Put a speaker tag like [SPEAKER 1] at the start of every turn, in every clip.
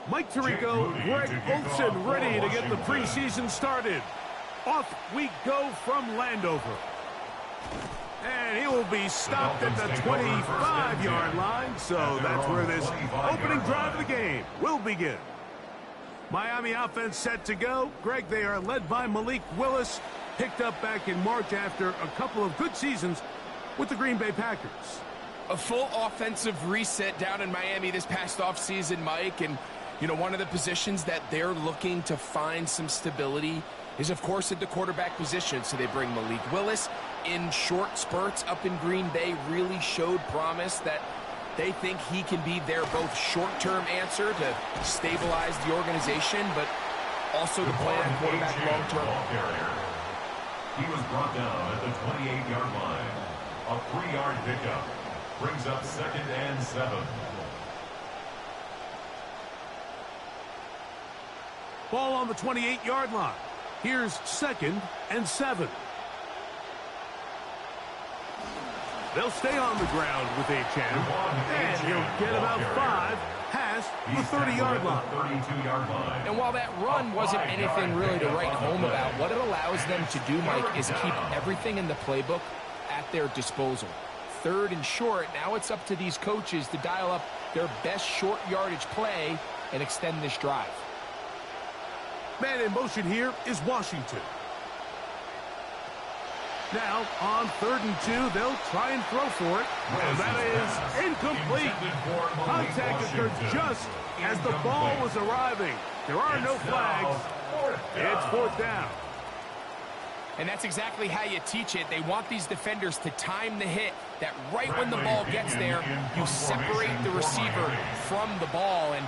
[SPEAKER 1] Mike Tirico, Greg Olson ready to get the preseason started. Off we go from Landover. And he will be stopped at the 25-yard line, so that's where this opening drive of the game will begin. Miami offense set to go. Greg, they are led by Malik Willis, picked up back in March after a couple of good seasons with the Green Bay Packers.
[SPEAKER 2] A full offensive reset down in Miami this past offseason, Mike, and you know, one of the positions that they're looking to find some stability is, of course, at the quarterback position. So they bring Malik Willis in short spurts up in Green Bay, really showed promise that they think he can be their both short-term answer to stabilize the organization, but also the plan at quarterback long-term.
[SPEAKER 3] He was brought down at the 28-yard line. A 3-yard pickup brings up 2nd and 7.
[SPEAKER 1] Ball on the 28-yard line. Here's 2nd and 7. They'll stay on the ground with Achane, and he'll get about 5 past the 30-yard line.
[SPEAKER 2] And while that run wasn't anything really to write home about, what it allows them to do, Mike, is keep everything in the playbook at their disposal. 3rd and short, now it's up to these coaches to dial up their best short yardage play and extend this drive.
[SPEAKER 1] Man in motion here is Washington. Now, on 3rd and 2, they'll try and throw for it. And that is incomplete. Contact occurred just as the ball was arriving. There are no flags. It's 4th down.
[SPEAKER 2] And that's exactly how you teach it. They want these defenders to time the hit, that right when the ball gets there, you separate the receiver from the ball. And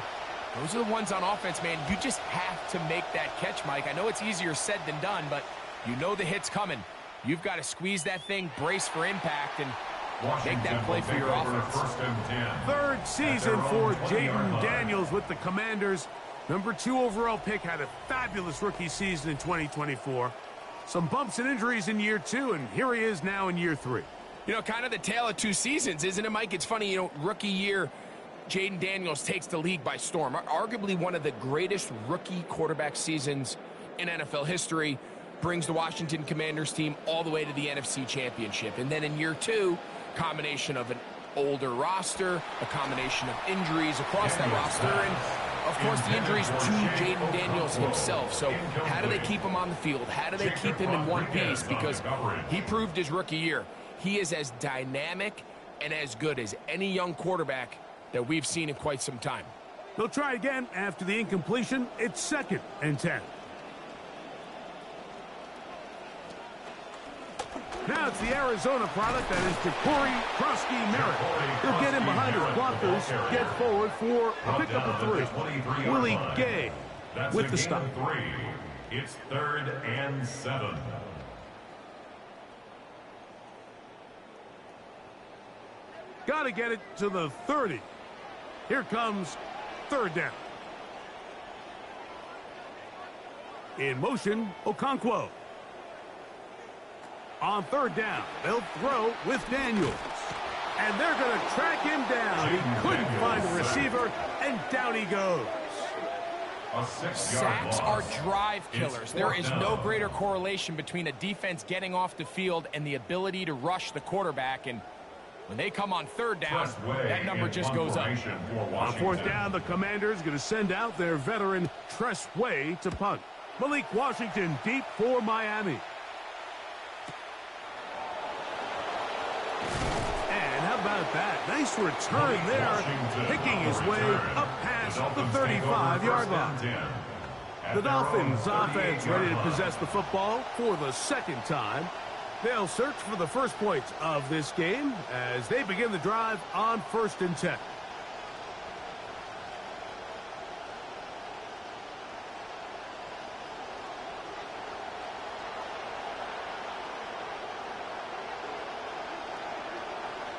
[SPEAKER 2] those are the ones on offense, man. You just have to make that catch, Mike. I know it's easier said than done, but you know the hit's coming. You've got to squeeze that thing, brace for impact, and make that play for your offense.
[SPEAKER 1] 3rd season for Jaden Daniels with the Commanders. Number 2 overall pick, had a fabulous rookie season in 2024. Some bumps and injuries in year 2, and here he is now in year 3.
[SPEAKER 2] You know, kind of the tale of 2 seasons, isn't it, Mike? It's funny, you know, rookie year, Jaden Daniels takes the league by storm. Arguably one of the greatest rookie quarterback seasons in NFL history. Brings the Washington Commanders team all the way to the NFC Championship. And then in year 2, combination of an older roster, a combination of injuries across that roster, and, of course, the injuries to Jaden Daniels himself. So how do they keep him on the field? How do they keep him in one piece? Because he proved his rookie year. He is as dynamic and as good as any young quarterback that we've seen in quite some time.
[SPEAKER 1] They'll try again after the incompletion. It's 2nd and 10. Now it's the Arizona product, that is Ja'Cory Krosky-Merritt. He'll get in behind his blockers, get forward for a pickup of 3. Willie Gay with the stop.
[SPEAKER 3] 3. It's 3rd and 7.
[SPEAKER 1] Got to get it to the 30. Here comes 3rd down. In motion, Okonkwo. On 3rd down, they'll throw with Daniels. And they're going to track him down. He couldn't find a receiver, and down he goes.
[SPEAKER 2] Sacks are drive killers. There is no greater correlation between a defense getting off the field and the ability to rush the quarterback. And when they come on 3rd down, that number just goes up.
[SPEAKER 1] On 4th down, the Commanders going to send out their veteran Tress Way to punt. Malik Washington deep for Miami. About that. Nice return there, picking his way up past the 35-yard line. The Dolphins offense ready to possess the football for the 2nd time. They'll search for the first points of this game as they begin the drive on 1st and 10.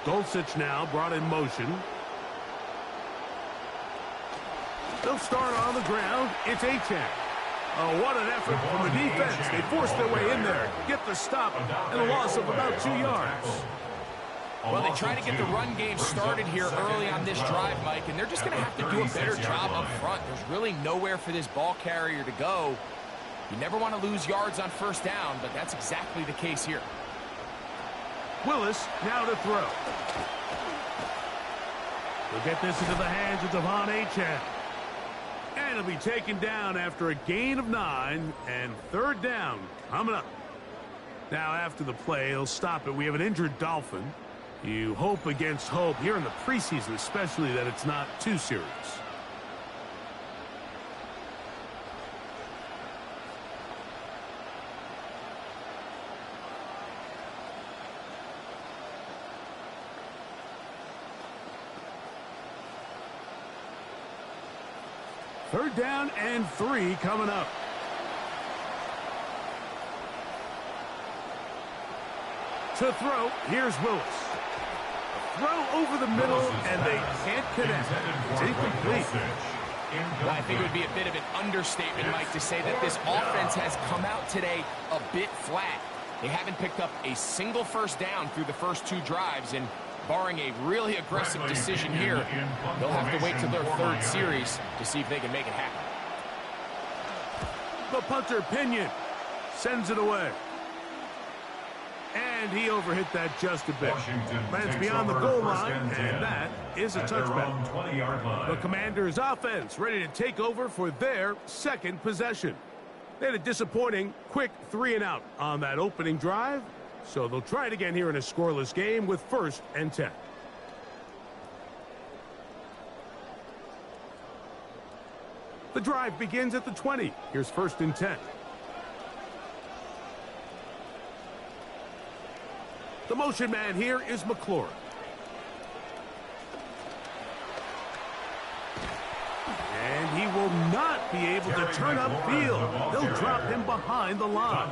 [SPEAKER 1] Dulcich now brought in motion. They'll start on the ground. It's Achane. Oh, what an effort from the defense. They forced their way in there, get the stop, and a loss of about 2 yards.
[SPEAKER 2] Well, they try to get the run game started here early on this drive, Mike, and they're just going to have to do a better job up front. There's really nowhere for this ball carrier to go. You never want to lose yards on first down, but that's exactly the case here.
[SPEAKER 1] Willis now to throw. We'll get this into the hands of Devon Achane. And it'll be taken down after a gain of 9 and third down coming up. Now after the play, he'll stop it. We have an injured Dolphin. You hope against hope here in the preseason, especially that it's not too serious. Third down and 3 coming up. To throw, here's Willis. Throw over the middle, and they can't connect. It's incomplete.
[SPEAKER 2] Well, I think it would be a bit of an understatement, Mike, to say that this offense has come out today a bit flat. They haven't picked up a single first down through the first 2 drives, and barring a really aggressive decision here, they'll have to wait till their third series to see if they can make it happen.
[SPEAKER 1] The punter, Pinion, sends it away. And he overhit that just a bit. Lands beyond the goal line, and that is a touchback. The Commanders' offense ready to take over for their second possession. They had a disappointing quick 3-and-out on that opening drive, so they'll try it again here in a scoreless game with 1st and 10. The drive begins at the 20. Here's 1st and 10. The motion man here is McLaurin. And he will not be able to turn upfield. They'll drop him behind the line.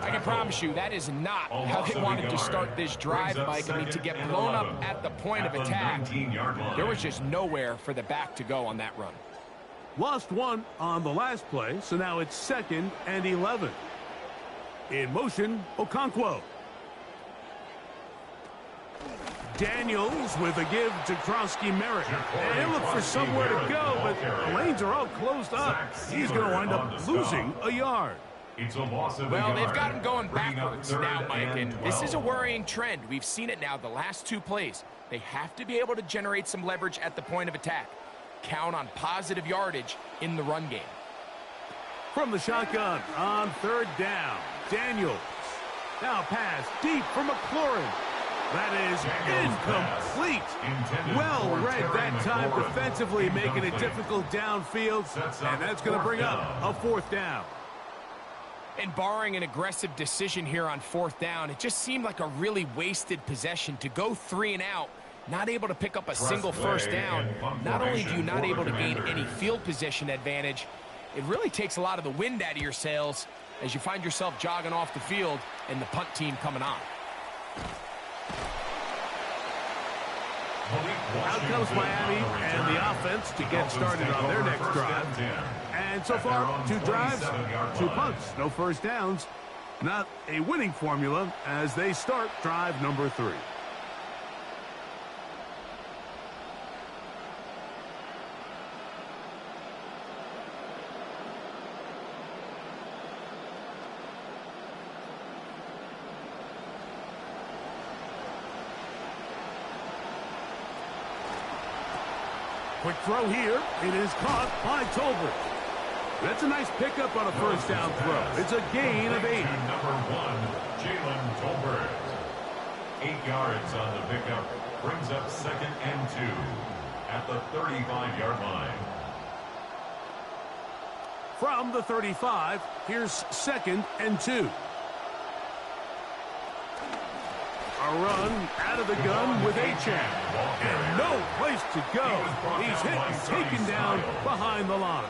[SPEAKER 2] I can promise you that is not how they wanted to start this drive, Mike. I mean, to get blown up at the point of attack, there was just nowhere for the back to go on that run.
[SPEAKER 1] Lost 1 on the last play, so now it's 2nd and 11. In motion, Okonkwo. Daniels with a give to Krosky-Merritt. And he'll look for somewhere to go, but the lanes are all closed up. He's going to wind up losing a yard.
[SPEAKER 2] Well, they've got him going backwards now, Mike, and this is a worrying trend. We've seen it now the last 2 plays. They have to be able to generate some leverage at the point of attack. Count on positive yardage in the run game.
[SPEAKER 1] From the shotgun on 3rd down, Daniels. Now pass deep for McLaurin. That is incomplete. Well read that time defensively, making it difficult downfield, and that's going to bring up a 4th down.
[SPEAKER 2] And barring an aggressive decision here on 4th down, it just seemed like a really wasted possession to go 3-and-out, not able to pick up a single first down. Not only do you not able to gain any field position advantage, it really takes a lot of the wind out of your sails as you find yourself jogging off the field and the punt team coming on.
[SPEAKER 1] Out comes Miami and the offense to get started on their next drive. And so far, 2 drives, 2 punts, no first downs. Not a winning formula as they start drive number 3. Quick throw here. It is caught by Tolbert. That's a nice pickup on a first down throw. It's a gain of 8.
[SPEAKER 3] Number 1, Jalen Tolbert. 8 yards on the pickup. Brings up 2nd and 2 at the 35-yard line.
[SPEAKER 1] From the 35, here's 2nd and 2. A run out of the gun with Achane. And no place to go. He's hit and taken down behind the line.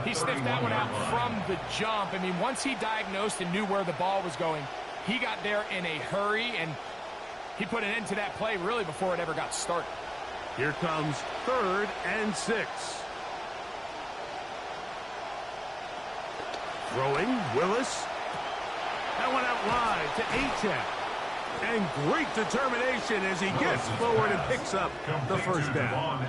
[SPEAKER 2] He sniffed that one out from the jump. I mean, once he diagnosed and knew where the ball was going, he got there in a hurry, and he put an end to that play really before it ever got started.
[SPEAKER 1] Here comes 3rd and 6. Throwing, Willis. That one out wide to Achane. And great determination as he gets forward and picks up the first down.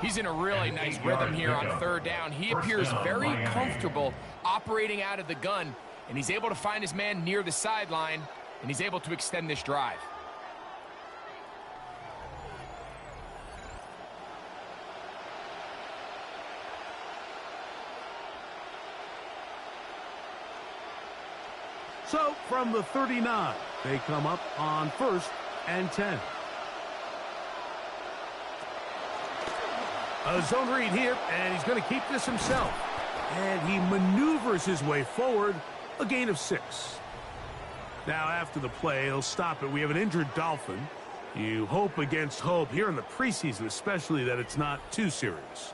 [SPEAKER 2] He's in a really nice rhythm here on third down. He appears very comfortable operating out of the gun, and he's able to find his man near the sideline, and he's able to extend this drive.
[SPEAKER 1] So from the 39, they come up on 1st and 10. A zone read here, and he's going to keep this himself. And he maneuvers his way forward, a gain of 6. Now after the play, he'll stop it. We have an injured Dolphin. You hope against hope here in the preseason, especially that it's not too serious.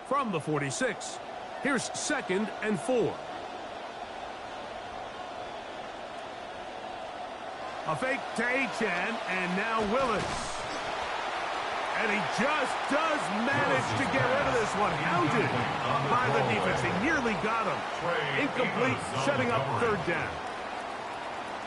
[SPEAKER 1] From the 46, here's 2nd and 4. A fake to Achan, and now Willis. And he just does manage to get rid of this one. Hounded by the defense. They nearly got him. Incomplete, setting up 3rd down.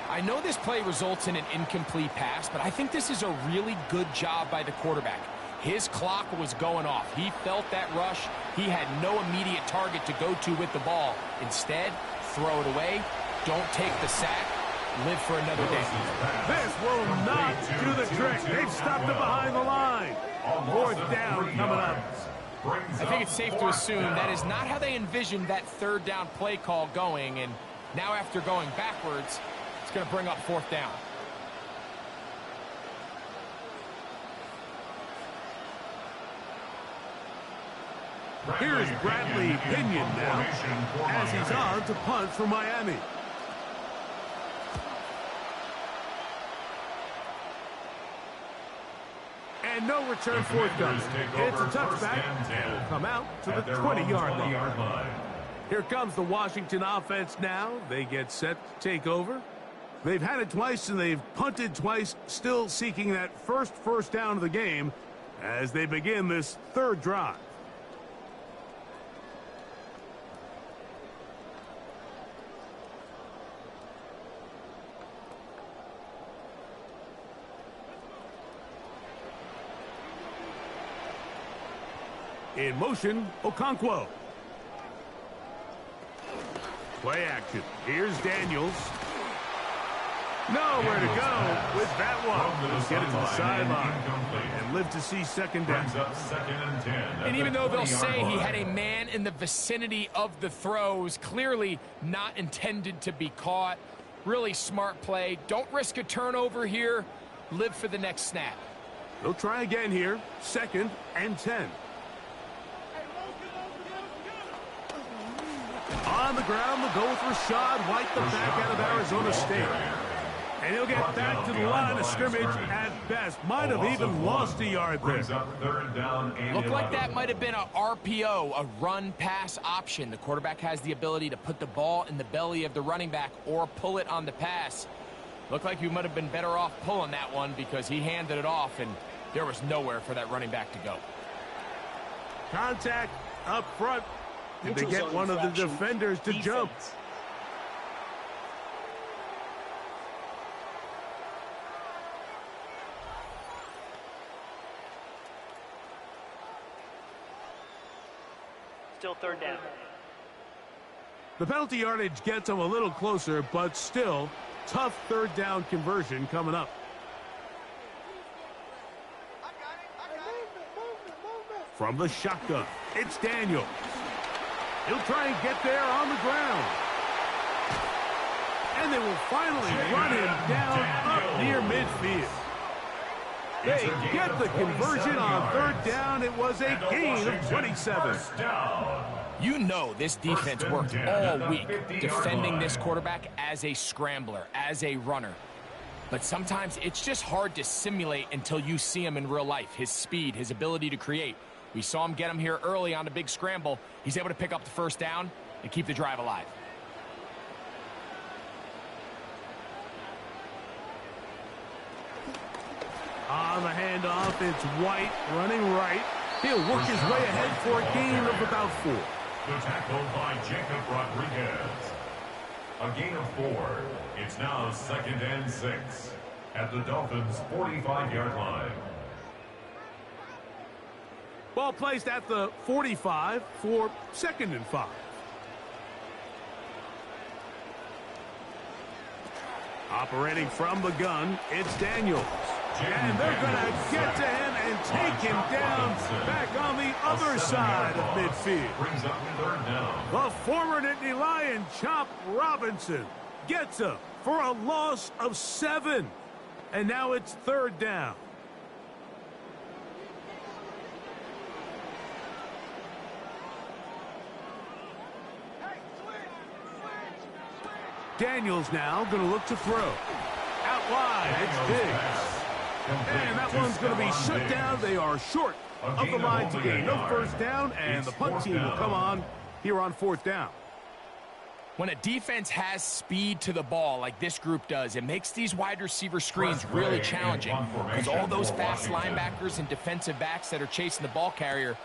[SPEAKER 2] I know this play results in an incomplete pass, but I think this is a really good job by the quarterback. His clock was going off. He felt that rush. He had no immediate target to go to with the ball. Instead, throw it away. Don't take the sack. Live for another day.
[SPEAKER 1] This will not do the trick. They've stopped it behind the line. 4th down coming up.
[SPEAKER 2] I think it's safe to assume that is not how they envisioned that 3rd down play call going. And now after going backwards, it's going to bring up 4th down.
[SPEAKER 1] Here's Bradley Pinion now as he's on to punt for Miami. And no return forthcoming. It's a touchback and will come out to the 20-yard line. Here comes the Washington offense now. They get set to take over. They've had it twice and they've punted twice, still seeking that first down of the game as they begin this 3rd drive. In motion, Okonkwo. Play action. Here's Daniels. Nowhere to go with that one. He'll get it to the sideline and live to see 2nd down.
[SPEAKER 2] And even though they'll say he had a man in the vicinity of the throws, clearly not intended to be caught. Really smart play. Don't risk a turnover here. Live for the next snap.
[SPEAKER 1] They'll try again here. 2nd and 10. On the ground, they'll go with Rashad White, the back out of Arizona State. And he'll get back to the line of scrimmage at best. Might have even lost a yard there.
[SPEAKER 2] Looked like that might have been a RPO, a run-pass option. The quarterback has the ability to put the ball in the belly of the running back or pull it on the pass. Looked like he might have been better off pulling that one because he handed it off, and there was nowhere for that running back to go.
[SPEAKER 1] Contact up front. Did they get one of the defenders to jump?
[SPEAKER 4] Still 3rd down.
[SPEAKER 1] The penalty yardage gets them a little closer, but still tough 3rd down conversion coming up. From the shotgun, it's Daniels. He'll try and get there on the ground. And they will finally run him down up near midfield. They get the conversion on 3rd down. It was a gain of 27.
[SPEAKER 2] You know this defense worked all week defending this quarterback as a scrambler, as a runner. But sometimes it's just hard to simulate until you see him in real life. His speed, his ability to create. We saw him get him here early on a big scramble. He's able to pick up the 1st down and keep the drive alive.
[SPEAKER 1] On the handoff, it's White running right. He'll work his way ahead for a gain of about 4.
[SPEAKER 3] The tackle by Jacob Rodriguez. A gain of 4. It's now 2nd and 6 at the Dolphins' 45-yard line.
[SPEAKER 1] Ball placed at the 45 for 2nd and 5. Operating from the gun, it's Daniels. And they're going to get to him and take him down back on the other side of midfield.
[SPEAKER 3] Brings up 3rd down.
[SPEAKER 1] The former Nittany Lion, Chop Robinson, gets him for a loss of 7. And now it's 3rd down. Daniels now going to look to throw. Out wide, it's Diggs. And that one's going to be shut down. They are short of the line to gain. No first down, and the punt team will come on here on 4th down.
[SPEAKER 2] When a defense has speed to the ball like this group does, it makes these wide receiver screens really challenging because all those fast linebackers and defensive backs that are chasing the ball carrier,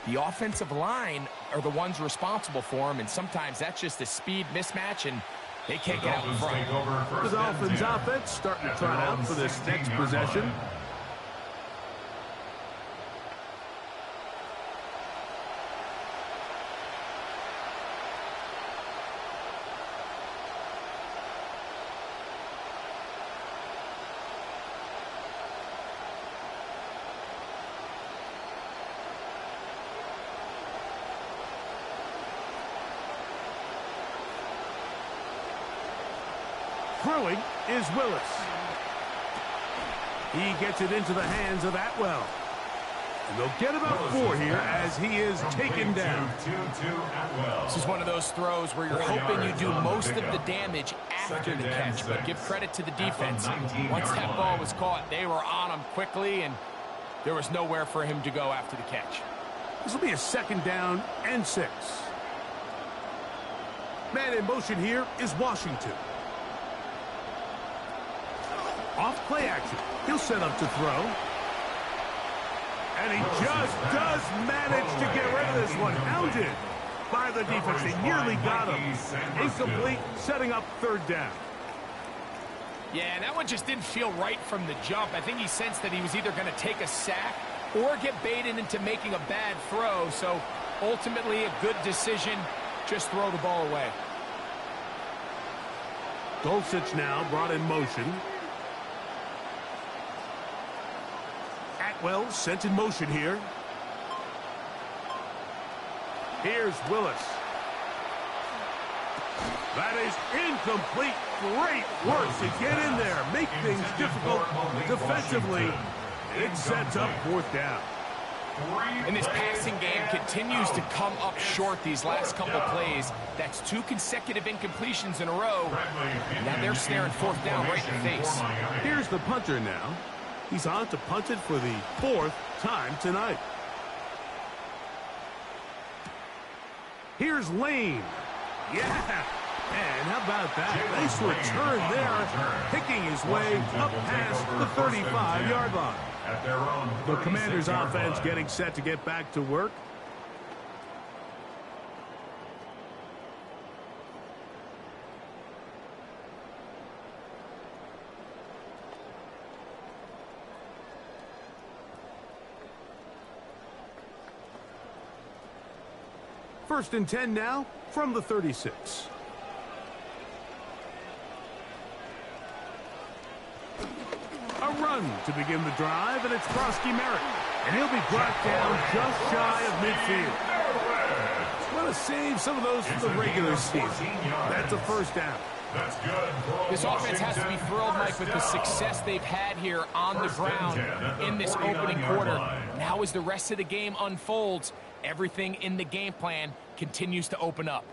[SPEAKER 2] the offensive line are the ones responsible for them, and sometimes that's just a speed mismatch, and they can't get out in front.
[SPEAKER 1] The Dolphins offense starting to trot out for this next possession. Throwing is Willis. He gets it into the hands of Atwell. And they'll get about 4 here as he is taken down.
[SPEAKER 2] This is one of those throws where you're hoping you do most of the damage after the catch, but give credit to the defense. Once that ball was caught, they were on him quickly, and there was nowhere for him to go after the catch.
[SPEAKER 1] This will be a 2nd down and 6. Man in motion here is Washington. Off play action. He'll set up to throw. And he just does manage to get rid of this one. Hounded by the defense. They nearly got him. Incomplete, setting up 3rd down.
[SPEAKER 2] Yeah, that one just didn't feel right from the jump. I think he sensed that he was either going to take a sack or get baited into making a bad throw. So ultimately a good decision. Just throw the ball away.
[SPEAKER 1] Dulcich now brought in motion. Atwell sent in motion here. Here's Willis. That is incomplete. Great work to get in there. Make things difficult defensively. It sets up 4th down.
[SPEAKER 2] And this passing game continues to come up short these last couple plays. That's 2 consecutive incompletions in a row. Now they're staring 4th down right in the face.
[SPEAKER 1] Here's the punter now. He's on to punt it for the 4th time tonight. Here's Lane. Yeah. And how about that? Nice return there. Picking his way up past the 35-yard line. The Commanders' offense getting set to get back to work. First and 10 now from the 36. A run to begin the drive, and it's Broski Merritt. And he'll be brought down just shy of midfield. Want to save some of those for the regular season. That's a 1st down.
[SPEAKER 2] This offense has to be thrilled, Mike, with the success they've had here on the ground in this opening quarter. Now as the rest of the game unfolds, everything in the game plan continues to open up.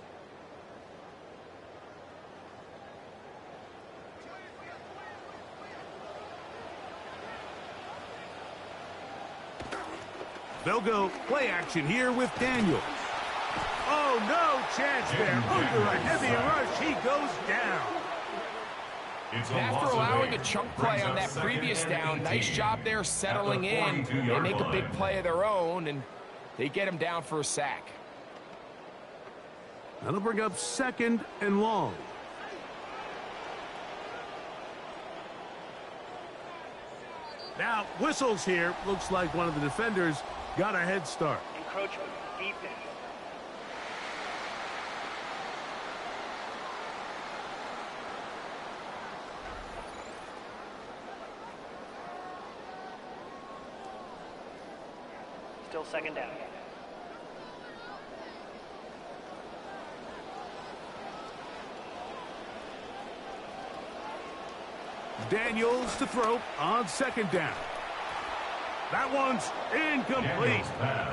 [SPEAKER 1] They'll go play action here with Daniels. Oh, no chance there. Under a heavy rush, he goes down.
[SPEAKER 2] After allowing a chunk play on that previous down, nice job there settling in. They make a big play of their own, and they get him down for a sack.
[SPEAKER 1] That'll bring up 2nd and long. Now, whistles here. Looks like one of the defenders got a head start.
[SPEAKER 4] Encroachment, defense. Still 2nd down.
[SPEAKER 1] Daniels to throw on 2nd down. That one's incomplete.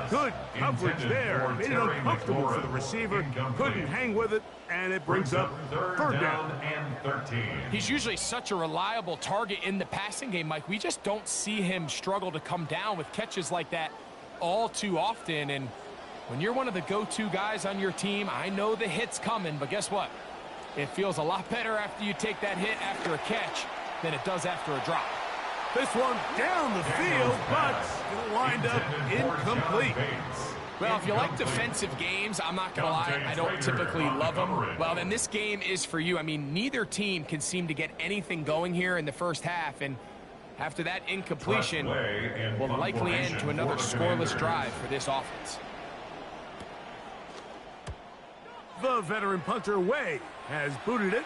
[SPEAKER 1] Good coverage there. Made it uncomfortable for the receiver. Couldn't hang with it, and it brings up 3rd down
[SPEAKER 3] and 13.
[SPEAKER 2] He's usually such a reliable target in the passing game, Mike. We just don't see him struggle to come down with catches like that all too often. And when you're one of the go-to guys on your team, I know the hit's coming, but guess what? It feels a lot better after you take that hit after a catch than it does after a drop.
[SPEAKER 1] This one down the field, but it'll wind up incomplete.
[SPEAKER 2] Well, if you like defensive games, I'm not going to lie, I don't typically love them. Well, then this game is for you. I mean, neither team can seem to get anything going here in the first half, and after that incompletion will likely end to another scoreless drive for this offense.
[SPEAKER 1] The veteran punter, Way, has booted it.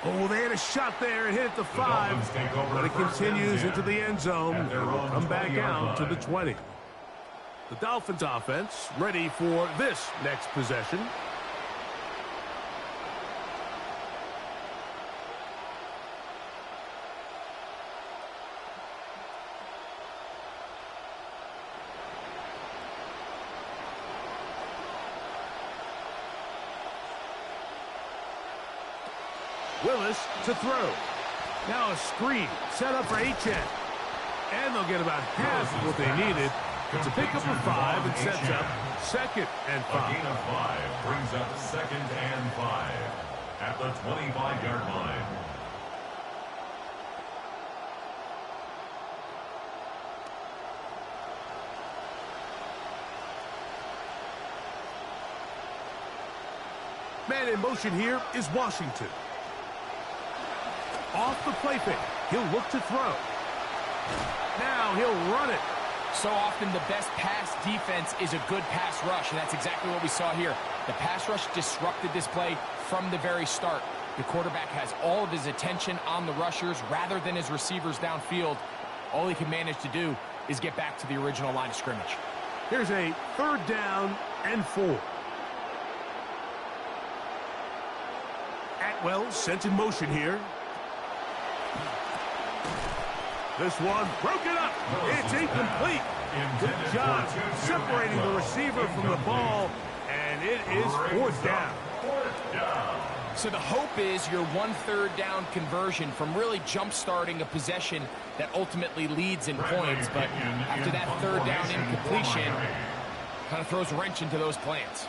[SPEAKER 1] Oh, they had a shot there and hit the 5, but it continues into the end zone. It will come back out to the 20. The Dolphins offense ready for this next possession. Willis to throw. Now a screen set up for H.N. And they'll get about half of what they needed. It's a pickup of 5 and sets up 2nd and 5.
[SPEAKER 3] A gain of 5 brings up 2nd and 5 at the 25-yard line.
[SPEAKER 1] Man in motion here is Washington. Off the play fake. He'll look to throw. Now he'll run it.
[SPEAKER 2] So often the best pass defense is a good pass rush, and that's exactly what we saw here. The pass rush disrupted this play from the very start. The quarterback has all of his attention on the rushers rather than his receivers downfield. All he can manage to do is get back to the original line of scrimmage.
[SPEAKER 1] Here's a 3rd down and 4. Atwell sent in motion here. This one broken up. It's incomplete. Good job separating the receiver from the ball, and it is 4th down.
[SPEAKER 2] So the hope is your 1/3 down conversion from really jump-starting a possession that ultimately leads in points. But after that 3rd down incompletion, kind of throws a wrench into those plans.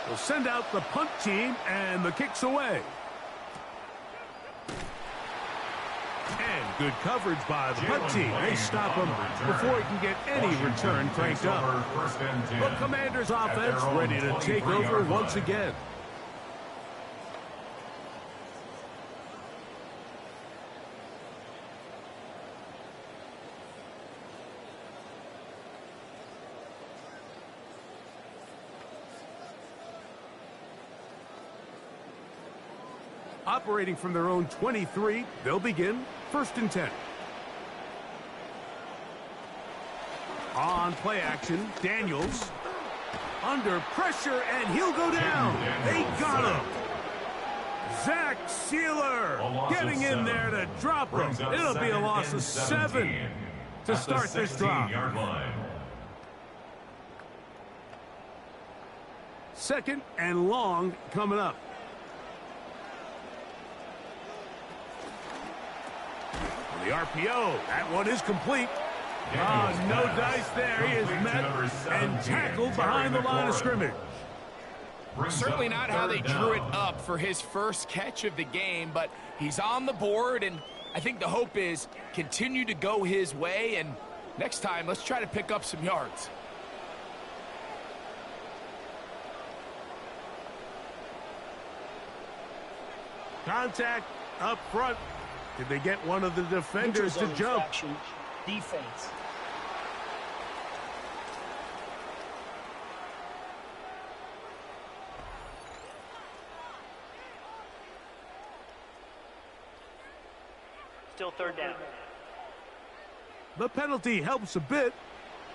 [SPEAKER 1] We'll send out the punt team, and the kick's away. And good coverage by the punt team. They stop him before he can get any return cranked up. The Commanders' offense ready to take over once again. Operating from their own 23, they'll begin 1st and 10. On play action, Daniels under pressure, and he'll go down. They got him. Zach Sealer getting in there to drop him. It'll be a loss of 7 to start this drive. 2nd and long coming up. The RPO, that one is complete. No dice there. He is met and tackled behind the line of scrimmage.
[SPEAKER 3] Brings
[SPEAKER 2] Certainly
[SPEAKER 3] up
[SPEAKER 2] not how they
[SPEAKER 3] third
[SPEAKER 2] drew it
[SPEAKER 3] down.
[SPEAKER 2] up for his first catch of the game, but he's on the board, and I think the hope is continue to go his way, and next time, let's try to pick up some yards.
[SPEAKER 1] Contact up front. Did they get one of the defenders to jump?
[SPEAKER 5] Defense.
[SPEAKER 4] Still third down.
[SPEAKER 1] The penalty helps a bit,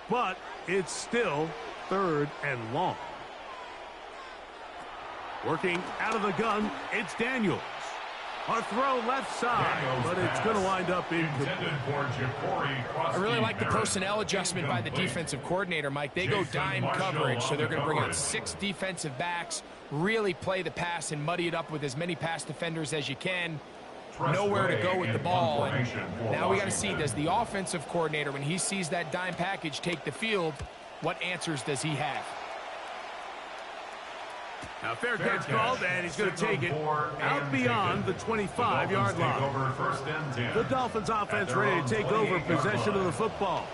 [SPEAKER 1] but it's still 3rd and long. Working out of the gun, it's Daniels. A throw left side,
[SPEAKER 3] Daniels
[SPEAKER 1] but it's going to wind up incomplete.
[SPEAKER 2] I really like the personnel adjustment by the defensive coordinator, Mike. They go dime coverage, so they're going to bring out 6 defensive backs, really play the pass and muddy it up with as many pass defenders as you can. Nowhere to go with the ball. And now we got to see, does the offensive coordinator, when he sees that dime package take the field, what answers does he have?
[SPEAKER 1] Now fair catch called, and he's going to take it out beyond the 25-yard line. The Dolphins offense ready to take over possession of the football.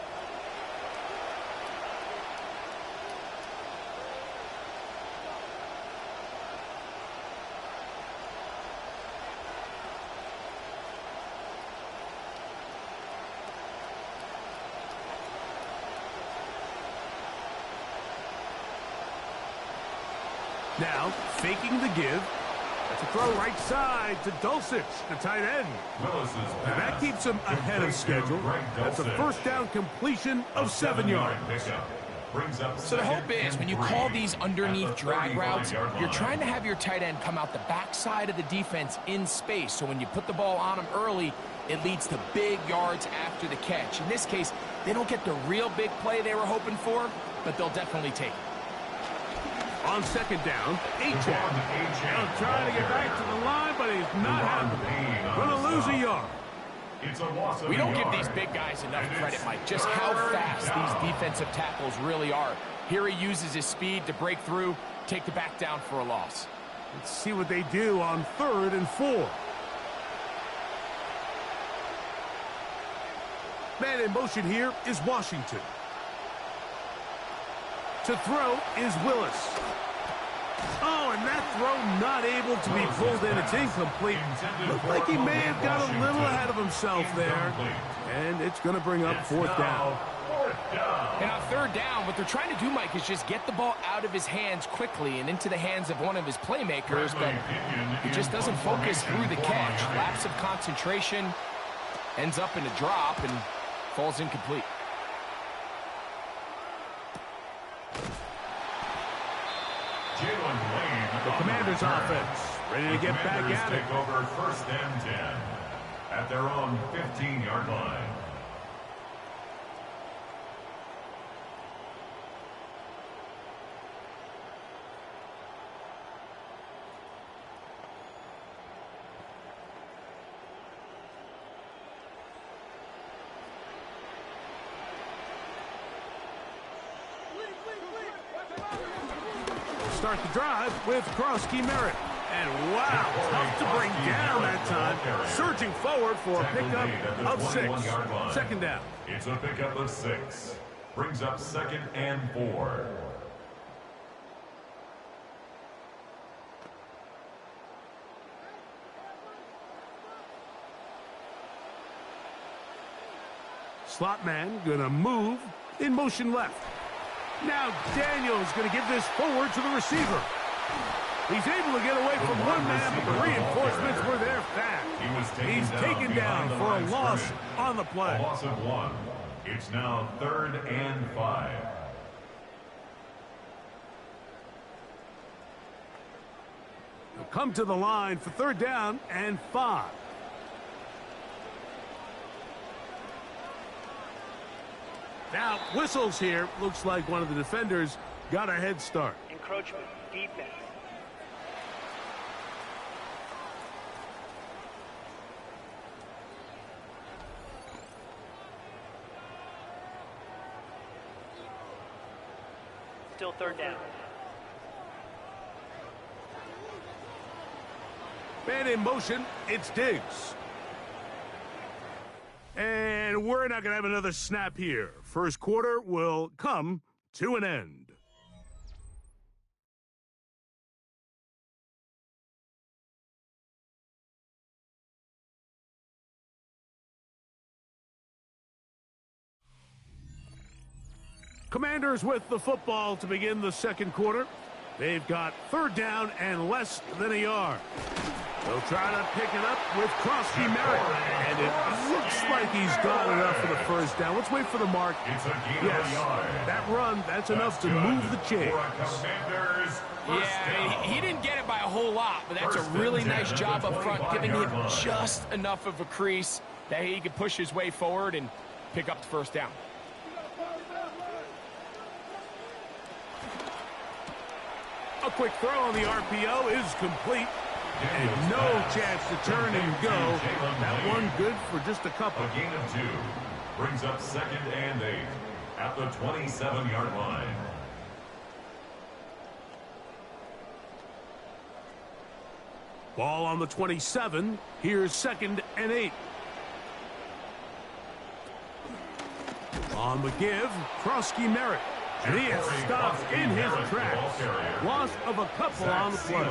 [SPEAKER 1] Now, faking the give. That's a throw right side to Dulcich, the tight end. And that keeps him ahead of schedule. That's a first down completion of 7 yards.
[SPEAKER 2] So the hope is, when you call these underneath drag routes, you're trying to have your tight end come out the backside of the defense in space. So when you put the ball on him early, it leads to big yards after the catch. In this case, they don't get the real big play they were hoping for, but they'll definitely take it.
[SPEAKER 1] On second down, Achane. Now trying to get back to the line, but he's not happening. Going to lose a yard.
[SPEAKER 2] We don't give these big guys enough credit, Mike, just how fast these defensive tackles really are. Here he uses his speed to break through, take the back down for a loss.
[SPEAKER 1] Let's see what they do on 3rd and 4. Man in motion here is Washington. To throw is Willis. Oh, and that throw not able to be pulled in. It's incomplete. Looked like he may have got a little ahead of himself there. And it's going to bring up 4th down.
[SPEAKER 2] And on 3rd down, what they're trying to do, Mike, is just get the ball out of his hands quickly and into the hands of one of his playmakers, but he just doesn't focus through the catch. Lapse of concentration, ends up in a drop, and falls incomplete.
[SPEAKER 1] The Commanders offense ready to get back at it.
[SPEAKER 3] Take over 1st and 10 at their own 15-yard line.
[SPEAKER 1] Start the drive with Krosky Merritt. And wow, tough to bring down that time. Surging forward for a pickup of 6. 2nd down.
[SPEAKER 3] It's a pickup of 6. Brings up 2nd and 4.
[SPEAKER 1] Slot man gonna move in motion left. Now Daniels going to give this forward to the receiver. He's able to get away from one man, but the reinforcements were there fast. He's taken down for a loss on the play.
[SPEAKER 3] A loss of 1. It's now 3rd and 5.
[SPEAKER 1] They'll come to the line for 3rd down and 5. Now, whistles here. Looks like one of the defenders got a head start.
[SPEAKER 4] Encroachment, defense. Still 3rd down.
[SPEAKER 1] And in motion, it's Diggs. And we're not going to have another snap here. First quarter will come to an end. Commanders with the football to begin the second quarter. They've got third down and less than a yard. They'll try to pick it up with Krosky Merritt. And it looks like he's got enough for the first down. Let's wait for the mark. Yes, that run, that's enough to move the chains.
[SPEAKER 2] Yeah, he didn't get it by a whole lot, but that's a really nice job up front, giving him just enough of a crease that he can push his way forward and pick up the first down.
[SPEAKER 1] A quick throw on the RPO is complete. And no chance to turn and go. That one good for just a couple.
[SPEAKER 3] A gain of 2 brings up 2nd and 8 at the 27-yard line.
[SPEAKER 1] Ball on the 27. Here's 2nd and 8. On the give, Krosky Merritt. And he is stopped in his tracks. Loss of a couple on the play.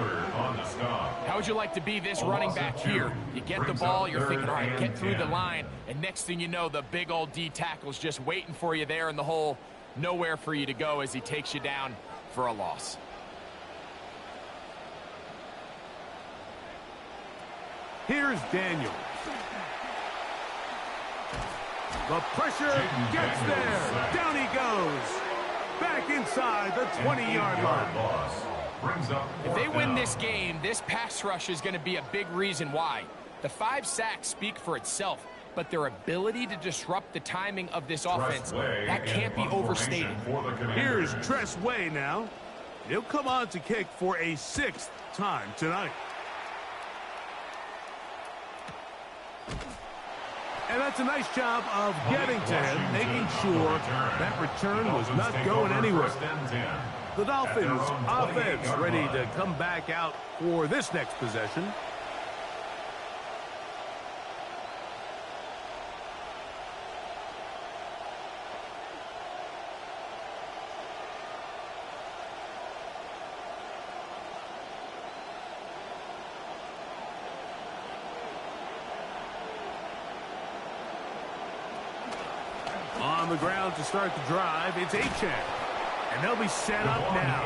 [SPEAKER 2] How would you like to be this running back here? You get the ball, you're thinking, all right, get through the line, and next thing you know, the big old D tackle's just waiting for you there in the hole. Nowhere for you to go as he takes you down for a loss.
[SPEAKER 1] Here's Daniel. The pressure gets there. Down he goes. Back inside the 20-yard line.
[SPEAKER 2] If they win this game, this pass rush is going to be a big reason why. The 5 sacks speak for itself, but their ability to disrupt the timing of this offense, that can't be overstated.
[SPEAKER 1] Here's Tress Way now. He'll come on to kick for a 6th time tonight. And that's a nice job of getting to him, making sure that return was not going anywhere. The Dolphins offense ready to come back out for this next possession. On the ground to start the drive, it's Achane. And they'll be set up now.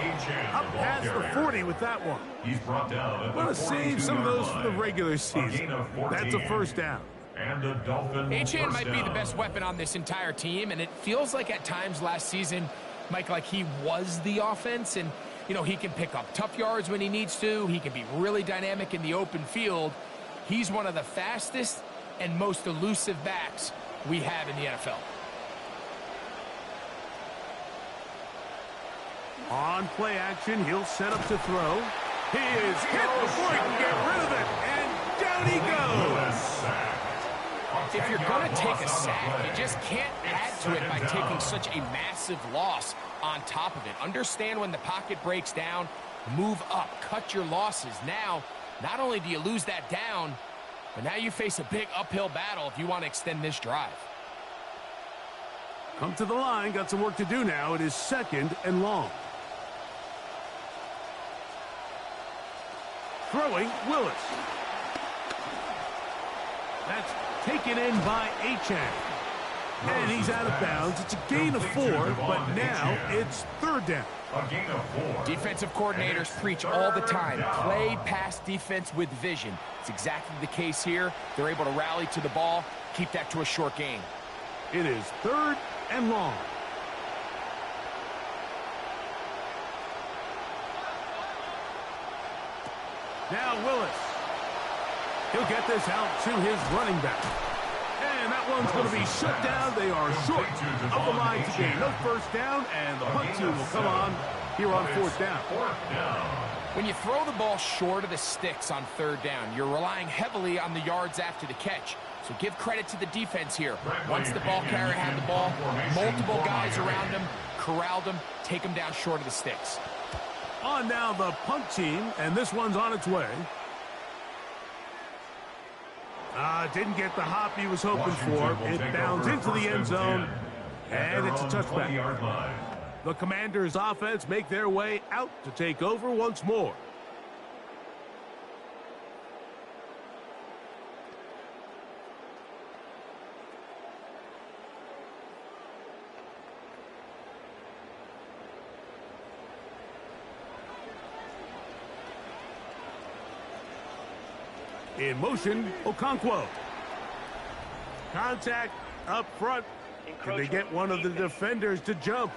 [SPEAKER 1] Up past the 40 with that one.
[SPEAKER 3] He's brought down.
[SPEAKER 1] Want to save some of those for the regular season. That's a first down.
[SPEAKER 3] And the Dolphins.
[SPEAKER 2] Achane might be the best weapon on this entire team, and it feels like at times last season, Mike, like he was the offense, and you know, he can pick up tough yards when he needs to. He can be really dynamic in the open field. He's one of the fastest and most elusive backs we have in the NFL.
[SPEAKER 1] On play action, he'll set up to throw. He is hit before he can get rid of it, and down he goes.
[SPEAKER 2] If you're going to take a sack, you just can't add to it by taking such a massive loss on top of it. Understand when the pocket breaks down, move up, cut your losses. Now, not only do you lose that down, but now you face a big uphill battle if you want to extend this drive.
[SPEAKER 1] Come to the line, got some work to do now. It is 2nd and long. Throwing, Willis. That's taken in by Achane. And he's out of bounds. It's a gain of 4, but now it's 3rd down.
[SPEAKER 3] A gain of 4.
[SPEAKER 2] Defensive coordinators preach all the time, play pass defense with vision. It's exactly the case here. They're able to rally to the ball, keep that to a short gain.
[SPEAKER 1] It is 3rd and long. Now Willis. He'll get this out to his running back. And that one's going to be shut down. They are short of the line to gain. No first down, and the punt team will come on here on 4th down.
[SPEAKER 2] When you throw the ball short of the sticks on 3rd down, you're relying heavily on the yards after the catch. So give credit to the defense here. Once the ball carrier had the ball, multiple guys around him, corralled him, take him down short of the sticks.
[SPEAKER 1] On now the punt team, and this one's on its way. Didn't get the hop he was hoping for. It bounds into the end zone, and it's a touchback. The Commanders' offense make their way out to take over once more. In motion, Okonkwo. Contact up front. Can they get one of the defenders to jump?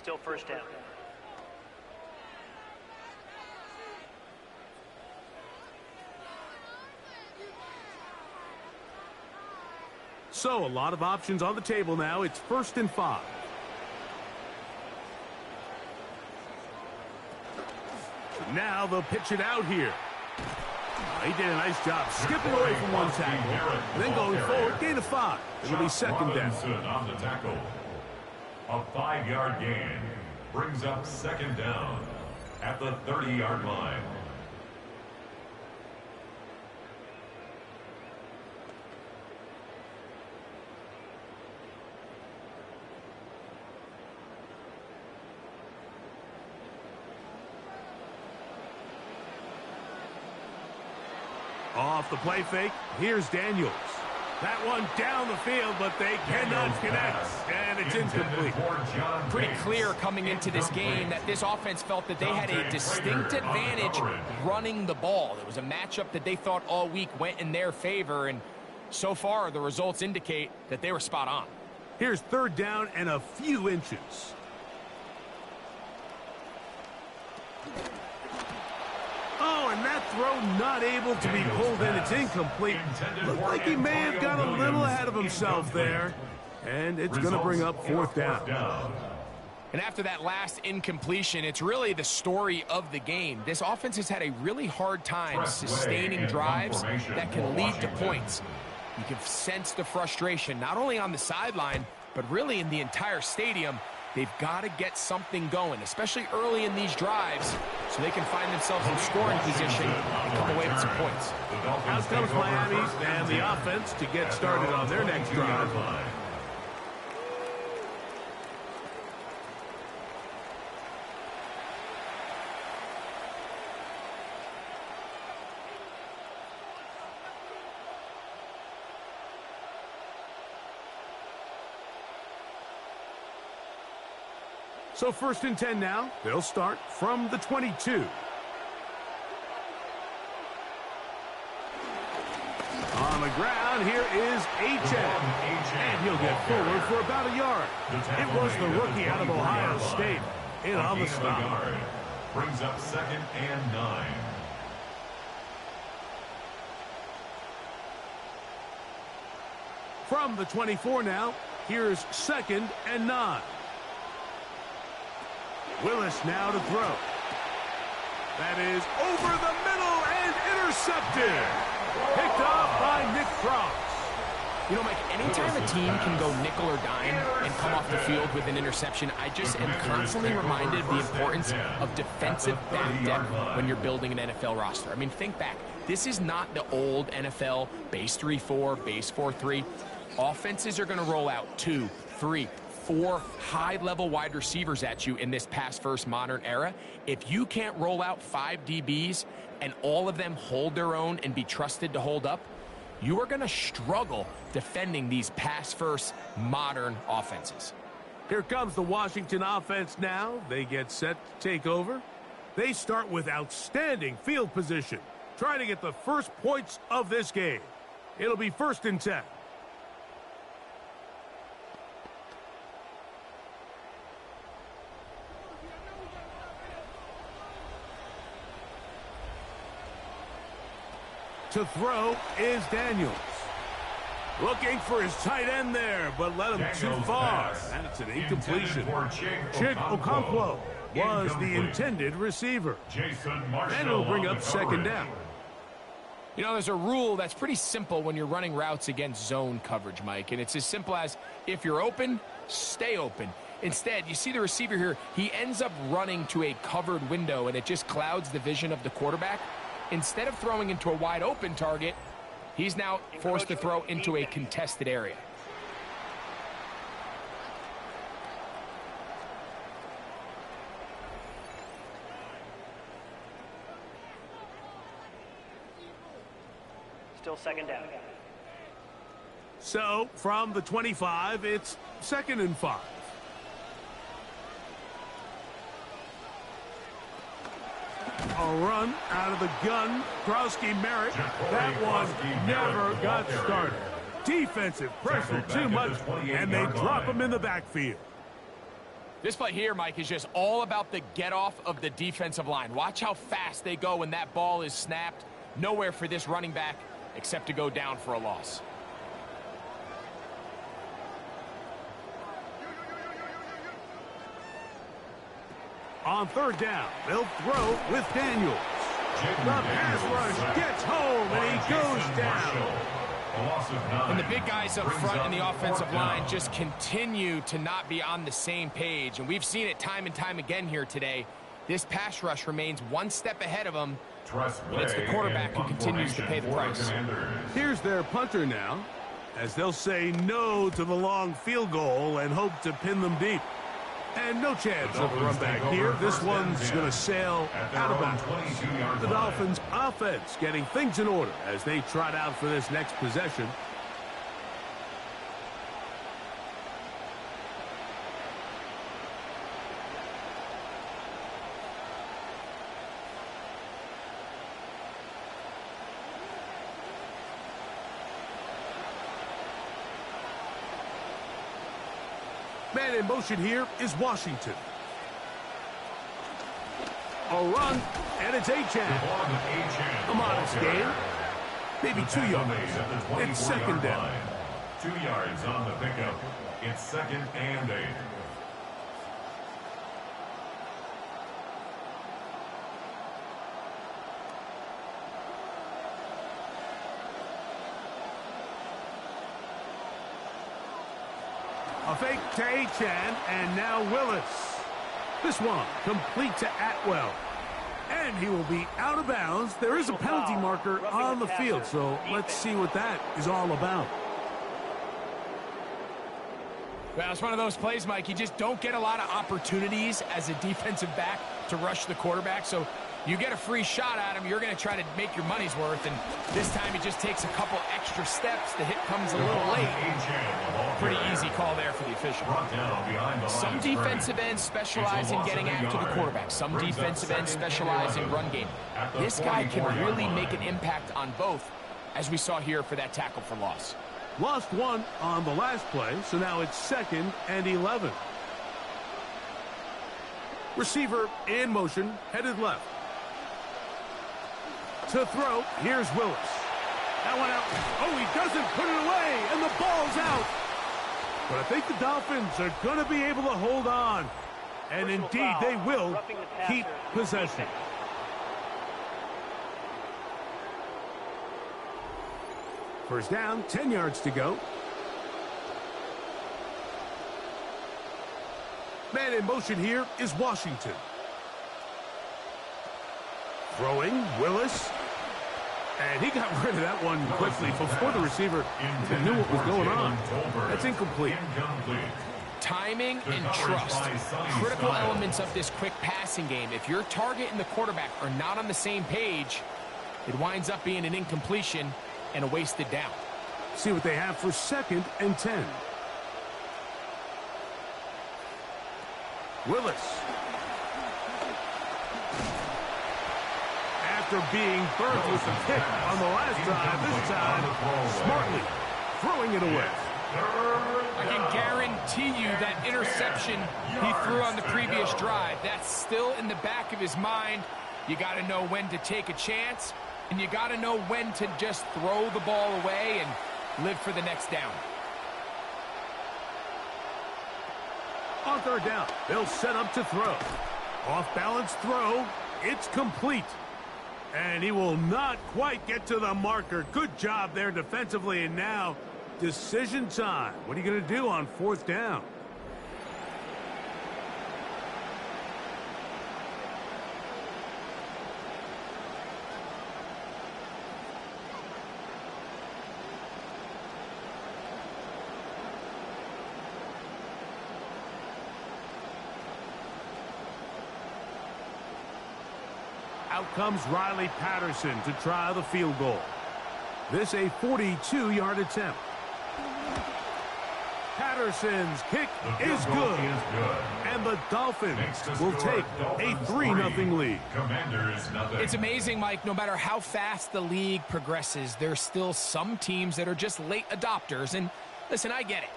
[SPEAKER 4] Still first down.
[SPEAKER 1] So, a lot of options on the table now. It's 1st and 5. Now they'll pitch it out here. He did a nice job skipping away from one tackle. And then going forward, gain of 5. It'll be 2nd down.
[SPEAKER 3] On the tackle. A 5-yard gain brings up 2nd down at the 30-yard line.
[SPEAKER 1] Off the play fake, here's Daniels. That one down the field, but they cannot connect, and it's incomplete.
[SPEAKER 2] Pretty clear coming into this game that this offense felt that they had a distinct advantage running the ball. It was a matchup that they thought all week went in their favor, and so far the results indicate that they were spot on.
[SPEAKER 1] Here's 3rd down and a few inches. Oh, and that throw not able to be pulled in. It's incomplete. Looked like he may have got a little ahead of himself there. And it's going to bring up 4th down.
[SPEAKER 2] And after that last incompletion, it's really the story of the game. This offense has had a really hard time sustaining drives that can lead to points. You can sense the frustration, not only on the sideline, but really in the entire stadium. They've got to get something going, especially early in these drives, so they can find themselves in scoring position and come away with some points.
[SPEAKER 1] Out comes Miami and the offense to get started on their next drive. So 1st and 10 now. They'll start from the 22. On the ground, here is H.M. And he'll get forward for about a yard. It was the rookie out of Ohio State. In on the stop.
[SPEAKER 3] Brings up 2nd and 9.
[SPEAKER 1] From the 24 now, here's 2nd and 9. Willis now to throw. That is over the middle and intercepted. Picked off by Nick Cross.
[SPEAKER 2] You know, Mike, anytime a team can go nickel or dime and come off the field with an interception, I just am constantly reminded of the importance of defensive back depth when you're building an NFL roster. I mean, think back. This is not the old NFL base 3-4, base 4-3. Offenses are going to roll out 2, 3, 4 high-level wide receivers at you in this pass-first modern era. If you can't roll out 5 DBs and all of them hold their own and be trusted to hold up, you are going to struggle defending these pass-first modern offenses.
[SPEAKER 1] Here comes the Washington offense now. They get set to take over. They start with outstanding field position, trying to get the first points of this game. It'll be 1st and 10. To throw is Daniels. Looking for his tight end there, but led him too far. And it's an incompletion. Chig Okonkwo was the intended receiver. And it'll bring up 2nd down.
[SPEAKER 2] You know, there's a rule that's pretty simple when you're running routes against zone coverage, Mike, and it's as simple as if you're open, stay open. Instead, you see the receiver here, he ends up running to a covered window, and it just clouds the vision of the quarterback. Instead of throwing into a wide open target, he's now forced to throw into a contested area.
[SPEAKER 4] Still second down.
[SPEAKER 1] So, from the 25, it's 2nd and 5. A run out of the gun. Growski Merritt. That one never got started. Defensive pressure too much, and they drop him in the backfield.
[SPEAKER 2] This play here, Mike, is just all about the get-off of the defensive line. Watch how fast they go when that ball is snapped. Nowhere for this running back except to go down for a loss.
[SPEAKER 1] On 3rd down, they'll throw with Daniels. The pass rush gets home, and he goes down.
[SPEAKER 2] And the big guys up front in the offensive line just continue to not be on the same page. And we've seen it time and time again here today. This pass rush remains one step ahead of them. But it's the quarterback who continues to pay the price.
[SPEAKER 1] Here's their punter now, as they'll say no to the long field goal and hope to pin them deep. And no chance of a run back here. This one's going to sail out of bounds. The Dolphins' offense getting things in order as they trot out for this next possession. Man in motion here is Washington. A run, and it's Achane. A modest gain. Maybe 2 yards. It's 2nd down.
[SPEAKER 3] 2 yards on the pickup. It's 2nd and 8.
[SPEAKER 1] A fake to Achane, and now Willis. This one complete to Atwell. And he will be out of bounds. There is a penalty marker on the field, so let's see what that is all about.
[SPEAKER 2] Well, it's one of those plays, Mike. You just don't get a lot of opportunities as a defensive back to rush the quarterback, so you get a free shot at him, you're going to try to make your money's worth, and this time it just takes a couple extra steps. The hit comes a little late. Pretty easy call there for the official. Some defensive ends specialize in getting after the quarterback. Some defensive ends specialize in run game. This guy can really make an impact on both, as we saw here for that tackle for loss.
[SPEAKER 1] Lost one on the last play, so now it's 2nd and 11. Receiver in motion, headed left. To throw, here's Willis. That one out. Oh, he doesn't put it away, and the ball's out. But I think the Dolphins are going to be able to hold on. And indeed, they will keep possession. First down, 10 yards to go. Man in motion here is Washington. Throwing, Willis. And he got rid of that one quickly before the receiver knew what was going on. That's incomplete.
[SPEAKER 2] Timing and trust, critical elements of this quick passing game. If your target and the quarterback are not on the same page, it winds up being an incompletion and a wasted down.
[SPEAKER 1] See what they have for 2nd and 10. Willis. After being burned with the pick on the last drive, this time smartly throwing it away.
[SPEAKER 2] I can guarantee you that interception he threw on the previous drive, that's still in the back of his mind. You got to know when to take a chance, and you got to know when to just throw the ball away and live for the next down.
[SPEAKER 1] On 3rd down, they'll set up to throw. Off-balance throw. It's complete. And he will not quite get to the marker. Good job there defensively. And now, decision time. What are you going to do on 4th down? Out comes Riley Patterson to try the field goal. This a 42-yard attempt. Patterson's kick is good. And the Dolphins will take a 3-0 lead.
[SPEAKER 3] Commanders nothing.
[SPEAKER 2] It's amazing, Mike, no matter how fast the league progresses, there's still some teams that are just late adopters. And listen, I get it.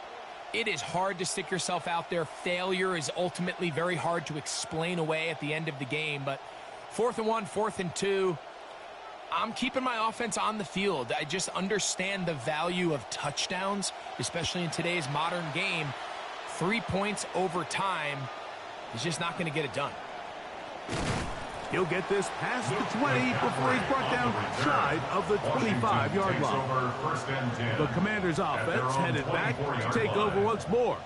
[SPEAKER 2] It is hard to stick yourself out there. Failure is ultimately very hard to explain away at the end of the game. But 4th and 1, 4th and 2, I'm keeping my offense on the field. I just understand the value of touchdowns, especially in today's modern game. 3 points over time is just not going to get it done.
[SPEAKER 1] He'll get this past the 20 before he's brought down shy of the 25-yard line. The Commanders' offense headed back to take over once more.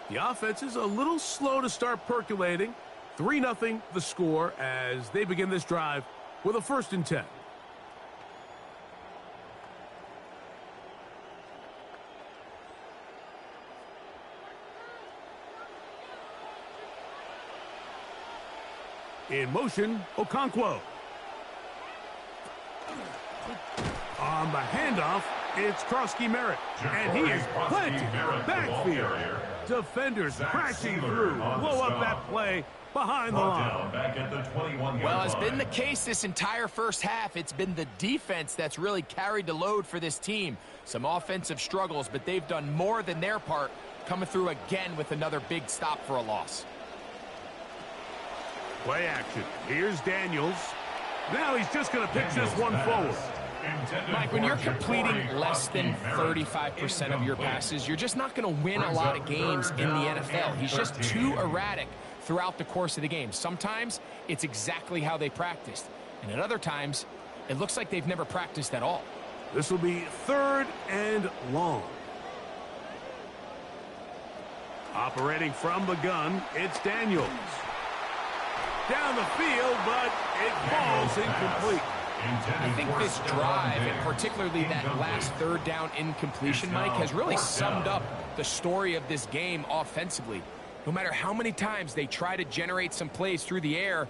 [SPEAKER 1] The offense is a little slow to start percolating. 3-0 the score as they begin this drive with a 1st and 10. In motion, Okonkwo. On the handoff, it's Krosky Merritt. And he is planted backfield. Defenders crashing through. Blow up that play behind the line.
[SPEAKER 2] Well, it's been the case this entire first half. It's been the defense that's really carried the load for this team. Some offensive struggles, but they've done more than their part, coming through again with another big stop for a loss.
[SPEAKER 1] Play action. Here's Daniels. Now he's just going to pitch this one forward.
[SPEAKER 2] Mike, when you're completing less than 35% of your passes, you're just not going to win a lot of games in the NFL. He's just too erratic throughout the course of the game. Sometimes it's exactly how they practiced, and at other times it looks like they've never practiced at all.
[SPEAKER 1] This will be 3rd and long. Operating from the gun, it's Daniels. Down the field, but it falls incomplete.
[SPEAKER 2] I think this drive, and particularly that last 3rd down incompletion, Mike, has really summed up the story of this game offensively. No matter how many times they try to generate some plays through the air,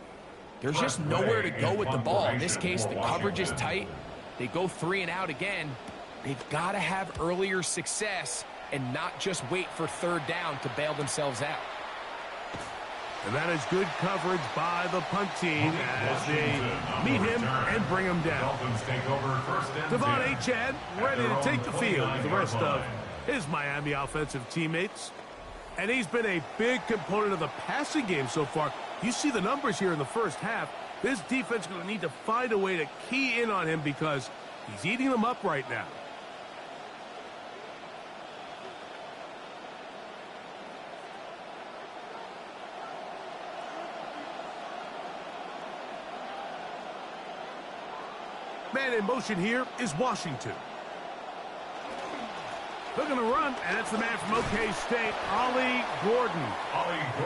[SPEAKER 2] there's just nowhere to go with the ball. In this case, the coverage is tight. They go 3 and out again. They've got to have earlier success and not just wait for 3rd down to bail themselves out.
[SPEAKER 1] And that is good coverage by the punt team as they meet him and bring him down. Devon Achane ready to take the field with the rest of his Miami offensive teammates. And he's been a big component of the passing game so far. You see the numbers here in the first half. This defense is going to need to find a way to key in on him because he's eating them up right now. Man in motion here is Washington. They're going to run, and it's the man from OK State, Ollie Gordon.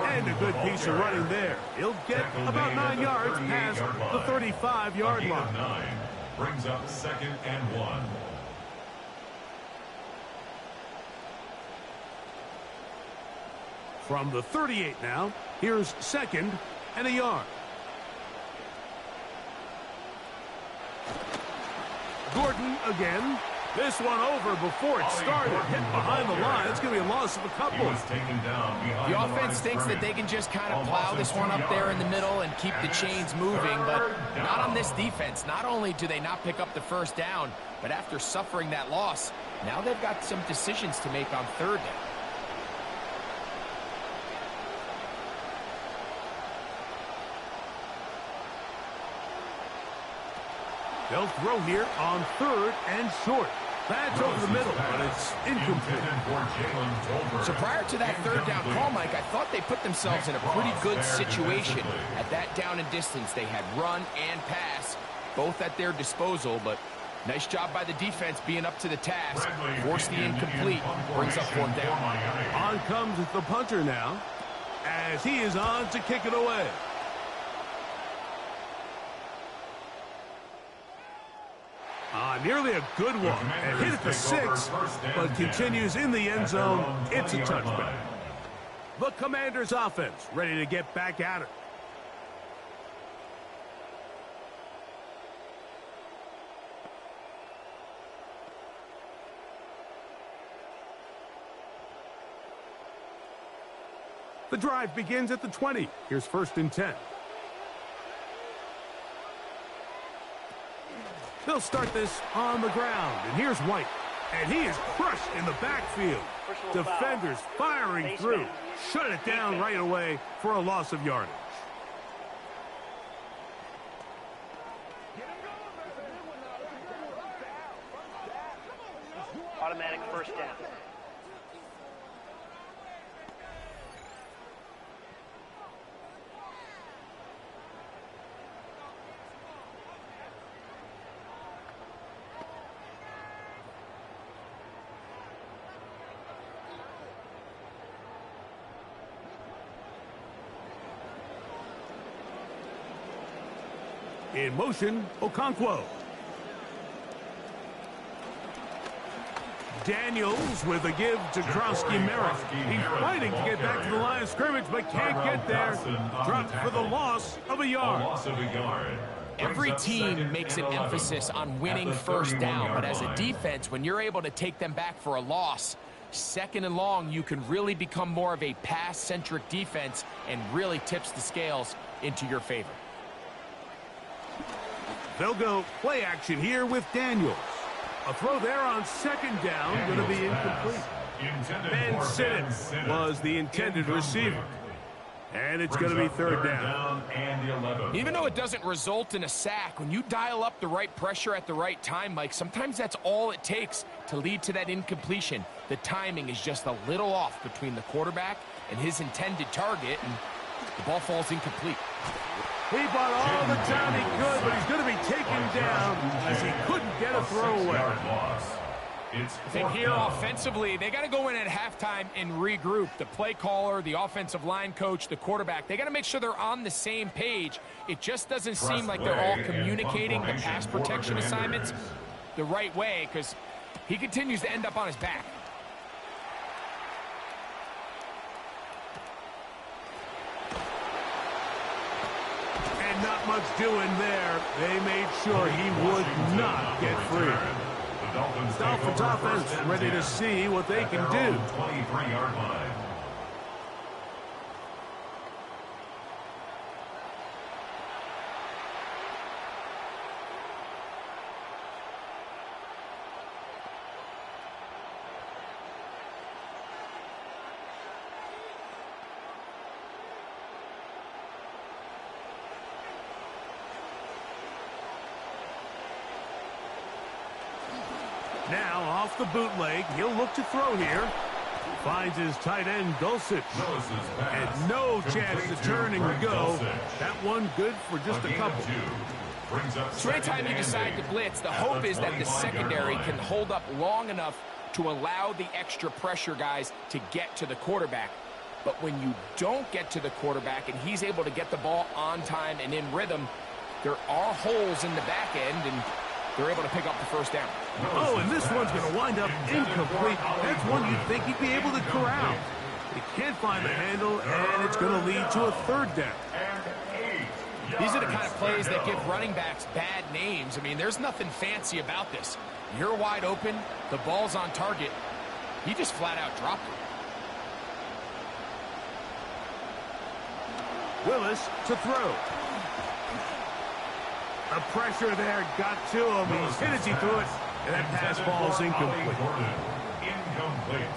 [SPEAKER 1] And a good piece of running there. He'll get about 9 yards past the 35-yard line.
[SPEAKER 3] Brings up 2nd and 1.
[SPEAKER 1] From the 38 now, here's 2nd and a yard. Gordon again. This one over before it started. Hit behind the line. It's going to be a loss of a couple.
[SPEAKER 2] The offense thinks that they can just kind of plow this one up there in the middle and keep the chains moving, but not on this defense. Not only do they not pick up the 1st down, but after suffering that loss, now they've got some decisions to make on 3rd down.
[SPEAKER 1] They'll throw here on 3rd and short. That's over the middle, but it's incomplete.
[SPEAKER 2] So prior to that 3rd down call, Mike, I thought they put themselves in a pretty good situation at that down and distance. They had run and pass both at their disposal, but nice job by the defense being up to the task. Force the incomplete, brings up 4th down.
[SPEAKER 1] On comes the punter now, as he is on to kick it away. Nearly a good one, and hit at the 6, but continues in the end zone. It's a touchback. The Commanders' offense ready to get back at it. The drive begins at the 20. Here's 1st and 10. They'll start this on the ground, and here's White. And he is crushed in the backfield. Defenders firing through. Shut it down right away for a loss of yardage.
[SPEAKER 4] Automatic 1st down.
[SPEAKER 1] In motion, Okonkwo. Daniels with a give to Krowski-Merritt. He's fighting to get back to the line of scrimmage, but can't get there. Dropped for the loss of a yard.
[SPEAKER 2] Every team makes an emphasis on winning 1st down, but as a defense, when you're able to take them back for a loss, 2nd and long, you can really become more of a pass-centric defense and really tips the scales into your favor.
[SPEAKER 1] They'll go play action here with Daniels. A throw there on 2nd down, going to be incomplete. Ben Simmons was the intended receiver. And it's going to be 3rd down.
[SPEAKER 2] Even though it doesn't result in a sack, when you dial up the right pressure at the right time, Mike, sometimes that's all it takes to lead to that incompletion. The timing is just a little off between the quarterback and his intended target, and the ball falls incomplete.
[SPEAKER 1] He bought all the time he could, but he's going to be taken down as he couldn't get a throwaway.
[SPEAKER 2] I think here offensively, they got to go in at halftime and regroup. The play caller, the offensive line coach, the quarterback, they got to make sure they're on the same page. It just doesn't seem like they're all communicating the pass protection assignments the right way, because he continues to end up on his back.
[SPEAKER 1] Not much doing there. They made sure he would not get free. Dolphins offense ready to see what they can do.
[SPEAKER 3] 23-yard line.
[SPEAKER 1] Now off the bootleg, he'll look to throw here. Finds his tight end, Dulcich. And no chance to turn and go. That one good for just a couple.
[SPEAKER 2] So anytime you decide to blitz, the hope is that the secondary can hold up long enough to allow the extra pressure guys to get to the quarterback. But when you don't get to the quarterback and he's able to get the ball on time and in rhythm, there are holes in the back end, and they're able to pick up the 1st down.
[SPEAKER 1] Oh, and this one's going to wind up incomplete. That's one you'd think he'd be able to corral. He can't find the handle, and it's going to lead to a 3rd down.
[SPEAKER 2] These are the kind of plays that give running backs bad names. I mean, there's nothing fancy about this. You're wide open, the ball's on target. He just flat out dropped it.
[SPEAKER 1] Willis to throw. The pressure there got to him. He's hit as he threw it, and that pass ball's incomplete.
[SPEAKER 3] Incomplete.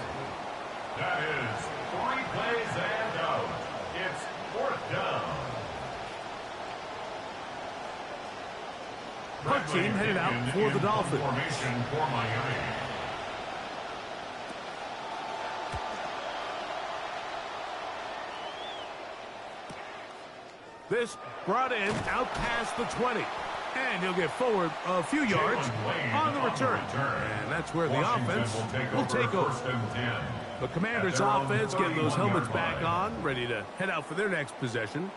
[SPEAKER 3] That is 3 plays and out. It's 4th down.
[SPEAKER 1] Punt team headed out for the Dolphins.
[SPEAKER 3] Formation for Miami.
[SPEAKER 1] This brought in out past the 20. And he'll get forward a few yards on the return. And that's where the offense will take over. The Commanders' offense getting those helmets back on, ready to head out for their next possession.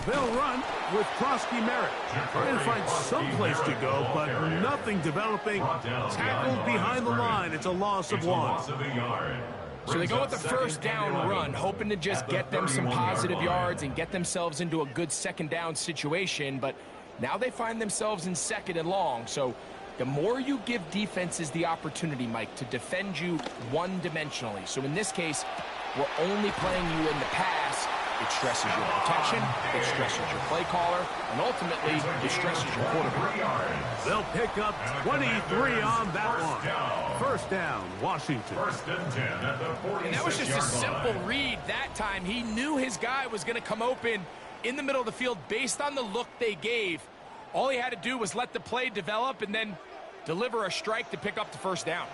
[SPEAKER 1] They'll run with Krosky Merritt. Trying to find some place to go, but nothing developing. Tackled behind the line. It's a loss of 1.
[SPEAKER 2] So they go with the first down run, hoping to just get them some positive yards and get themselves into a good second down situation. But now they find themselves in second and long. So the more you give defenses the opportunity, Mike, to defend you one-dimensionally. So in this case, we're only playing you in the pass. It stresses your protection, it stresses your play caller, and ultimately, it stresses your quarterback.
[SPEAKER 1] They'll pick up 23 on that one. First down, Washington.
[SPEAKER 2] And that was just a simple read that time. He knew his guy was going to come open in the middle of the field based on the look they gave. All he had to do was let the play develop and then deliver a strike to pick up the first down.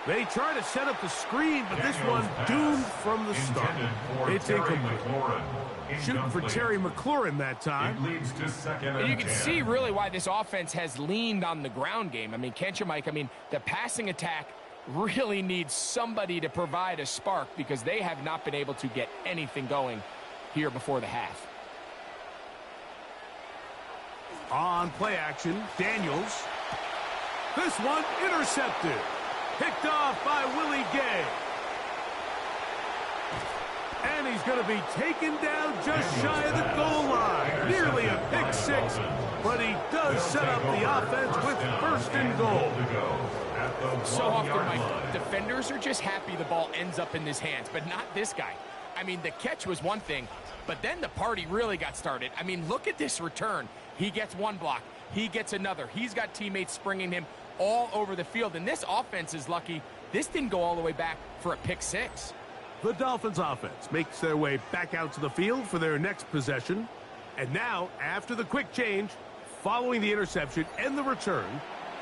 [SPEAKER 1] They try to set up the screen, but this one doomed from the start. It's incomplete. Shooting for Terry McLaurin that time.
[SPEAKER 2] And you can see really why this offense has leaned on the ground game. I mean, can't you, Mike? I mean, the passing attack really needs somebody to provide a spark because they have not been able to get anything going here before the half.
[SPEAKER 1] On play action, Daniels. This one intercepted. Picked off by Willie Gay. And he's going to be taken down just shy of the goal line. Nearly a pick six, but he does set up the offense with first and goal.
[SPEAKER 2] So often, Mike, defenders are just happy the ball ends up in his hands, but not this guy. I mean, the catch was one thing, but then the party really got started. I mean, look at this return. He gets one block. He gets another. He's got teammates springing him all over the field, and this offense is lucky this didn't go all the way back for a pick six.
[SPEAKER 1] The Dolphins offense makes their way back out to the field for their next possession. And now, after the quick change, following the interception and the return,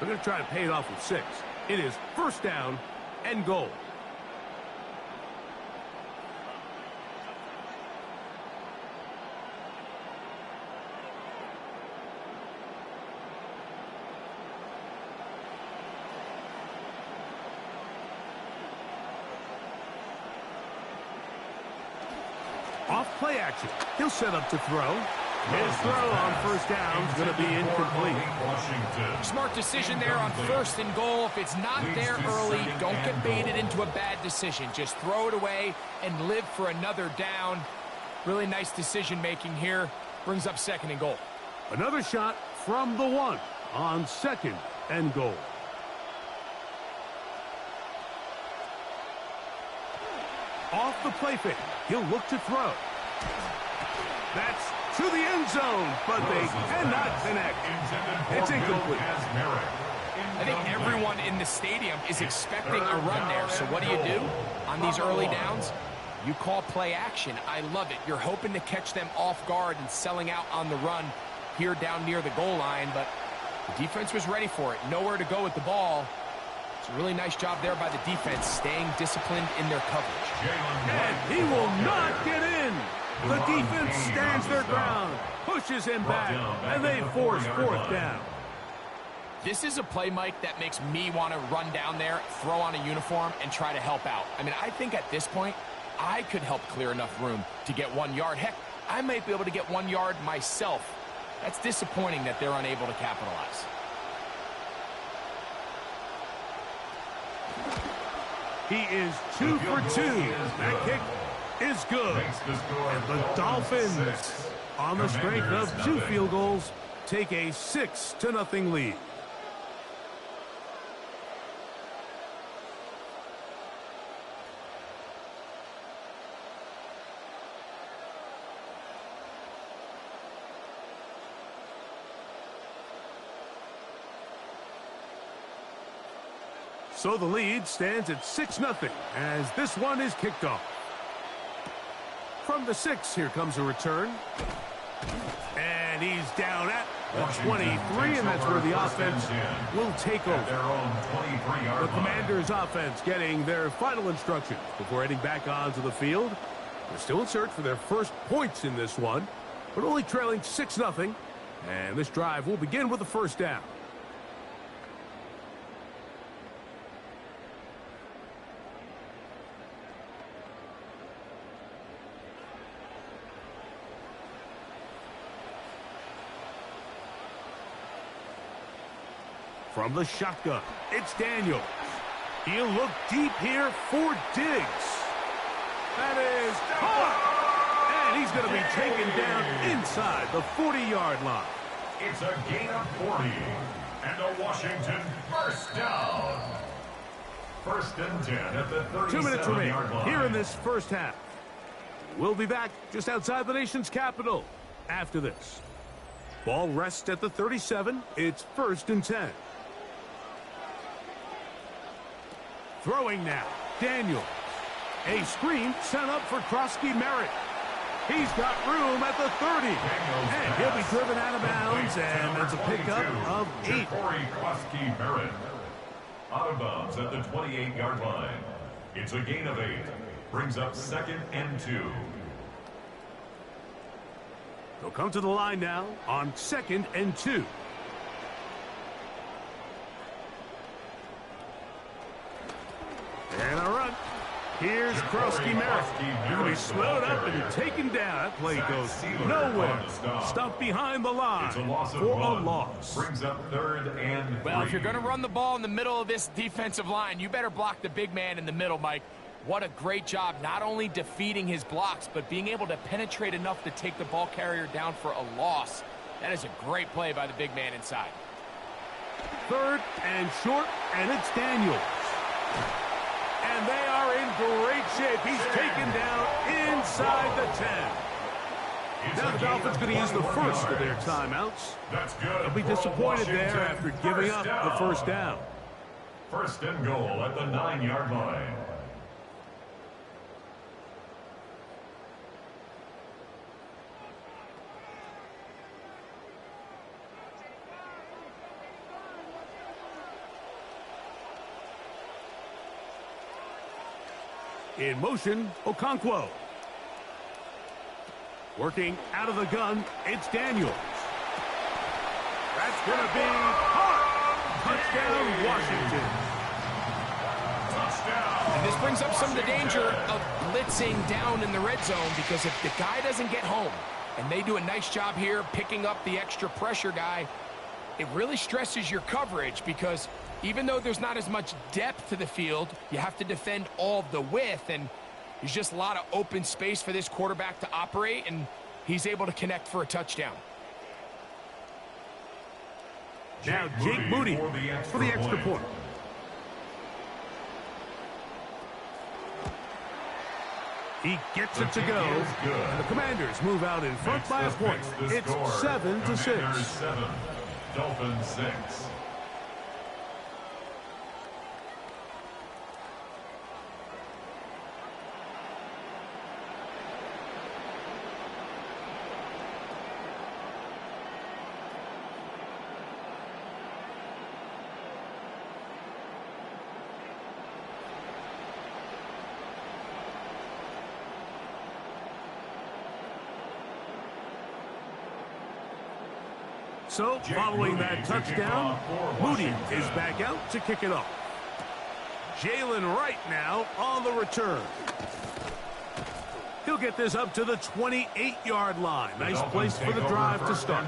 [SPEAKER 1] they're going to try to pay it off with 6. It is first down and goal. Off play action. He'll set up to throw. His throw on first down is going to be incomplete.
[SPEAKER 2] Smart decision there on first and goal. If it's not there early, don't get baited into a bad decision. Just throw it away and live for another down. Really nice decision making here. Brings up second and goal.
[SPEAKER 1] Another shot from the 1 on second and goal. Off the play fake. He'll look to throw. That's to the end zone, but they cannot connect. It's incomplete.
[SPEAKER 2] I think everyone in the stadium is expecting a run there. So what do? On these early downs? You call play action. I love it. You're hoping to catch them off guard and selling out on the run here down near the goal line, but the defense was ready for it. Nowhere to go with the ball. It's a really nice job there by the defense, staying disciplined in their coverage.
[SPEAKER 1] And he will not get in. The defense stands their ground, pushes him back, and they force fourth down.
[SPEAKER 2] This is a play, Mike, that makes me want to run down there, throw on a uniform, and try to help out. I mean, I think at this point, I could help clear enough room to get 1 yard. Heck, I might be able to get 1 yard myself. That's disappointing that they're unable to capitalize.
[SPEAKER 1] He is 2 for 2. That kick is good. And the Dolphins, on the strength of 2 field goals, take a 6-0 lead. So the lead stands at 6-0 as this one is kicked off. From the 6, here comes a return. And he's down at the 23, and that's where the offense will take over. The Commanders' offense getting their final instructions before heading back onto the field. They're still in search for their first points in this one, but only trailing 6-0. And this drive will begin with the first down. From the shotgun, it's Daniels. He'll look deep here for Diggs. That is caught! And he's going to be taken down inside the 40-yard line.
[SPEAKER 3] It's a gain of 40. And a Washington first down. First and 10 at the 37-yard line.
[SPEAKER 1] 2 minutes remaining here in this first half. We'll be back just outside the nation's capital after this. Ball rests at the 37. It's first and 10. Throwing now, Daniels. A screen sent up for Krosky-Merritt. He's got room at the 30. And he'll be driven out of bounds, and that's a pickup of 8.
[SPEAKER 3] Krosky-Merritt out of bounds at the 28-yard line. It's a gain of 8. Brings up second and 2.
[SPEAKER 1] They'll come to the line now on second and 2. And a run. Here's Krosky-Merritt. He'll be slowed up and taken down. That play goes nowhere. Stumped behind the line for a loss.
[SPEAKER 3] Brings up third and 3.
[SPEAKER 2] Well, if you're going to run the ball in the middle of this defensive line, you better block the big man in the middle, Mike. What a great job, not only defeating his blocks, but being able to penetrate enough to take the ball carrier down for a loss. That is a great play by the big man inside.
[SPEAKER 1] Third and short, and it's Daniels. And they are in great shape. He's taken down inside the 10. Now the Dolphins going to use the first of their timeouts. They'll be disappointed there after giving up the first down.
[SPEAKER 3] First and goal at the 9-yard line.
[SPEAKER 1] In motion, Okonkwo. Working out of the gun, it's Daniels. That's going to be caught. Touchdown, Washington.
[SPEAKER 3] Touchdown.
[SPEAKER 2] And this brings up some of the danger of blitzing down in the red zone, because if the guy doesn't get home, and they do a nice job here picking up the extra pressure guy, it really stresses your coverage, because even though there's not as much depth to the field, you have to defend all of the width, and there's just a lot of open space for this quarterback to operate, and he's able to connect for a touchdown.
[SPEAKER 1] Now Jake Moody for the extra point. He gets it to go, and the Commanders move out in front by a point. It's 7-6.
[SPEAKER 3] 7, Dolphins 6.
[SPEAKER 1] So, following that touchdown, Moody is back out to kick it off. Jalen Wright now on the return. He'll get this up to the 28-yard line. Nice place for the drive to start.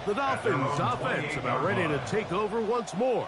[SPEAKER 1] The Dolphins' offense about ready to take over once more.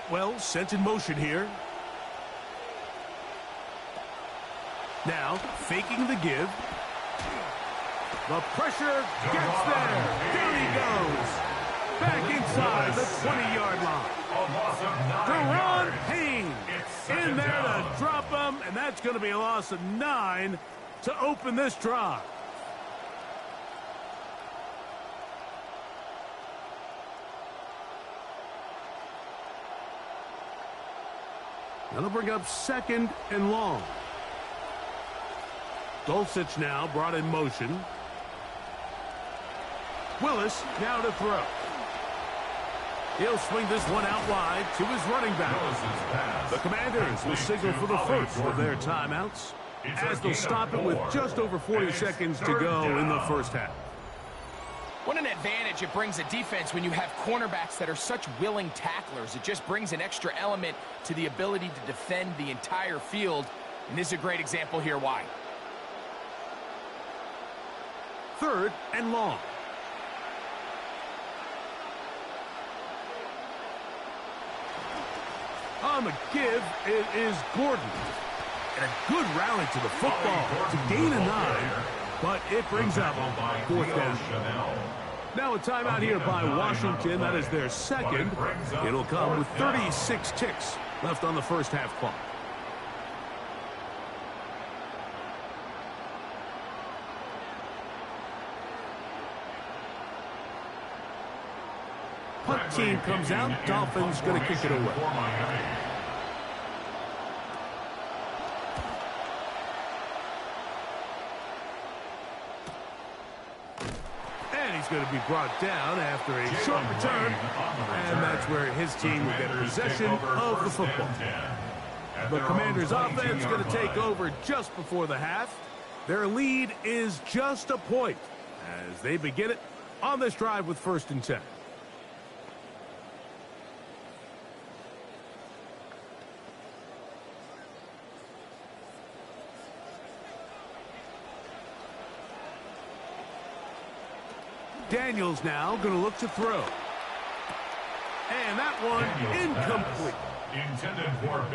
[SPEAKER 1] Atwell sent in motion here. Now, faking the give. The pressure gets there. Down he goes. Back inside the 20-yard line. Deron Payne in there to drop him, and that's going to be a loss of 9 to open this drive. Now they'll bring up 2nd and long. Dulcich now brought in motion. Willis now to throw. He'll swing this one out wide to his running back. The Commanders will signal for the first of their timeouts as they'll stop it with just over 40 seconds to go in the first half.
[SPEAKER 2] What an advantage it brings a defense when you have cornerbacks that are such willing tacklers. It just brings an extra element to the ability to defend the entire field. And this is a great example here why.
[SPEAKER 1] 3rd and long. On the give, it is Gordon. And a good rally to the football to gain a 9, but it brings up 4th down. Now a timeout here by Washington. That is their 2nd. It'll come with 36 ticks left on the first half clock. Punt team comes out. Dolphins going to kick it away. And he's going to be brought down after a short return. And that's where his team will get possession of the football. The Commanders' offense going to take over just before the half. Their lead is just a point as they begin it on this drive with 1st and 10. Daniels now going to look to throw. And that one incomplete.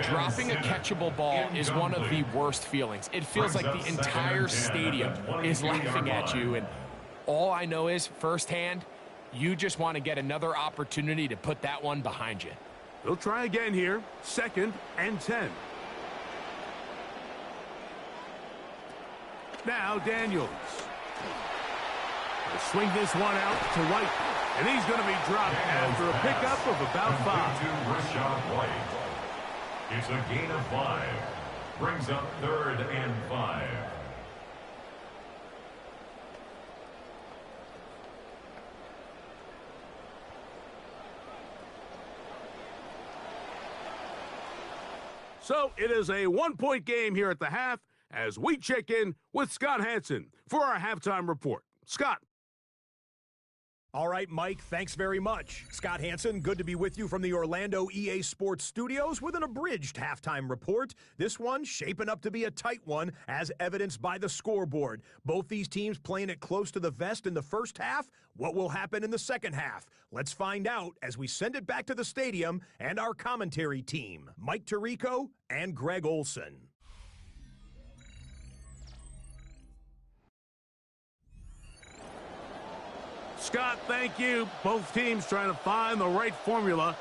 [SPEAKER 2] Dropping a catchable ball is one of the worst feelings. It feels like the entire stadium is laughing at you. And all I know is, firsthand, you just want to get another opportunity to put that one behind you.
[SPEAKER 1] They'll try again here. 2nd and 10. Now Daniels. They'll swing this one out to White. And he's going to be dropped after a pickup of about 5.
[SPEAKER 3] It's a gain of 5. Brings up 3rd and 5.
[SPEAKER 1] So it is a 1-point game here at the half as we check in with Scott Hansen for our halftime report. Scott.
[SPEAKER 5] All right, Mike, thanks very much. Scott Hansen, good to be with you from the Orlando EA Sports Studios with an abridged halftime report. This one shaping up to be a tight one, as evidenced by the scoreboard. Both these teams playing it close to the vest in the first half. What will happen in the second half? Let's find out as we send it back to the stadium and our commentary team, Mike Tirico and Greg Olson.
[SPEAKER 1] Scott, thank you. Both teams trying to find the right formula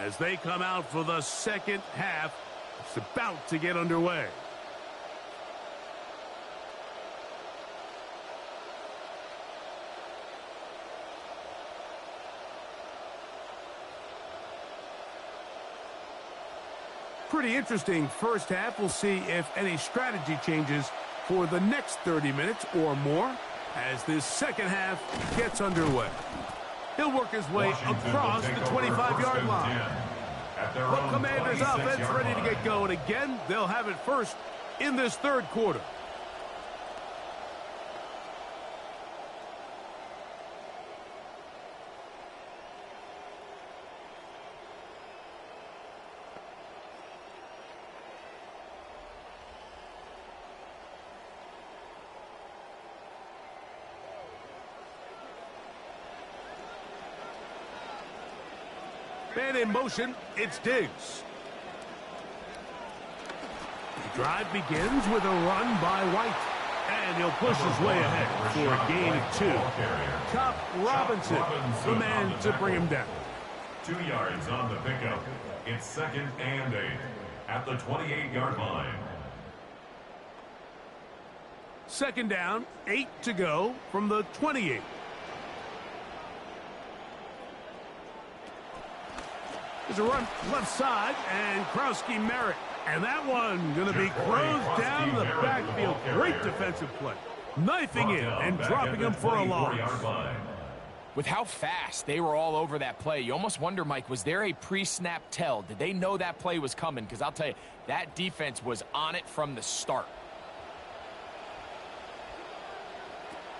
[SPEAKER 1] as they come out for the second half. It's about to get underway. Pretty interesting first half. We'll see if any strategy changes for the next 30 minutes or more as this second half gets underway. He'll work his way across the 25-yard line. The Commanders' offense ready to get going again. They'll have it first in this third quarter. Man in motion, it's Diggs. He Drive begins with a run by White. And he'll push his way ahead for a gain of 2. Chop Robinson, the man to bring him down.
[SPEAKER 3] 2 yards on the pickup. It's 2nd and 8 at the 28-yard line.
[SPEAKER 1] 2nd down, 8 to go from the 28. There's a run left side, and Krowski Merritt. And that one going to be closed down the backfield. Great defensive play. Knifing in and dropping him for a loss.
[SPEAKER 2] With how fast they were all over that play, you almost wonder, Mike, was there a pre-snap tell? Did they know that play was coming? Because I'll tell you, that defense was on it from the start.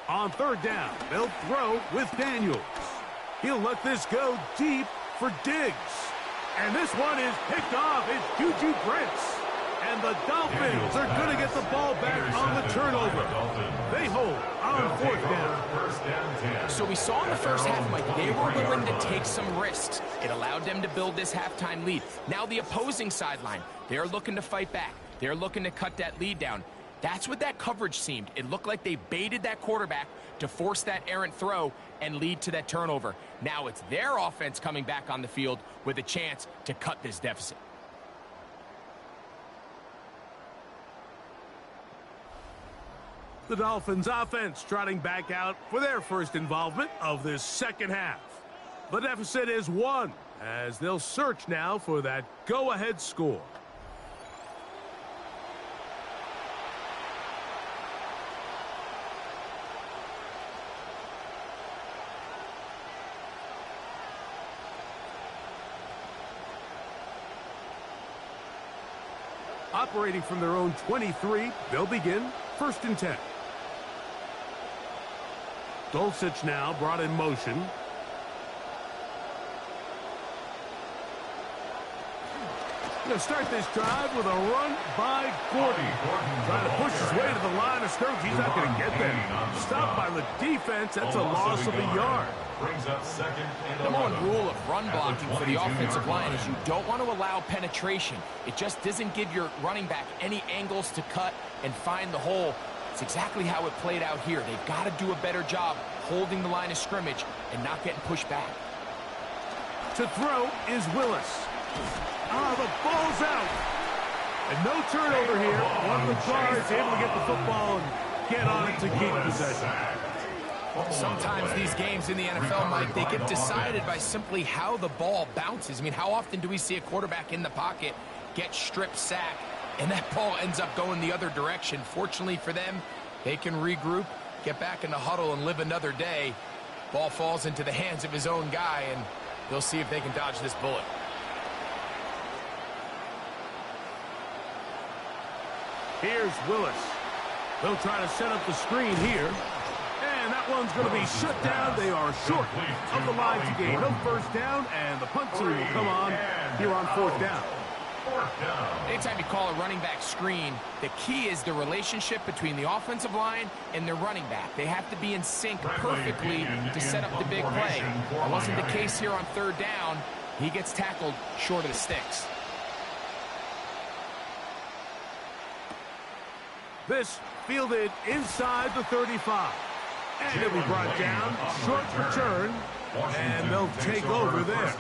[SPEAKER 1] On 3rd down, they'll throw with Daniels. He'll let this go deep for Diggs. And this one is picked off. It's Juju Brents. And the Dolphins are going to get the ball back on the turnover. They hold on 4th down.
[SPEAKER 2] So we saw in the first half, Mike, they were willing to take some risks. It allowed them to build this halftime lead. Now the opposing sideline, they're looking to fight back. They're looking to cut that lead down. That's what that coverage seemed. It looked like they baited that quarterback to force that errant throw and lead to that turnover. Now it's their offense coming back on the field with a chance to cut this deficit.
[SPEAKER 1] The Dolphins offense trotting back out for their first involvement of this second half. The deficit is 1 as they'll search now for that go-ahead score. Operating from their own 23, they'll begin 1st and 10. Dulcich now brought in motion. Going to start this drive with a run by Gordon. Trying to push his way to the line of scrimmage. He's not going to get there. Stopped by the defense. That's a loss of a yard.
[SPEAKER 3] Brings up 2nd and
[SPEAKER 2] The number 1 rule of run blocking for the offensive line is you don't want to allow penetration. It just doesn't give your running back any angles to cut and find the hole. It's exactly how it played out here. They've got to do a better job holding the line of scrimmage and not getting pushed back.
[SPEAKER 1] To throw is Willis. The ball's out. And no turnover here. One of the guards able to get the football and get on it to keep possession.
[SPEAKER 2] Sometimes these games in the NFL, Mike, they get decided by simply how the ball bounces. I mean, how often do we see a quarterback in the pocket get strip sacked and that ball ends up going the other direction? Fortunately for them, they can regroup, get back in the huddle, and live another day. Ball falls into the hands of his own guy, and they'll see if they can dodge this bullet.
[SPEAKER 1] Here's Willis. They'll try to set up the screen here. And that one's going to be shut down. They are short of the line to gain. No 1st down, and the punt team will come on here on 4th down.
[SPEAKER 2] Anytime you call a running back screen, the key is the relationship between the offensive line and their running back. They have to be in sync perfectly to set up the big play. That wasn't the case here on 3rd down. He gets tackled short of the sticks.
[SPEAKER 1] This fielded inside the 35. And it'll be brought down. Short return. And they'll take over there.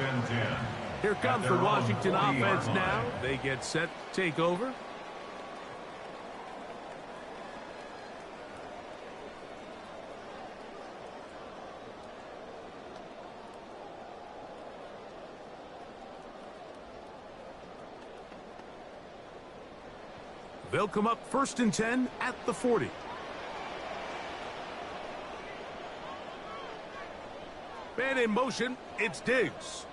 [SPEAKER 1] Here comes the Washington offense now. They get set to take over. They'll come up 1st and 10 at the 40. Man in motion, it's Diggs.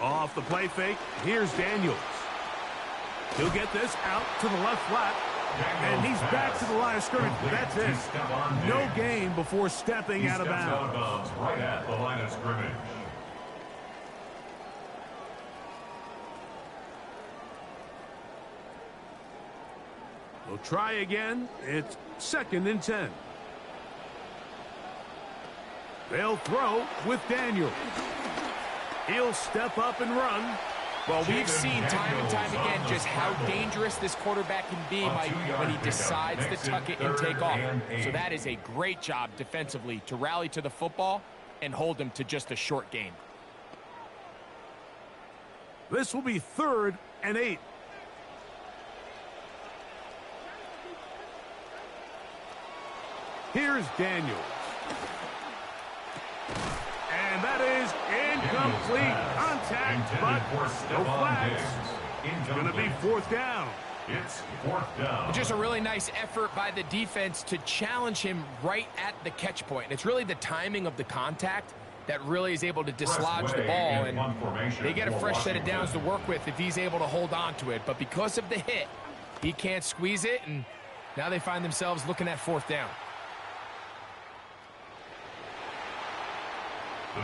[SPEAKER 1] Off the play fake, here's Daniels. He'll get this out to the left flat, and he's back to the line of scrimmage. That's it. No gain before stepping out of bounds.
[SPEAKER 3] Right at the line of scrimmage.
[SPEAKER 1] We'll try again. It's 2nd and 10. They'll throw with Daniels. He'll step up and run.
[SPEAKER 2] Well, we've seen time and time again just how dangerous this quarterback can be, Mike, when he decides to tuck it and take off. So that is a great job defensively to rally to the football and hold him to just a short gain.
[SPEAKER 1] This will be 3rd and 8. Here's Daniels. And that is incomplete contact, but no flags. It's going to be 4th down.
[SPEAKER 3] It's 4th down.
[SPEAKER 2] Just a really nice effort by the defense to challenge him right at the catch point. And it's really the timing of the contact that really is able to dislodge the ball, and they get a fresh set of downs to work with if he's able to hold on to it. But because of the hit, he can't squeeze it, and now they find themselves looking at 4th down.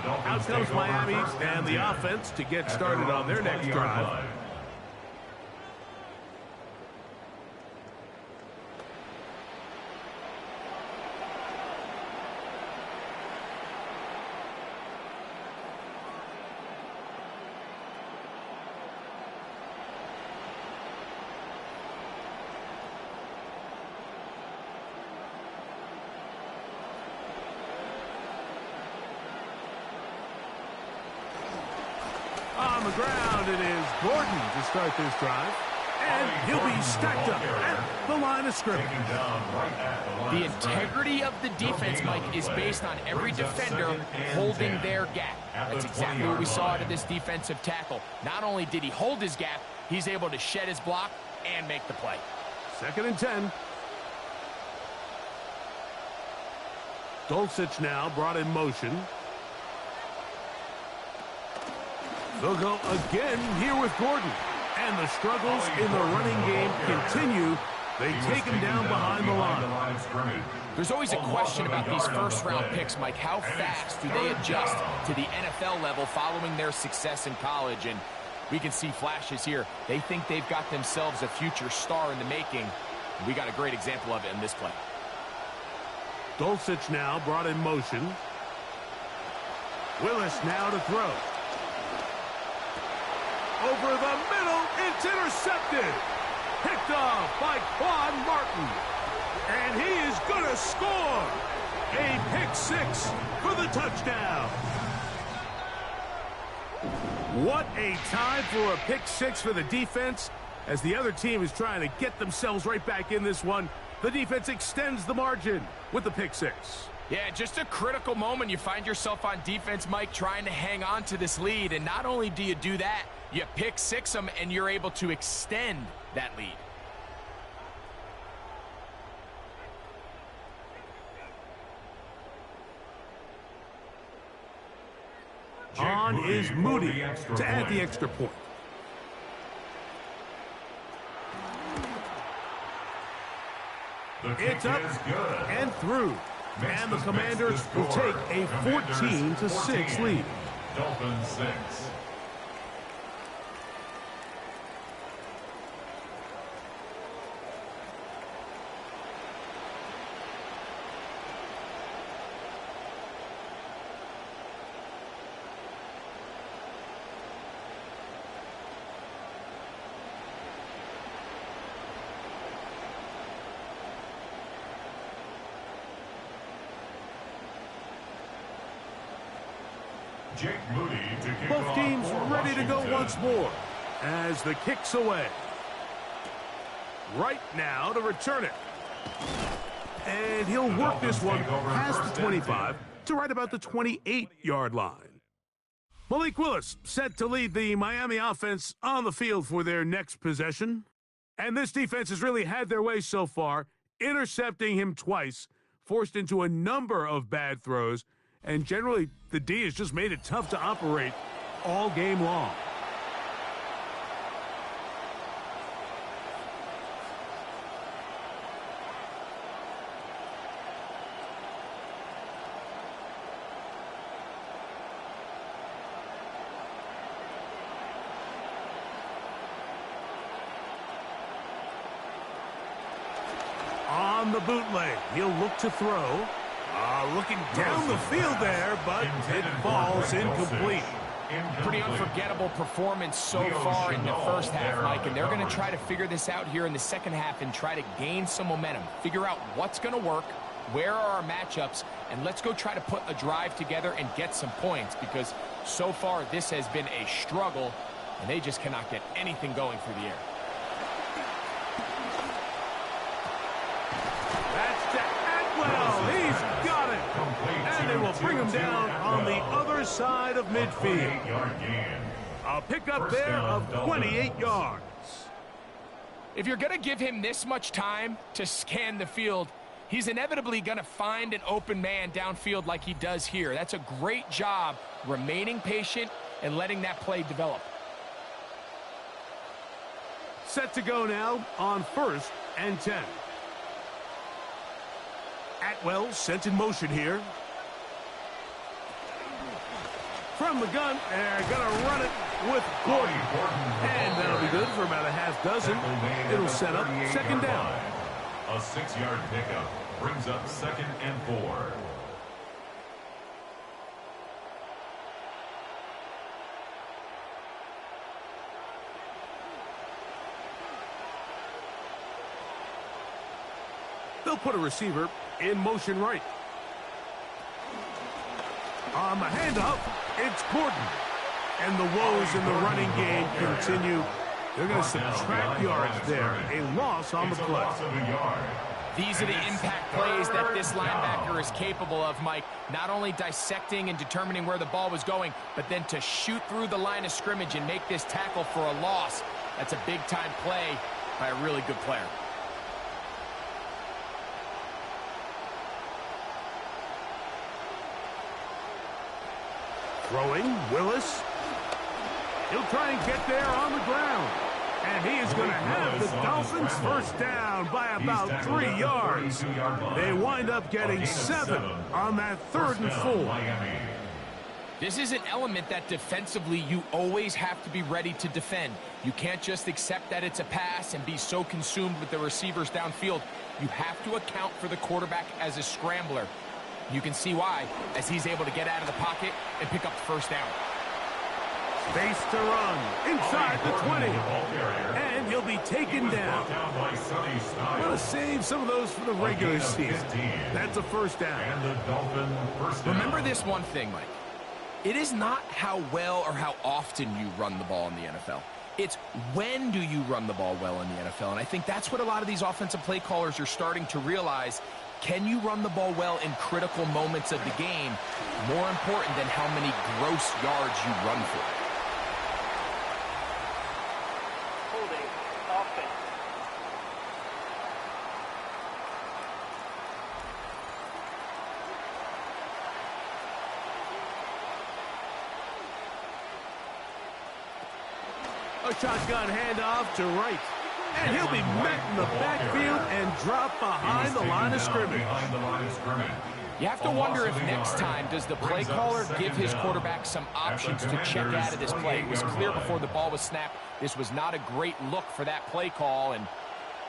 [SPEAKER 1] Out comes Miami and the offense to get started on their next drive. On the ground, it is Gordon to start this drive. And he'll be stacked up at the line of scrimmage.
[SPEAKER 2] The integrity of the defense, Mike, is based on every defender holding their gap. That's exactly what we saw out of this defensive tackle. Not only did he hold his gap, he's able to shed his block and make the play.
[SPEAKER 1] 2nd and 10. Dulcich now brought in motion. They'll go again here with Gordon. And the struggles in the running game continue. They take him down behind the line.
[SPEAKER 2] There's always a question about these first-round picks, Mike. How fast do they adjust to the NFL level following their success in college? And we can see flashes here. They think they've got themselves a future star in the making. We got a great example of it in this play.
[SPEAKER 1] Dulcich now brought in motion. Willis now to throw. Over the middle, it's intercepted. Picked off by Quan Martin. And he is going to score. A pick 6 for the touchdown. What a time for a pick 6 for the defense. As the other team is trying to get themselves right back in this one, the defense extends the margin with the pick 6.
[SPEAKER 2] Yeah, just a critical moment. You find yourself on defense, Mike, trying to hang on to this lead. And not only do you do that, you pick 6 them, and you're able to extend that lead.
[SPEAKER 1] On is Moody to add the extra point. It's up and through. And the Commanders will take a 14-6 lead.
[SPEAKER 3] Dolphins 6. Jake Moody to kick
[SPEAKER 1] Both
[SPEAKER 3] off
[SPEAKER 1] teams
[SPEAKER 3] for
[SPEAKER 1] ready to go
[SPEAKER 3] Washington.
[SPEAKER 1] once more as the kick's away. Right now to return it. And he'll work this one past the 25 to right about the 28-yard line. Malik Willis set to lead the Miami offense on the field for their next possession. And this defense has really had their way so far, intercepting him twice, forced into a number of bad throws, and generally, the D has just made it tough to operate all game long. On the bootleg, he'll look to throw. Looking down the field there, but it falls incomplete.
[SPEAKER 2] Pretty unforgettable performance so far in the first half, Mike, and they're going to try to figure this out here in the second half and try to gain some momentum, figure out what's going to work, where are our matchups, and let's go try to put a drive together and get some points, because so far this has been a struggle, and they just cannot get anything going through the air.
[SPEAKER 1] That's to Atwell. He's got it. And they will bring him down on the other side of midfield. A pickup there of 28 yards.
[SPEAKER 2] If you're going to give him this much time to scan the field, he's inevitably going to find an open man downfield like he does here. That's a great job remaining patient and letting that play develop.
[SPEAKER 1] Set to go now on 1st and 10. Atwell sent in motion here. From the gun, they're going to run it with Gordon. And that'll be good for about a half dozen. It'll set up 2nd down.
[SPEAKER 3] A 6-yard pickup brings up 2nd and 4.
[SPEAKER 1] They'll put a receiver in motion right. On the handoff, it's Gordon. And the woes in the running game continue. They're going to subtract yards there. A loss on the play.
[SPEAKER 2] These are the impact plays that this linebacker is capable of, Mike. Not only dissecting and determining where the ball was going, but then to shoot through the line of scrimmage and make this tackle for a loss. That's a big-time play by a really good player.
[SPEAKER 1] Throwing, Willis. He'll try and get there on the ground. And he is going to have the Dolphins first down by about 3 yards. They wind up getting 7 on that 3rd and 4.
[SPEAKER 2] This is an element that defensively you always have to be ready to defend. You can't just accept that it's a pass and be so consumed with the receivers downfield. You have to account for the quarterback as a scrambler. You can see why, as he's able to get out of the pocket and pick up the first down.
[SPEAKER 1] Space to run inside the 20. And he'll be taken down. I'm going to save some of those for the regular season. That's a first down.
[SPEAKER 2] Remember this one thing, Mike. It is not how well or how often you run the ball in the NFL. It's when do you run the ball well in the NFL. And I think that's what a lot of these offensive play callers are starting to realize. Can you run the ball well in critical moments of the game? More important than how many gross yards you run for.
[SPEAKER 4] Holding offense.
[SPEAKER 1] A shotgun handoff to right. And he'll be met in the backfield and dropped behind the line of scrimmage.
[SPEAKER 2] You have to wonder if next time does the play caller give his quarterback some options to check out of this play. It was clear before the ball was snapped. This was not a great look for that play call, and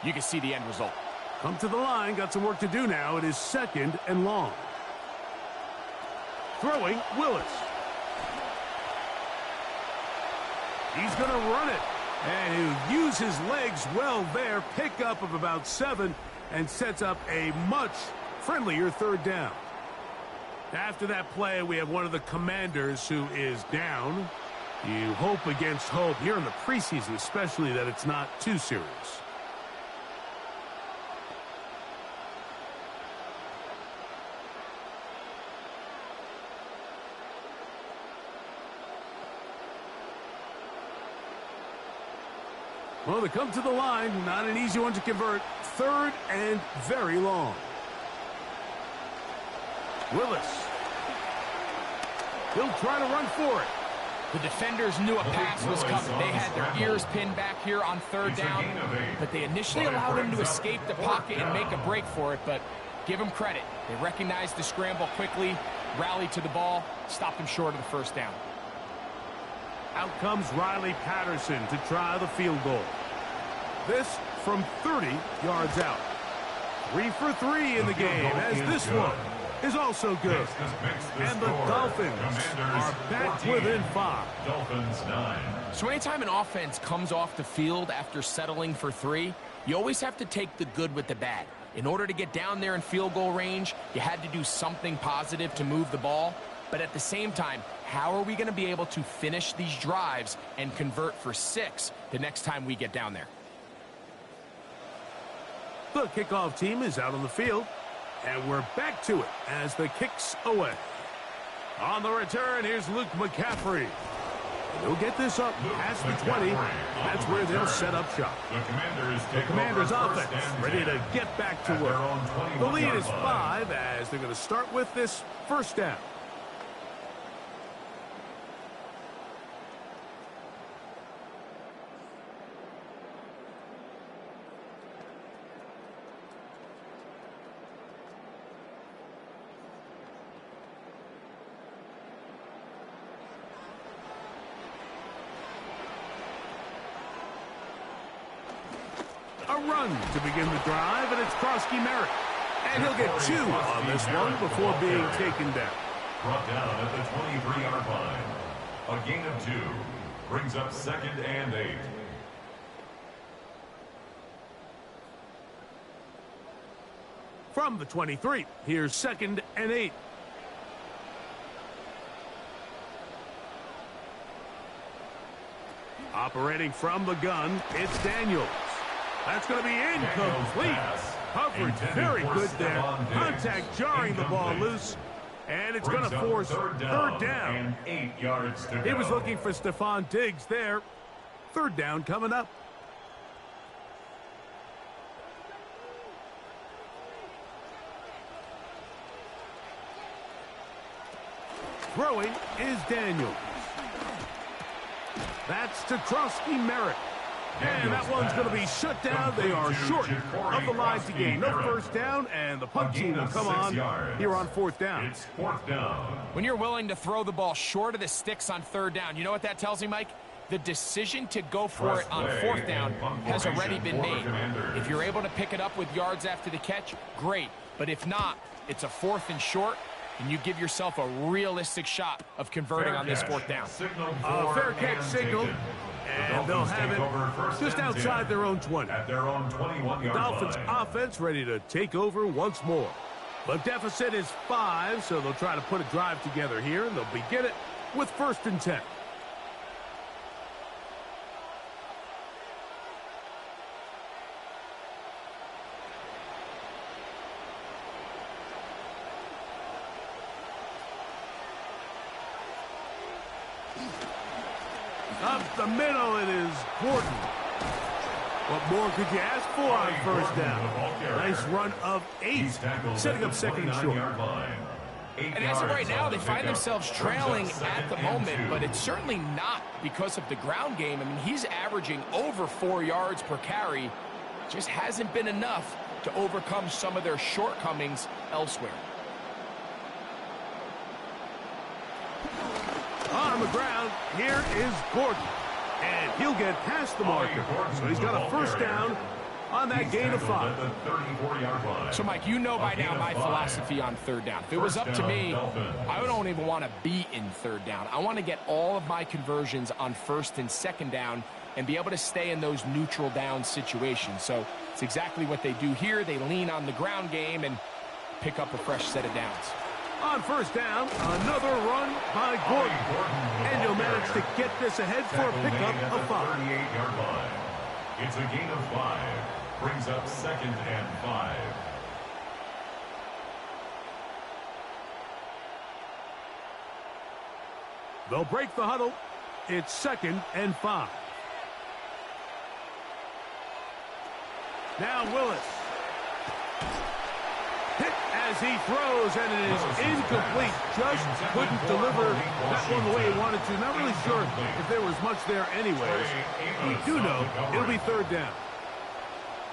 [SPEAKER 2] you can see the end result.
[SPEAKER 1] Come to the line, got some work to do now. It is 2nd and long. Throwing, Willis. He's going to run it. And he'll use his legs well there. Pickup of about 7 and sets up a much friendlier 3rd down. After that play, we have one of the commanders who is down. You hope against hope here in the preseason, especially that it's not too serious. Well, they come to the line. Not an easy one to convert. 3rd and very long. Willis. He'll try to run for it.
[SPEAKER 2] The defenders knew a pass was coming. They had their ears pinned back here on 3rd down, but they initially allowed him to escape the pocket and make a break for it, but give him credit. They recognized the scramble quickly, rallied to the ball, stopped him short of the first down.
[SPEAKER 1] Out comes Riley Patterson to try the field goal. This from 30 yards out. 3 for 3 in the game as this one is also good. And the Dolphins are back within 5.
[SPEAKER 3] Dolphins 9.
[SPEAKER 2] So anytime an offense comes off the field after settling for 3, you always have to take the good with the bad. In order to get down there in field goal range, you had to do something positive to move the ball. But at the same time, how are we going to be able to finish these drives and convert for 6 the next time we get down there?
[SPEAKER 1] The kickoff team is out on the field, and we're back to it as the kick's away. On the return, here's Luke McCaffrey. He'll get this up past the 20. That's where they'll set up shop.
[SPEAKER 3] The
[SPEAKER 1] Commanders offense ready to get back to work. The lead is 5 as they're going to start with this first down. A run to begin the drive, and it's Krosky Merritt. And he'll get 2 on this one before being taken down.
[SPEAKER 3] Brought down at the 23-yard line. A gain of 2 brings up 2nd and 8.
[SPEAKER 1] From the 23, here's 2nd and 8. Operating from the gun, it's Daniels. That's going to be incomplete. Coverage very good there. Contact jarring the ball loose. And it's going to force third down.
[SPEAKER 3] And 8 yards to go.
[SPEAKER 1] He was looking for Stephon Diggs there. Third down coming up. Throwing is Daniels. That's to Krosky Merritt. And that one's going to be shut down. They are short of the line to gain. No first down, and the punt team will come on here on 4th down.
[SPEAKER 3] It's 4th down.
[SPEAKER 2] When you're willing to throw the ball short of the sticks on 3rd down, you know what that tells me, Mike? The decision to go for it on 4th down has already been made. If you're able to pick it up with yards after the catch, great. But if not, it's a 4th and short, and you give yourself a realistic shot of converting on this 4th down.
[SPEAKER 1] Fair catch signal. And they'll have it just outside their own 20.
[SPEAKER 3] At their own 21-yard
[SPEAKER 1] Dolphins
[SPEAKER 3] line.
[SPEAKER 1] offense ready to take over once more. The deficit is 5, so they'll try to put a drive together here, and they'll begin it with 1st and 10. Up the middle, it is Gordon. What more could you ask for on 1st down? Nice run of 8, setting up 2nd and short.
[SPEAKER 2] And as of right now, they find themselves trailing at the moment, but it's certainly not because of the ground game. I mean, he's averaging over 4 yards per carry. Just hasn't been enough to overcome some of their shortcomings elsewhere.
[SPEAKER 1] On the ground, here is Gordon. And he'll get past the marker. So he's got a 1st down on that gain of 5.
[SPEAKER 2] So, Mike, you know by now my philosophy on 3rd down. If it was up to me, I don't even want to be in 3rd down. I want to get all of my conversions on 1st and 2nd down and be able to stay in those neutral down situations. So it's exactly what they do here. They lean on the ground game and pick up a fresh set of downs.
[SPEAKER 1] On 1st down, another run by Gordon. And he'll manage to get this ahead for a pickup of 5.
[SPEAKER 3] 38-yard line. It's a gain of 5. Brings up 2nd and 5.
[SPEAKER 1] They'll break the huddle. It's 2nd and 5. Now Willis. Hit as he throws, and it is incomplete. Just couldn't deliver that one the way he wanted to. Not really sure if there was much there anyways. We do know it'll be 3rd down.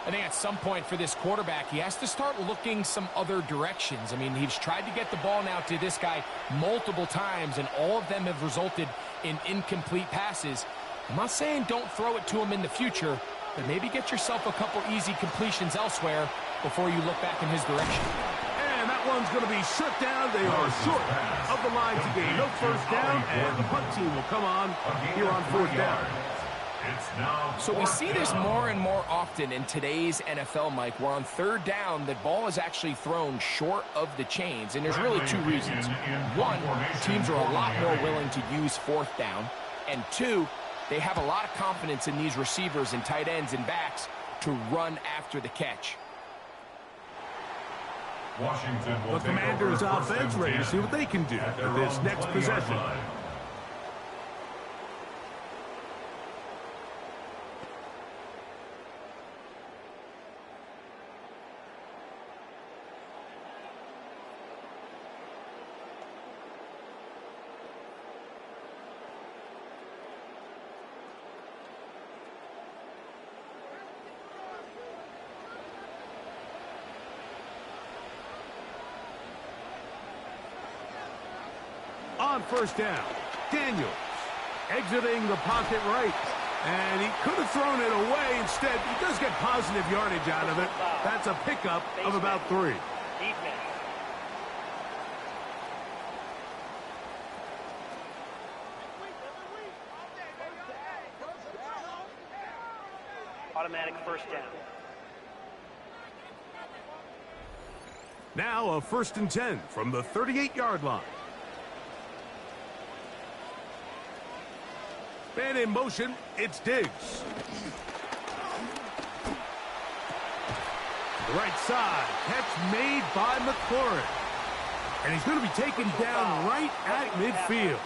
[SPEAKER 2] I think at some point for this quarterback, he has to start looking some other directions. I mean, he's tried to get the ball now to this guy multiple times, and all of them have resulted in incomplete passes. I'm not saying don't throw it to him in the future, but maybe get yourself a couple easy completions elsewhere before you look back in his direction.
[SPEAKER 1] And that one's going to be shut down. They are short of the line to gain no first down, and the punt team will come on here on fourth down.
[SPEAKER 2] So we see this more and more often in today's NFL, Mike, where on third down, the ball is actually thrown short of the chains, and there's really two reasons. One, teams are a lot more willing to use fourth down, and two, they have a lot of confidence in these receivers and tight ends and backs to run after the catch.
[SPEAKER 1] The Commanders' offense ready to see what they can do with this next possession. On first down, Daniels exiting the pocket right, and he could have thrown it away. Instead, he does get positive yardage out of it. That's a pickup of about 3.
[SPEAKER 4] Automatic first down.
[SPEAKER 1] Now a 1st and 10 from the 38-yard line. And in motion, it's Diggs. The right side, catch made by McLaurin. And he's going to be taken down right at midfield.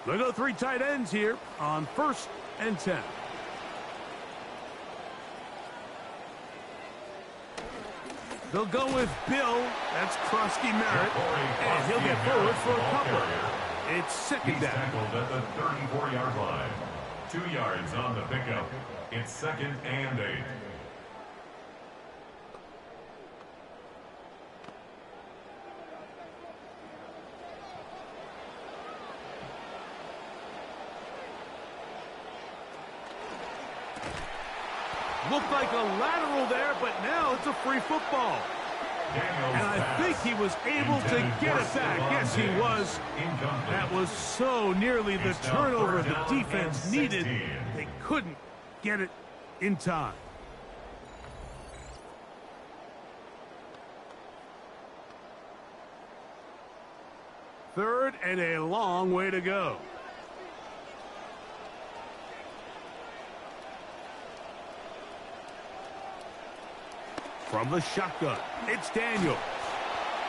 [SPEAKER 1] They'll go 3 tight ends here on 1st and 10. They'll go with Bill. That's Krusty Merritt. And he'll get forward for a couple. It's 2nd down.
[SPEAKER 3] Tackled at the 34-yard line. 2 yards on the pickup. It's 2nd and 8.
[SPEAKER 1] Looked like a lateral there, but now it's a free football. And I think he was able to get it back. Yes, he was. That was so nearly the turnover the defense needed. They couldn't get it in time. Third and a long way to go. From the shotgun, it's Daniels.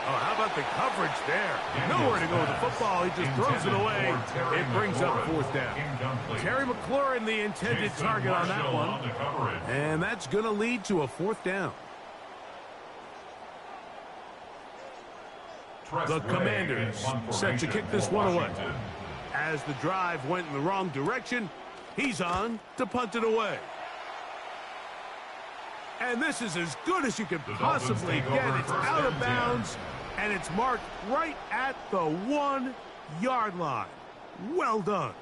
[SPEAKER 1] Oh, how about the coverage there? Nowhere to go with the football. He just throws it away. It brings up 4th down. Terry McLaurin, the intended target on that one. And that's going to lead to a 4th down. The Commanders set to kick this one away. As the drive went in the wrong direction, he's on to punt it away. And this is as good as you could possibly get. It's out of bounds, and it's marked right at the 1-yard line. Well done.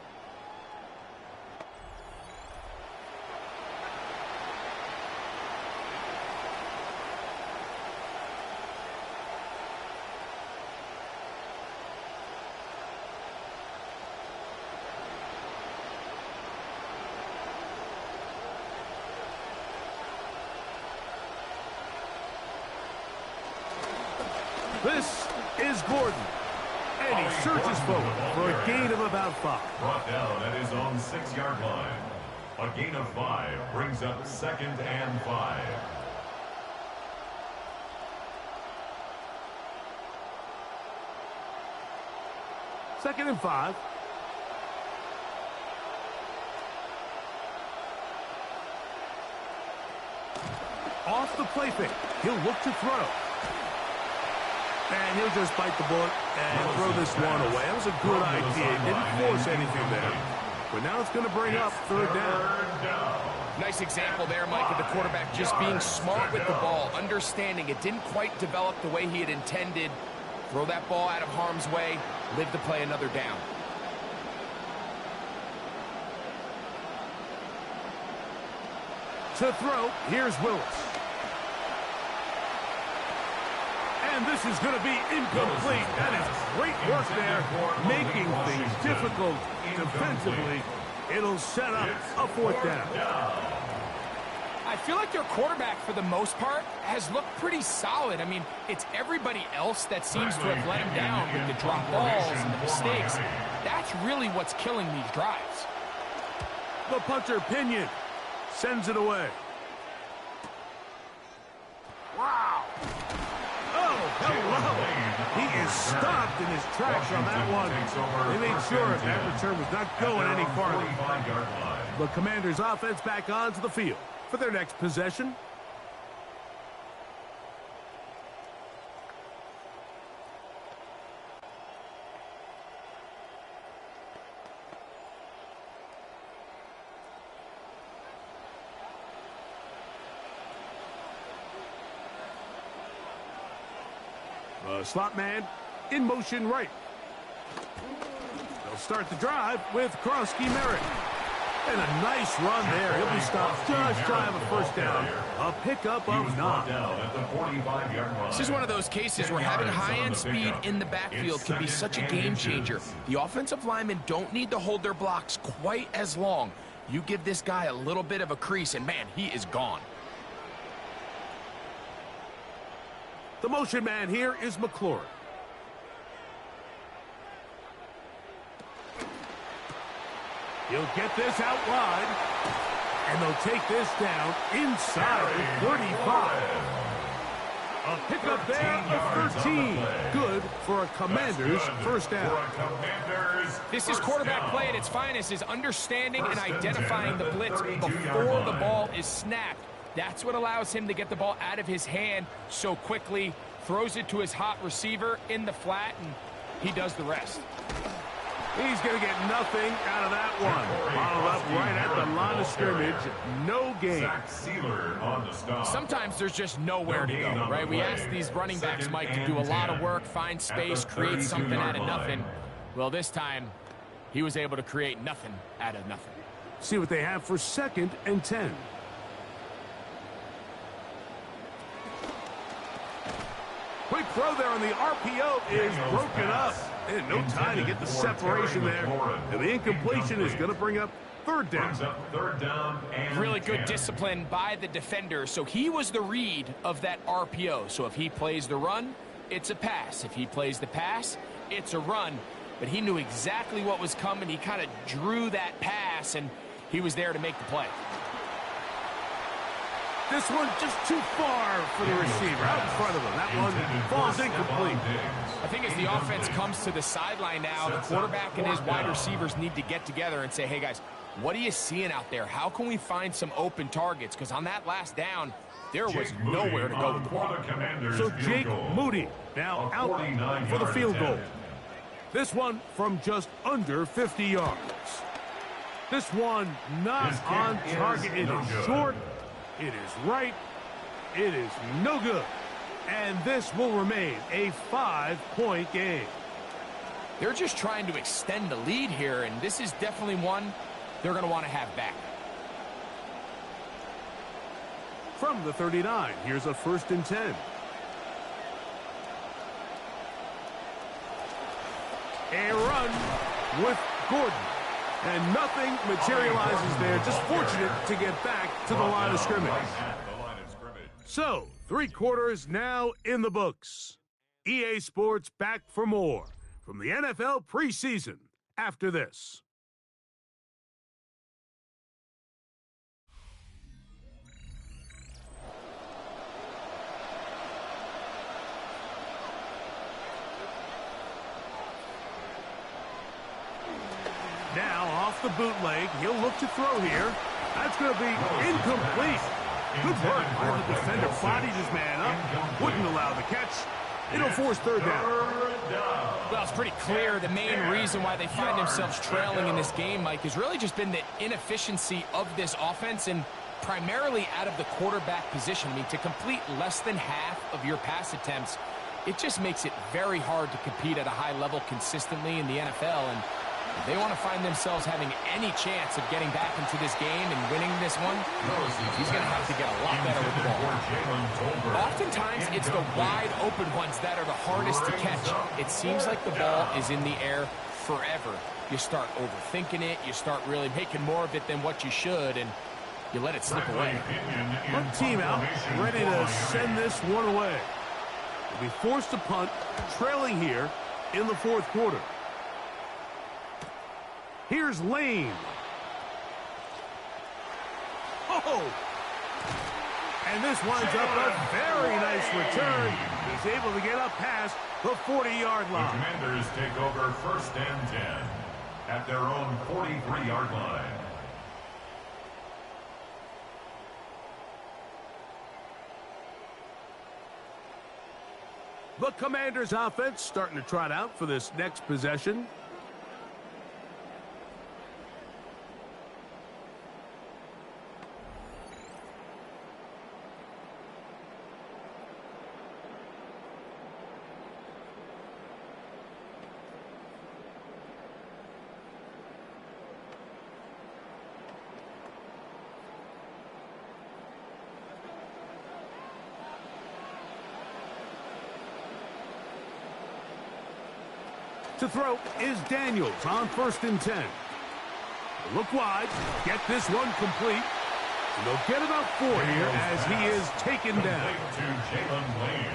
[SPEAKER 1] This is Gordon, and he surges forward for a gain of about 5.
[SPEAKER 3] Brought down at his own 6-yard line. A gain of 5 brings up 2nd and 5.
[SPEAKER 1] Second and 5. Off the play fake, he'll look to throw. And he'll just bite the bullet and throw this one away. That was a good idea. Didn't force anything there. But now it's going to bring up 3rd down.
[SPEAKER 2] Nice example there, Mike, of the quarterback just being smart with the ball, understanding it didn't quite develop the way he had intended. Throw that ball out of harm's way, live to play another down.
[SPEAKER 1] To throw, here's Willis. And this is going to be incomplete. That is great work there, making things difficult defensively. It'll set up a fourth down.
[SPEAKER 2] I feel like their quarterback, for the most part, has looked pretty solid. I mean, it's everybody else that seems to have let him down with the drop balls and the mistakes. That's really what's killing these drives.
[SPEAKER 1] The punter, Pinion, sends it away. Wow. Oh, hello. He is stopped in his tracks on that one. They made sure that return was not going any farther. The Commanders' offense back onto the field for their next possession. The slot man in motion right. They'll start the drive with Krosky Merritt. And a nice run there. He'll be stopped just shy of a first down. A pickup of 9.
[SPEAKER 2] This is one of those cases where having high-end speed in the backfield can be such a game changer. The offensive linemen don't need to hold their blocks quite as long. You give this guy a little bit of a crease, and man, he is gone.
[SPEAKER 1] The motion man here is McLaurin. He'll get this out wide, and they'll take this down inside the 35. A pickup there of 13. Good for a Commander's first down.
[SPEAKER 2] This is quarterback play at its finest, is understanding and identifying the blitz before the ball is snapped. That's what allows him to get the ball out of his hand so quickly, throws it to his hot receiver in the flat, and he does the rest.
[SPEAKER 1] He's going to get nothing out of that one. Followed up right at the line of scrimmage. No gain.
[SPEAKER 2] Sometimes there's just nowhere to go, right? We ask these running backs, Mike, to do a lot of work, find space, create something out of nothing. Well, this time, he was able to create nothing out of nothing.
[SPEAKER 1] See what they have for 2nd and 10. Quick throw there on the RPO is broken up. And no time to get the separation there. And the incompletion is going to bring up 3rd down.
[SPEAKER 2] Really good discipline by the defender. So he was the read of that RPO. So if he plays the run, it's a pass. If he plays the pass, it's a run. But he knew exactly what was coming. He kind of drew that pass, and he was there to make the play.
[SPEAKER 1] This one just too far for the receiver, out in front of him. That one falls incomplete.
[SPEAKER 2] I think as the offense comes to the sideline now, the quarterback and his wide receivers need to get together and say, hey, guys, what are you seeing out there? How can we find some open targets? Because on that last down, there was nowhere to go with the ball.
[SPEAKER 1] So Jake Moody now out for the field goal. This one from just under 50 yards. This one not on target. It is short. It is right. It is no good. And this will remain a 5-point game.
[SPEAKER 2] They're just trying to extend the lead here, and this is definitely one they're going to want to have back.
[SPEAKER 1] From the 39, here's a 1st and 10. A run with Gordon. And nothing materializes there. Just fortunate to get back to the line of scrimmage. So, 3 quarters now in the books. EA Sports back for more from the NFL preseason after this. Now off the bootleg, he'll look to throw here. That's going to be incomplete. Good work by the defender. Bodied his man up. Wouldn't allow the catch. It'll force 3rd down.
[SPEAKER 2] Well, it's pretty clear the main reason why they find themselves trailing in this game, Mike, has really just been the inefficiency of this offense and primarily out of the quarterback position. I mean, to complete less than half of your pass attempts, it just makes it very hard to compete at a high level consistently in the NFL. And If they want to find themselves having any chance of getting back into this game and winning this one, he's going to have to get a lot better with the ball. Oftentimes, it's the wide open ones that are the hardest to catch. It seems like the ball is in the air forever. You start overthinking it. You start really making more of it than what you should, and you let it slip away.
[SPEAKER 1] One team out, ready to send this one away. They'll be forced to punt, trailing here in the fourth quarter. Here's Lane. Oh! And this winds up a very nice return. He's able to get up past the 40-yard line.
[SPEAKER 3] The Commanders take over 1st and 10 at their own 43-yard line.
[SPEAKER 1] The Commanders' offense starting to trot out for this next possession. To throw is Daniels on 1st and 10. Look wide, get this one complete. And they'll get about 4 here as he is taken down.
[SPEAKER 3] To Jalen Lane.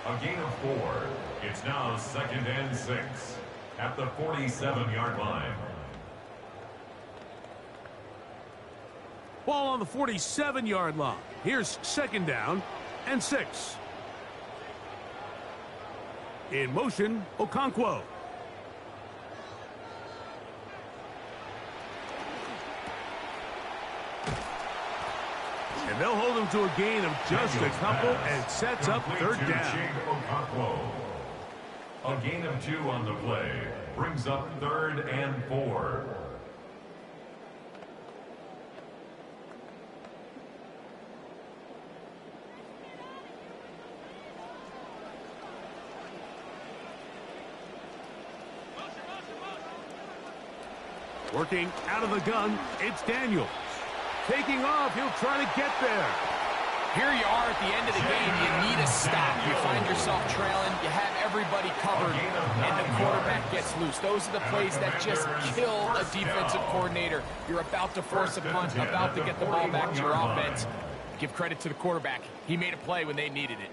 [SPEAKER 3] A gain of 4. It's now 2nd and 6 at the 47-yard line.
[SPEAKER 1] Ball on the 47-yard line. Here's 2nd down and 6. In motion, Okonkwo. And they'll hold him to a gain of just a couple and sets up 3rd down.
[SPEAKER 3] A gain of 2 on the play brings up 3rd and 4.
[SPEAKER 1] Working out of the gun, it's Daniels. Taking off, he'll try to get there.
[SPEAKER 2] Here you are at the end of the game. You need a stop. You find yourself trailing. You have everybody covered, and the quarterback gets loose. Those are the plays that just kill a defensive coordinator. You're about to force a punt, about to get the ball back to your offense. Give credit to the quarterback. He made a play when they needed it.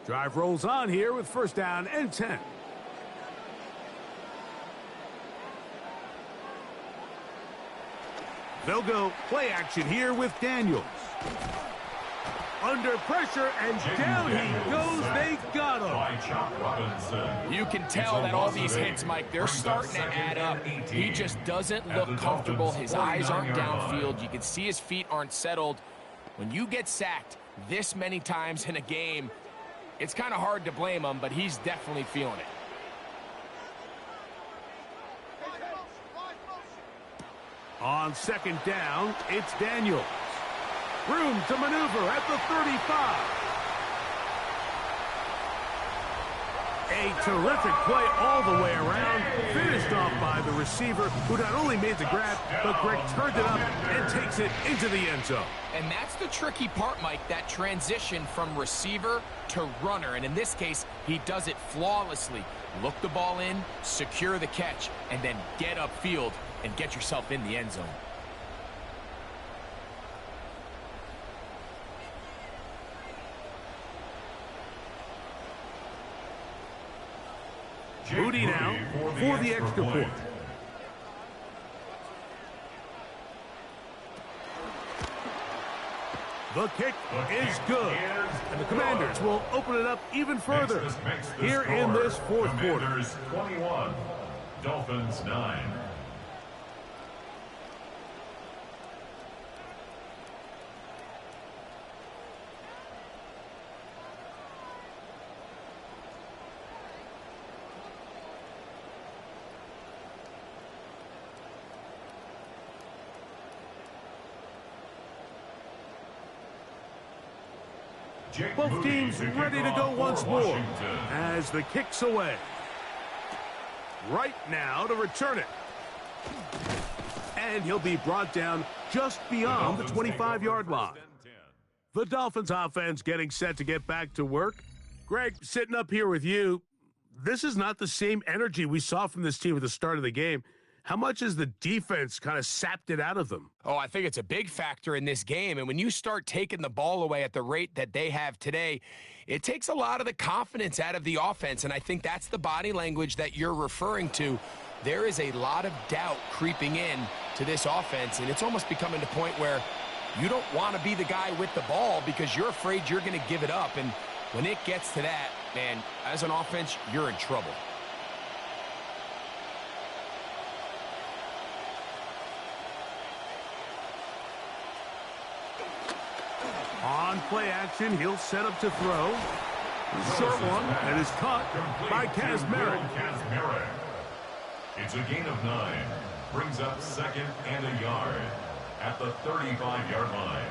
[SPEAKER 1] Drive rolls on here with 1st down and 10. They'll go play action here with Daniels. Under pressure, and down he goes. They got him.
[SPEAKER 2] You can tell that all these hits, Mike, they're starting to add up. He just doesn't look comfortable. His eyes aren't downfield. You can see his feet aren't settled. When you get sacked this many times in a game, it's kind of hard to blame him, but he's definitely feeling it.
[SPEAKER 1] On 2nd down, it's Daniels. Room to maneuver at the 35. A terrific play all the way around, finished off by the receiver, who not only made the grab, but Greg turned it up and takes it into the end zone.
[SPEAKER 2] And that's the tricky part, Mike, that transition from receiver to runner. And in this case, he does it flawlessly. Look the ball in, secure the catch, and then get upfield and get yourself in the end zone.
[SPEAKER 1] Moody now for the extra point. The kick is good, and the Commanders will open it up even further here in this fourth quarter.
[SPEAKER 3] 21, Dolphins 9.
[SPEAKER 1] Both teams ready to go once more as the kick's away. Right now to return it. And he'll be brought down just beyond the 25-yard line. The Dolphins offense getting set to get back to work. Greg, sitting up here with you, this is not the same energy we saw from this team at the start of the game. How much has the defense kind of sapped it out of them?
[SPEAKER 2] Oh, I think it's a big factor in this game. And when you start taking the ball away at the rate that they have today, it takes a lot of the confidence out of the offense. And I think that's the body language that you're referring to. There is a lot of doubt creeping in to this offense, and it's almost becoming to the point where you don't want to be the guy with the ball because you're afraid you're going to give it up. And when it gets to that, man, as an offense, you're in trouble.
[SPEAKER 1] On play action, he'll set up to throw. Short one, and is caught by Kazmarek.
[SPEAKER 3] It's a gain of 9. Brings up 2nd and a yard at the 35-yard line.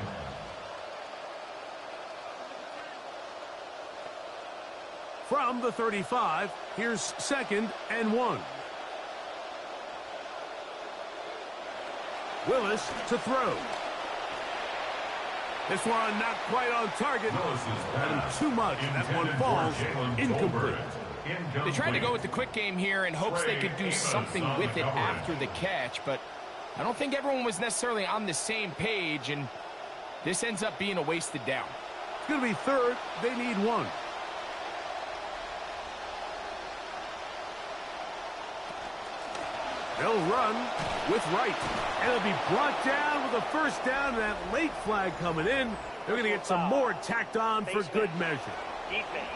[SPEAKER 1] From the 35, here's 2nd and 1. Willis to throw. This one not quite on target. And too much. That one falls incomplete.
[SPEAKER 2] They tried to go with the quick game here in hopes they could do something with it after the catch, but I don't think everyone was necessarily on the same page, and this ends up being a wasted down.
[SPEAKER 1] It's going to be 3rd. They need 1. They'll run with Wright. And it'll be brought down with a first down. That late flag coming in. They're going to get some more tacked on for good measure.
[SPEAKER 4] Defense.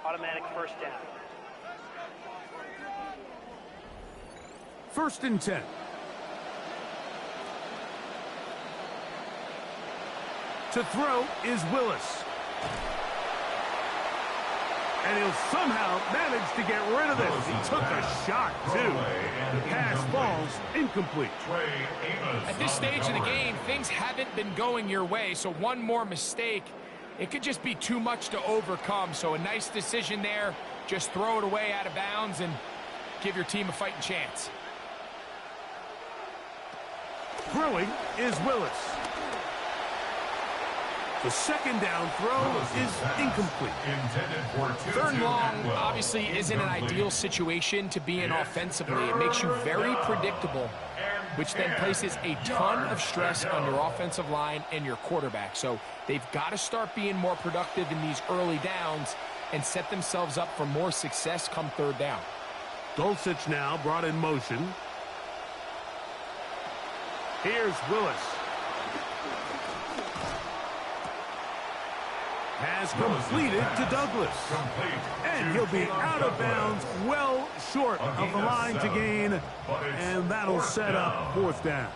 [SPEAKER 4] Automatic first down.
[SPEAKER 1] 1st and 10. To throw is Willis. And he'll somehow manage to get rid of this. He took a shot, too. The pass falls incomplete.
[SPEAKER 2] At this stage of the game, things haven't been going your way, so one more mistake, it could just be too much to overcome. So a nice decision there. Just throw it away out of bounds and give your team a fighting chance.
[SPEAKER 1] Throwing is Willis. The 2nd down throw is incomplete.
[SPEAKER 2] 3rd and long obviously isn't an ideal situation to be in offensively. It makes you very predictable, which then places a ton of stress on your offensive line and your quarterback. So they've got to start being more productive in these early downs and set themselves up for more success come 3rd down.
[SPEAKER 1] Dulcich now brought in motion. Here's Willis. Has completed to Douglas. And he'll be out of bounds, well short of the line to gain. And that'll set up 4th down.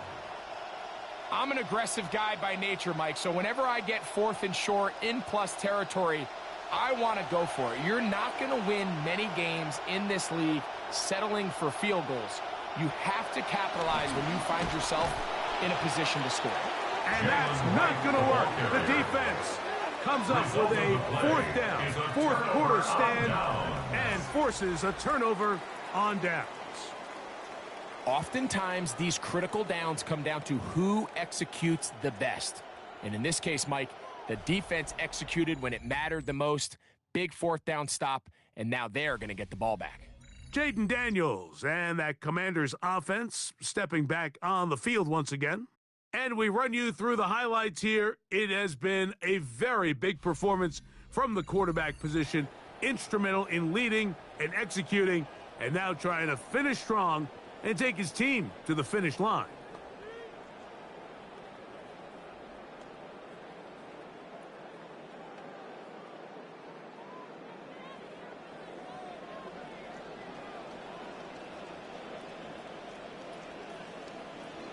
[SPEAKER 2] I'm an aggressive guy by nature, Mike, so whenever I get 4th and short in plus territory, I want to go for it. You're not going to win many games in this league settling for field goals. You have to capitalize when you find yourself in a position to score.
[SPEAKER 1] And that's not going to work. The defense comes up with a 4th down, 4th quarter stand, and forces a turnover on downs.
[SPEAKER 2] Oftentimes, these critical downs come down to who executes the best. And in this case, Mike, the defense executed when it mattered the most. Big 4th down stop, and now they're going to get the ball back.
[SPEAKER 1] Jaden Daniels and that Commanders offense stepping back on the field once again. And we run you through the highlights here. It has been a very big performance from the quarterback position. Instrumental in leading and executing, and now trying to finish strong and take his team to the finish line.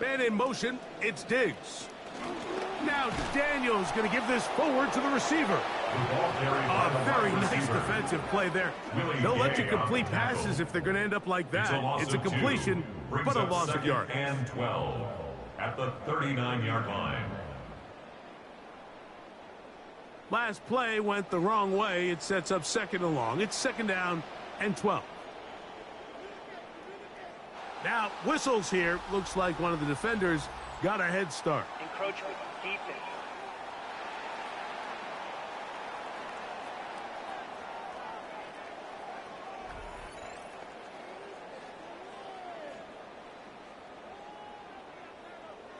[SPEAKER 1] And in motion, it's Diggs. Now Daniels going to give this forward to the receiver. Very nice defensive play there. They'll let you complete passes if they're going to end up like that. It's a completion, but a loss of yards.
[SPEAKER 3] And 12 at the 39-yard line.
[SPEAKER 1] Last play went the wrong way. It sets up second and long. It's second down and 12. Now, whistles here. Looks like one of the defenders got a head start.
[SPEAKER 4] Encroachment, defense.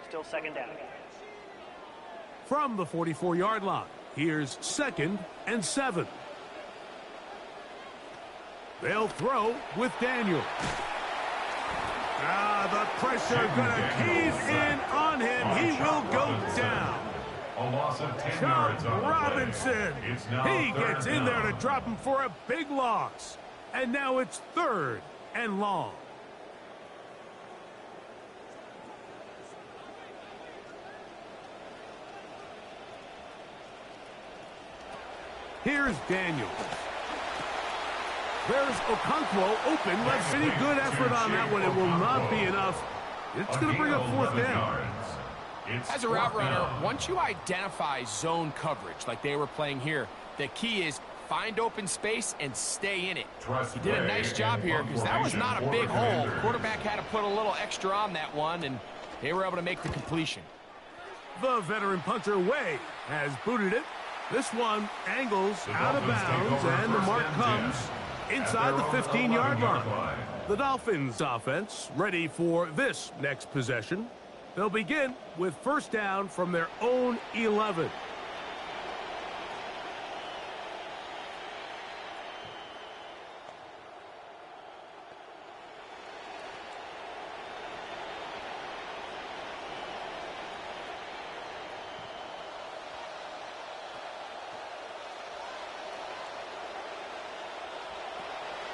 [SPEAKER 4] Still second down.
[SPEAKER 1] From the 44-yard line, here's second and 7. They'll throw with Daniel. The pressure gonna cave in on him. He will go down.
[SPEAKER 3] A loss of 10 yards on
[SPEAKER 1] Robinson. He gets in there to
[SPEAKER 3] down.
[SPEAKER 1] drop him for a big loss. And now it's third and long. Here's Daniel. There's Okonkwo open. Let's see. Good effort on that one. It will not be enough. It's going to bring up fourth down.
[SPEAKER 2] As a route runner, once you identify zone coverage like they were playing here, the key is find open space and stay in it. He did a nice job here because that was not a big hole. The quarterback had to put a little extra on that one, and they were able to make the completion.
[SPEAKER 1] The veteran punter Way has booted it. This one angles out of bounds, and the mark comes inside the 15-yard line. The Dolphins offense ready for this next possession. They'll begin with first down from their own 11.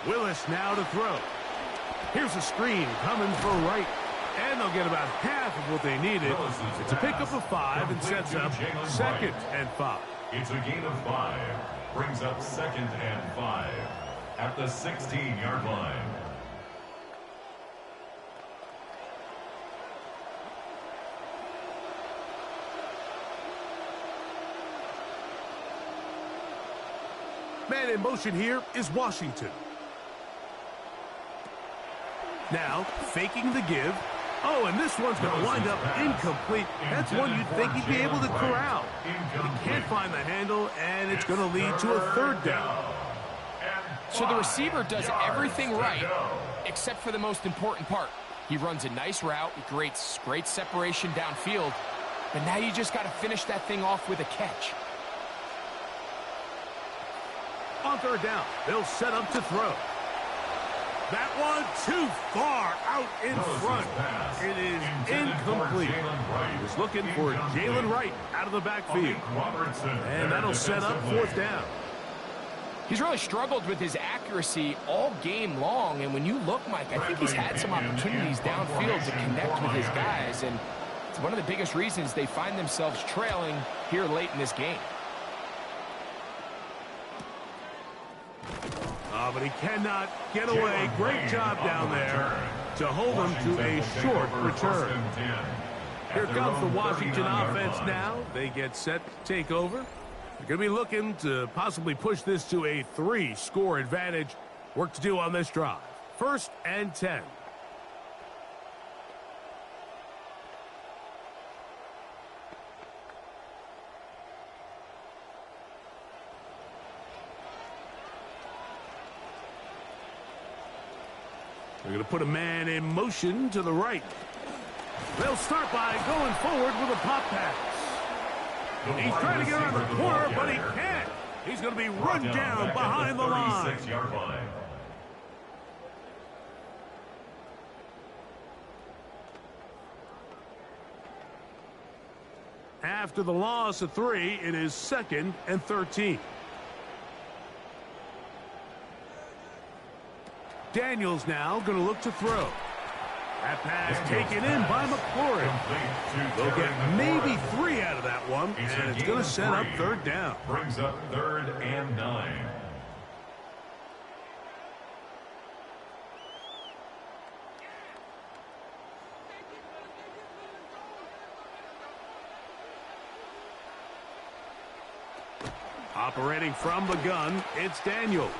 [SPEAKER 1] Willis now to throw. Here's a screen coming for right. And they'll get about half of what they needed. It's a pickup of 5 and sets up second and 5.
[SPEAKER 3] It's a gain of 5. Brings up second and 5 at the 16-yard line.
[SPEAKER 1] Man in motion here is Washington. Now, faking the give. Oh, and this one's going to wind up incomplete. That's one you'd think he'd be able to corral. But he can't find the handle, and it's going to lead to a third down.
[SPEAKER 2] So the receiver does everything right, except for the most important part. He runs a nice route, great separation downfield, but now you just got to finish that thing off with a catch.
[SPEAKER 1] On third down, they'll set up to throw. That one too far out in front. It is incomplete. He was looking for Jalen Wright out of the backfield. And that'll set up fourth down.
[SPEAKER 2] He's really struggled with his accuracy all game long, and when you look, Mike, I think he's had some opportunities downfield to connect with his guys, and it's one of the biggest reasons they find themselves trailing here late in this game.
[SPEAKER 1] But he cannot get away. Great job down there to hold him to a short return. Here comes the Washington offense now. They get set to take over. They're going to be looking to possibly push this to a 3-score advantage. Work to do on this drive. First and 10. They're going to put a man in motion to the right. They'll start by going forward with a pop pass. He's trying to get around the corner, but he can't. He's going to be run down behind the line. After the loss of 3, it is second and 13. Daniels now going to look to throw. That pass taken in by McLaurin. They'll get maybe 3 out of that one, and it's going to set up third down.
[SPEAKER 3] Brings up 3rd and 9.
[SPEAKER 1] Operating from the gun, it's Daniels.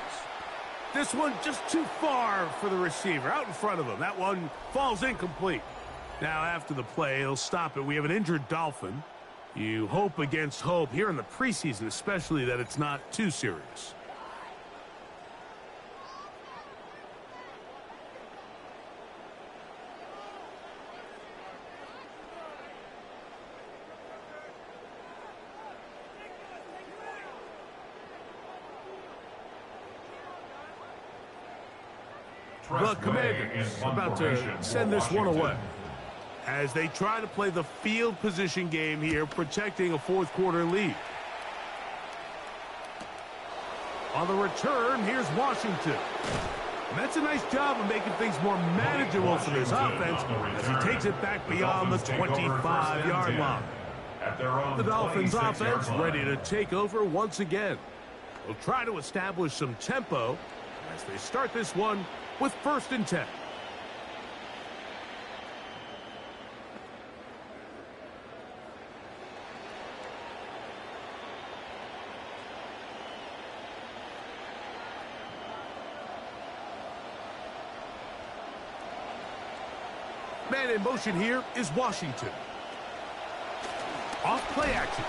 [SPEAKER 1] This one just too far for the receiver, out in front of him. That one falls incomplete. Now, after the play, he'll stop it. We have an injured Dolphin. You hope against hope here in the preseason, especially, that it's not too serious. The Commanders about to send this one away as they try to play the field position game here, protecting a fourth-quarter lead. On the return, here's Washington. And that's a nice job of making things more manageable for this offense as he takes it back beyond the 25-yard line. The Dolphins offense ready to take over once again. They'll try to establish some tempo as they start this one with 1st and 10. Man in motion here is Washington. Off play action.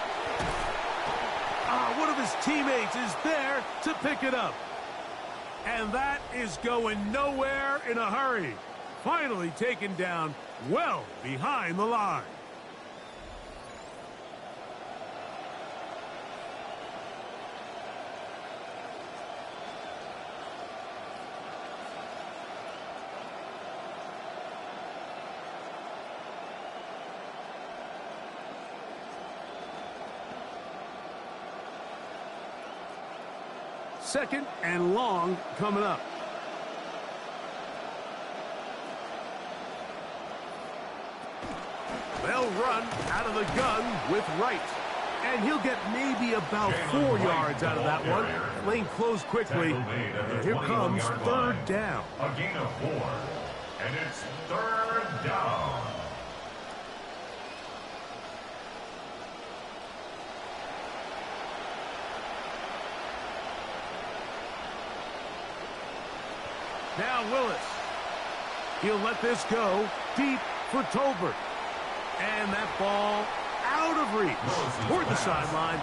[SPEAKER 1] One of his teammates is there to pick it up. And that is going nowhere in a hurry. Finally taken down well behind the line. Second and long coming up. They'll run out of the gun with Wright. And he'll get maybe about 4 yards out of that one. Lane closed quickly. And here comes 3rd down.
[SPEAKER 3] A gain of 4. And it's 3rd down.
[SPEAKER 1] Now Willis. He'll let this go deep for Tolbert. And that ball out of reach toward the sideline.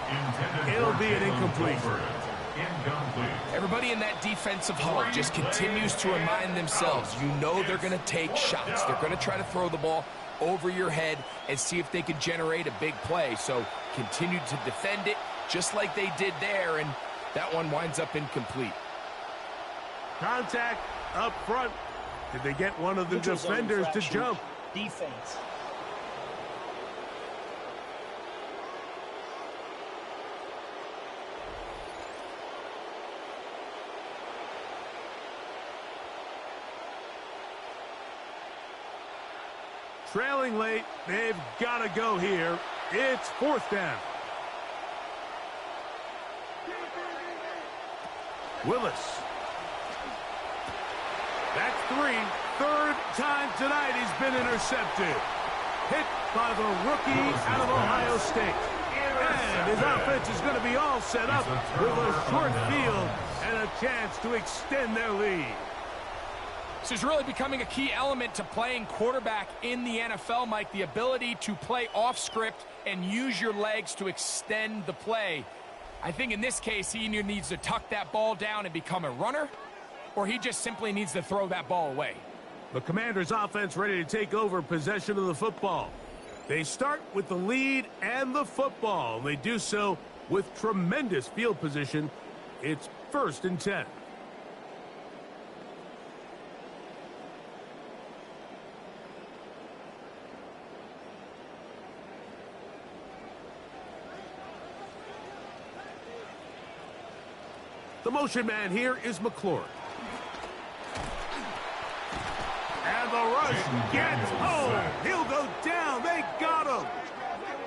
[SPEAKER 1] It'll be an incomplete.
[SPEAKER 2] Everybody in that defensive huddle just continues to remind themselves, you know they're going to take shots. They're going to try to throw the ball over your head and see if they can generate a big play. So continue to defend it just like they did there, and that one winds up incomplete.
[SPEAKER 1] Contact up front. Did they get one of the defenders to jump?
[SPEAKER 4] Defense.
[SPEAKER 1] Trailing late, they've got to go here. It's 4th down. Willis. That's 3. 3rd time tonight he's been intercepted. Hit by the rookie out of Ohio State. And his offense is going to be all set up with a short field and a chance to extend their lead.
[SPEAKER 2] This is really becoming a key element to playing quarterback in the NFL, Mike. The ability to play off script and use your legs to extend the play. I think in this case, he either needs to tuck that ball down and become a runner, or he just simply needs to throw that ball away.
[SPEAKER 1] The Commanders' offense ready to take over possession of the football. They start with the lead and the football. And they do so with tremendous field position. It's 1st and 10. The motion man here is McLaurin. And And the rush gets home. He'll go down. They got him.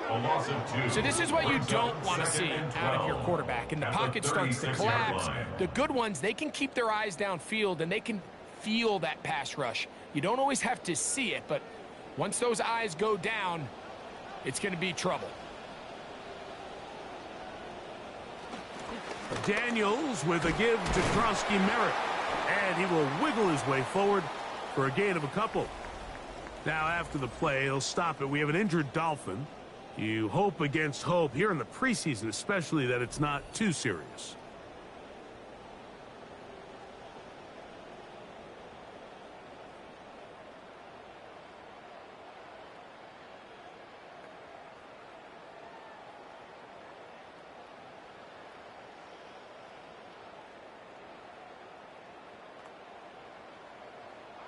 [SPEAKER 3] A loss of 2.
[SPEAKER 2] So this is what you don't want to see out of your quarterback. And the pocket starts to collapse. The good ones, they can keep their eyes downfield, and they can feel that pass rush. You don't always have to see it, but once those eyes go down, it's going to be trouble.
[SPEAKER 1] Daniels with a give to Kronsky Merritt. And he will wiggle his way forward for a gain of a couple. Now, after the play, he'll stop it. We have an injured Dolphin. You hope against hope here in the preseason, especially that it's not too serious.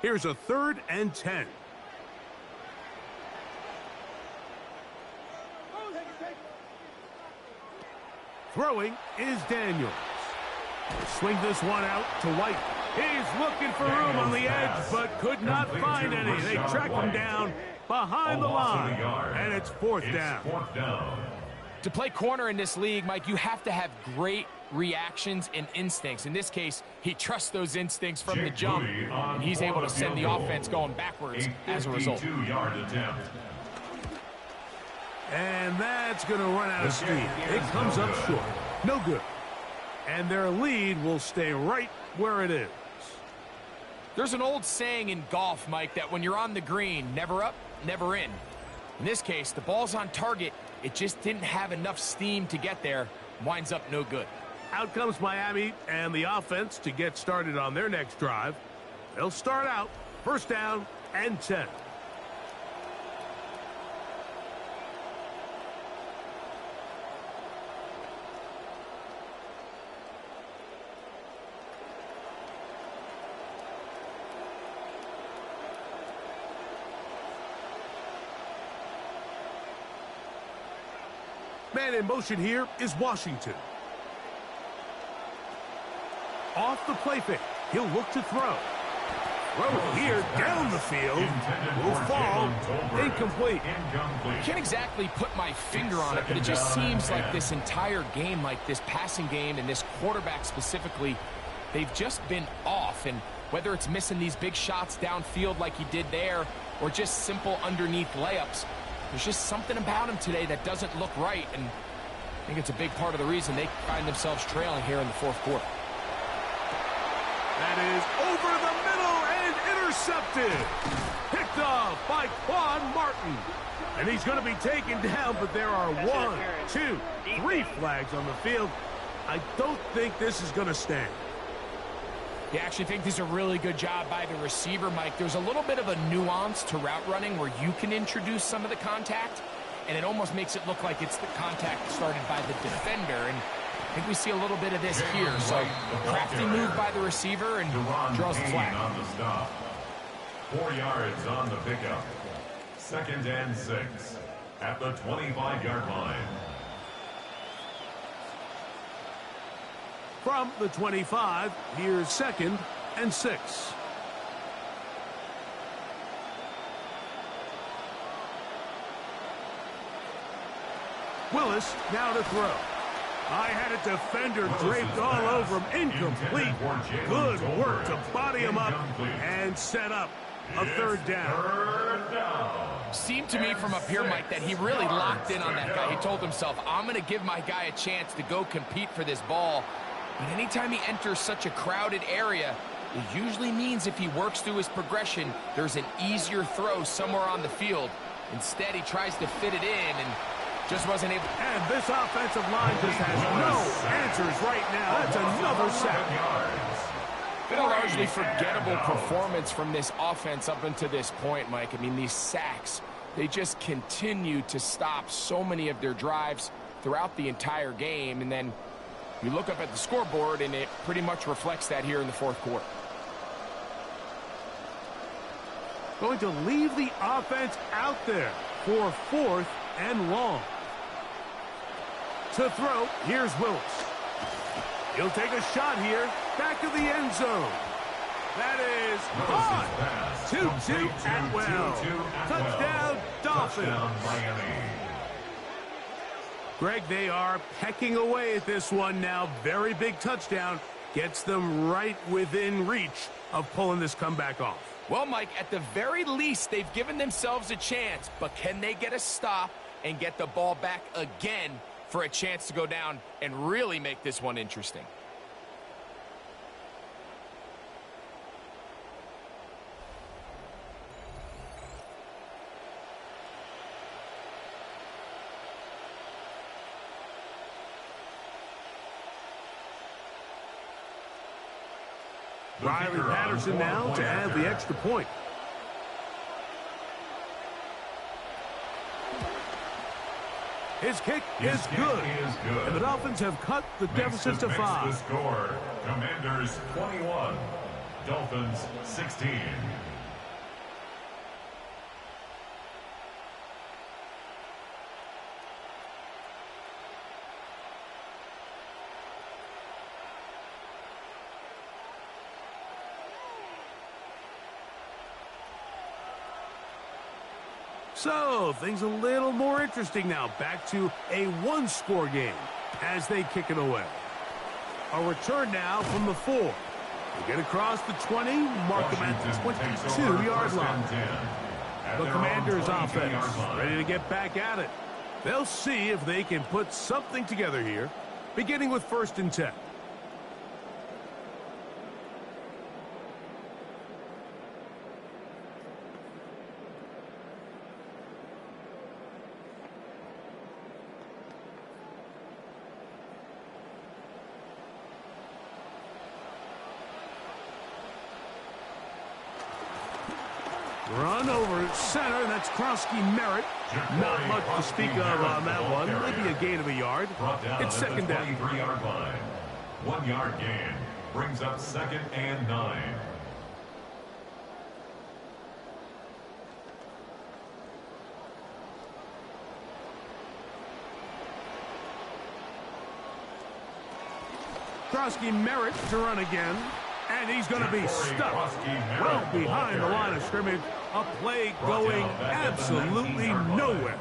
[SPEAKER 1] Here's a 3rd and 10. Throwing is Daniels. Swing this one out to White. He's looking for room on the edge, but could not find any. They track him down behind the line, and it's 4th down.
[SPEAKER 2] To play corner in this league, Mike, you have to have great reactions and instincts. In this case, he trusts those instincts from the jump, and he's able to send the offense going backwards as a result.
[SPEAKER 1] And that's going to run out of steam. It comes up short. No good. And their lead will stay right where it is.
[SPEAKER 2] There's an old saying in golf, Mike, that when you're on the green, never up, never in. In this case, the ball's on target. It just didn't have enough steam to get there. Winds up no good.
[SPEAKER 1] Out comes Miami and the offense to get started on their next drive. They'll start out 1st down and 10. Man in motion here is Washington. Off the play fake. He'll look to throw. Throw here down the field. Will fall. Incomplete.
[SPEAKER 2] I can't exactly put my finger on it, but it just seems like this entire game, like this passing game and this quarterback specifically, they've just been off. And whether it's missing these big shots downfield like he did there or just simple underneath layups, there's just something about him today that doesn't look right, and I think it's a big part of the reason they find themselves trailing here in the 4th quarter.
[SPEAKER 1] That is over the middle and intercepted. Picked off by Quan Martin. And he's going to be taken down, but there are 1, 2, 3 flags on the field. I don't think this is going to stand.
[SPEAKER 2] I actually think this is a really good job by the receiver, Mike. There's a little bit of a nuance to route running where you can introduce some of the contact, and it almost makes it look like it's the contact started by the defender. And I think we see a little bit of this here. So a crafty move by the receiver and draws the flag.
[SPEAKER 3] On the stop. 4 yards on the pickup. 2nd and 6 at the 25-yard line.
[SPEAKER 1] From the 25, here's 2nd and 6. Willis now to throw. I had a defender draped all over him. Incomplete. Good work to body him up and set up a 3rd down.
[SPEAKER 2] Seemed to me from up here, Mike, that he really locked in on that guy. He told himself, I'm going to give my guy a chance to go compete for this ball. But anytime he enters such a crowded area, it usually means if he works through his progression, there's an easier throw somewhere on the field. Instead, he tries to fit it in and just wasn't able.
[SPEAKER 1] And this offensive line just has no answers right now. That's another sack.
[SPEAKER 2] Been a largely forgettable performance from this offense up until this point, Mike. I mean, these sacks, they just continue to stop so many of their drives throughout the entire game. And then you look up at the scoreboard, and it pretty much reflects that here in the 4th quarter.
[SPEAKER 1] Going to leave the offense out there for 4th and long. To throw, here's Willis. He'll take a shot here, back of the end zone. That is caught. 2-2 Atwell. Touchdown, Dolphins.
[SPEAKER 3] Touchdown, Miami.
[SPEAKER 1] Greg, they are pecking away at this one now. Very big touchdown. Gets them right within reach of pulling this comeback off.
[SPEAKER 2] Well, Mike, at the very least, they've given themselves a chance, but can they get a stop and get the ball back again for a chance to go down and really make this one interesting?
[SPEAKER 1] Riley Patterson now to add the extra point. His kick is good. And the Dolphins have cut the deficit to 5.
[SPEAKER 3] The score, Commanders 21, Dolphins 16.
[SPEAKER 1] So, things a little more interesting now. Back to a one-score game as they kick it away. A return now from the 4. They get across the 20, mark them at the 22-yard line. The Commanders' offense ready to get back at it. They'll see if they can put something together here, beginning with 1st and 10. Run over center, and that's Krosky Merritt. Not much to speak of on that one. Maybe a gain of a yard. It's 2nd down.
[SPEAKER 3] 23-yard line. 1-yard gain brings up 2nd and 9.
[SPEAKER 1] Krosky Merritt to run again. And he's going to be stuck well behind the line of scrimmage. A play going absolutely nowhere.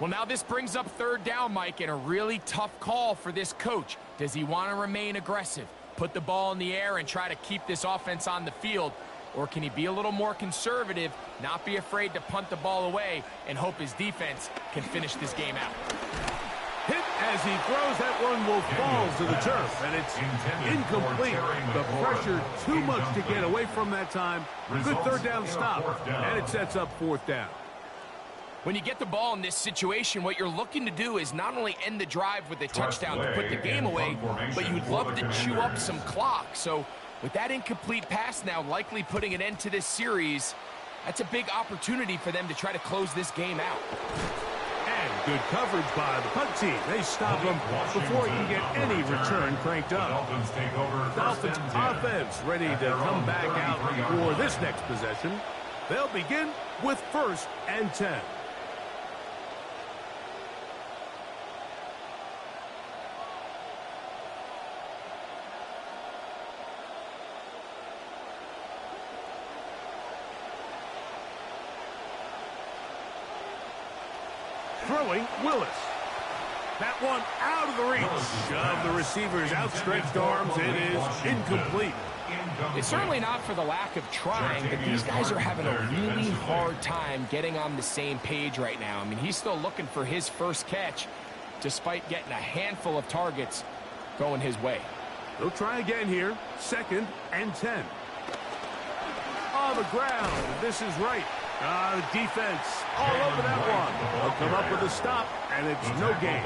[SPEAKER 2] Well, now this brings up 3rd down, Mike, and a really tough call for this coach. Does he want to remain aggressive, put the ball in the air and try to keep this offense on the field? Or can he be a little more conservative, not be afraid to punt the ball away, and hope his defense can finish this game out?
[SPEAKER 1] Hit as he throws. That one will fall to the turf, and it's incomplete. The pressure too much to get away from that time. Good 3rd down stop, and it sets up 4th down.
[SPEAKER 2] When you get the ball in this situation, what you're looking to do is not only end the drive with a touchdown to put the game away, but you'd love to chew up some clock. So with that incomplete pass now likely putting an end to this series, that's a big opportunity for them to try to close this game out.
[SPEAKER 1] And good coverage by the punt team. They stop him before he can get any return cranked up.
[SPEAKER 3] Dolphins take over.
[SPEAKER 1] Dolphins offense ready to come back out for this next possession. They'll begin with 1st and 10. Throwing Willis. That one out of the reach of the receiver's outstretched arms. It is incomplete.
[SPEAKER 2] It's certainly not for the lack of trying, but these guys are having a really hard time getting on the same page right now. I mean, he's still looking for his first catch, despite getting a handful of targets going his way.
[SPEAKER 1] They'll try again here. 2nd and 10. On the ground. This is right. The defense all over that one. They'll come up with a stop, and it's no gain.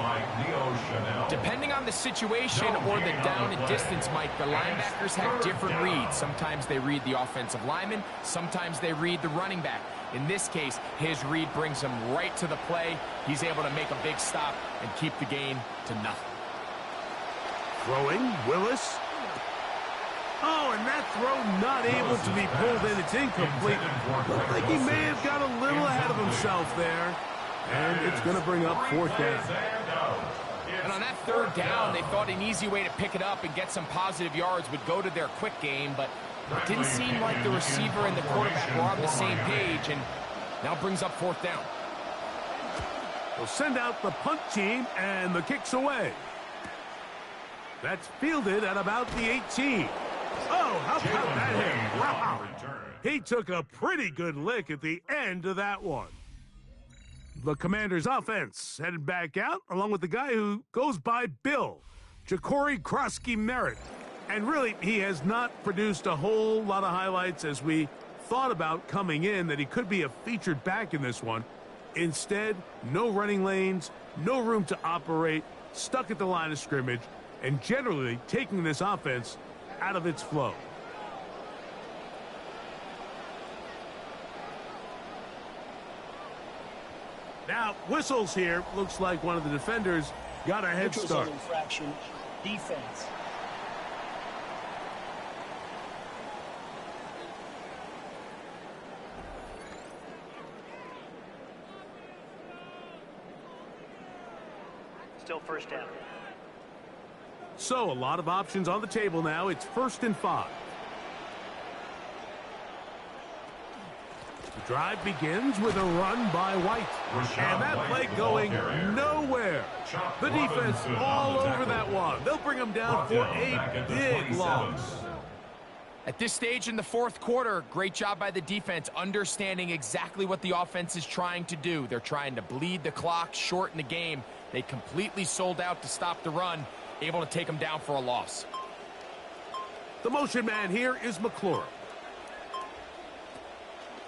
[SPEAKER 2] Depending on the situation or the down and distance, Mike, the linebackers have different reads. Sometimes they read the offensive lineman. Sometimes they read the running back. In this case, his read brings him right to the play. He's able to make a big stop and keep the gain to nothing.
[SPEAKER 1] Throwing, Willis. Oh, and that throw not able to be pulled in. It's incomplete. Looked like he may have got a little ahead of himself there. And it's going to bring up 4th down.
[SPEAKER 2] And on that 3rd down, they thought an easy way to pick it up and get some positive yards would go to their quick game, but It didn't seem like the receiver and the quarterback were on the same page, and now brings up 4th down.
[SPEAKER 1] They'll send out the punt team, and the kick's away. That's fielded at about the 18. Oh, how about that hit? Wow. He took a pretty good lick at the end of that one. The Commanders' offense headed back out, along with the guy who goes by Bill, Ja'Cory Krosky-Merritt. And really, he has not produced a whole lot of highlights as we thought about coming in, that he could be a featured back in this one. Instead, no running lanes, no room to operate, stuck at the line of scrimmage, and generally taking this offense out of its flow. Now, whistles here. Looks like one of the defenders got a head start.
[SPEAKER 4] Infraction, defense. Still 1st down.
[SPEAKER 1] So, a lot of options on the table now. It's 1st and 5. The drive begins with a run by White. And that play going nowhere. The defense all over that one. They'll bring him down for a big loss.
[SPEAKER 2] At this stage in the 4th quarter, great job by the defense, understanding exactly what the offense is trying to do. They're trying to bleed the clock, shorten the game. They completely sold out to stop the run, able to take them down for a loss.
[SPEAKER 1] The motion man here is McClure.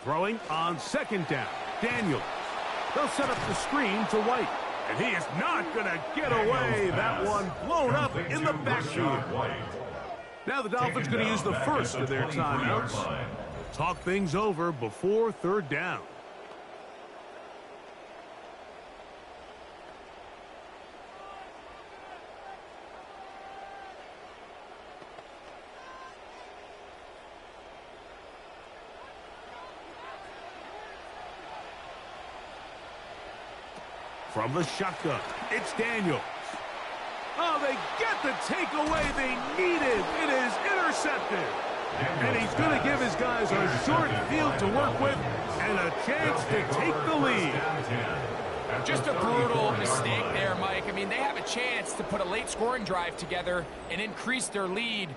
[SPEAKER 1] Throwing on 2nd down, Daniels. They'll set up the screen to White. And he is not going to get away. That one blown up in the backfield. Now the Dolphins going to use the first of their timeouts. Talk things over before 3rd down. From the shotgun, it's Daniels. Oh, they get the takeaway they needed. It is intercepted. And he's going to give his guys a short field to work with and a chance to take the lead.
[SPEAKER 2] Just a brutal mistake there, Mike. I mean, they have a chance to put a late scoring drive together and increase their lead.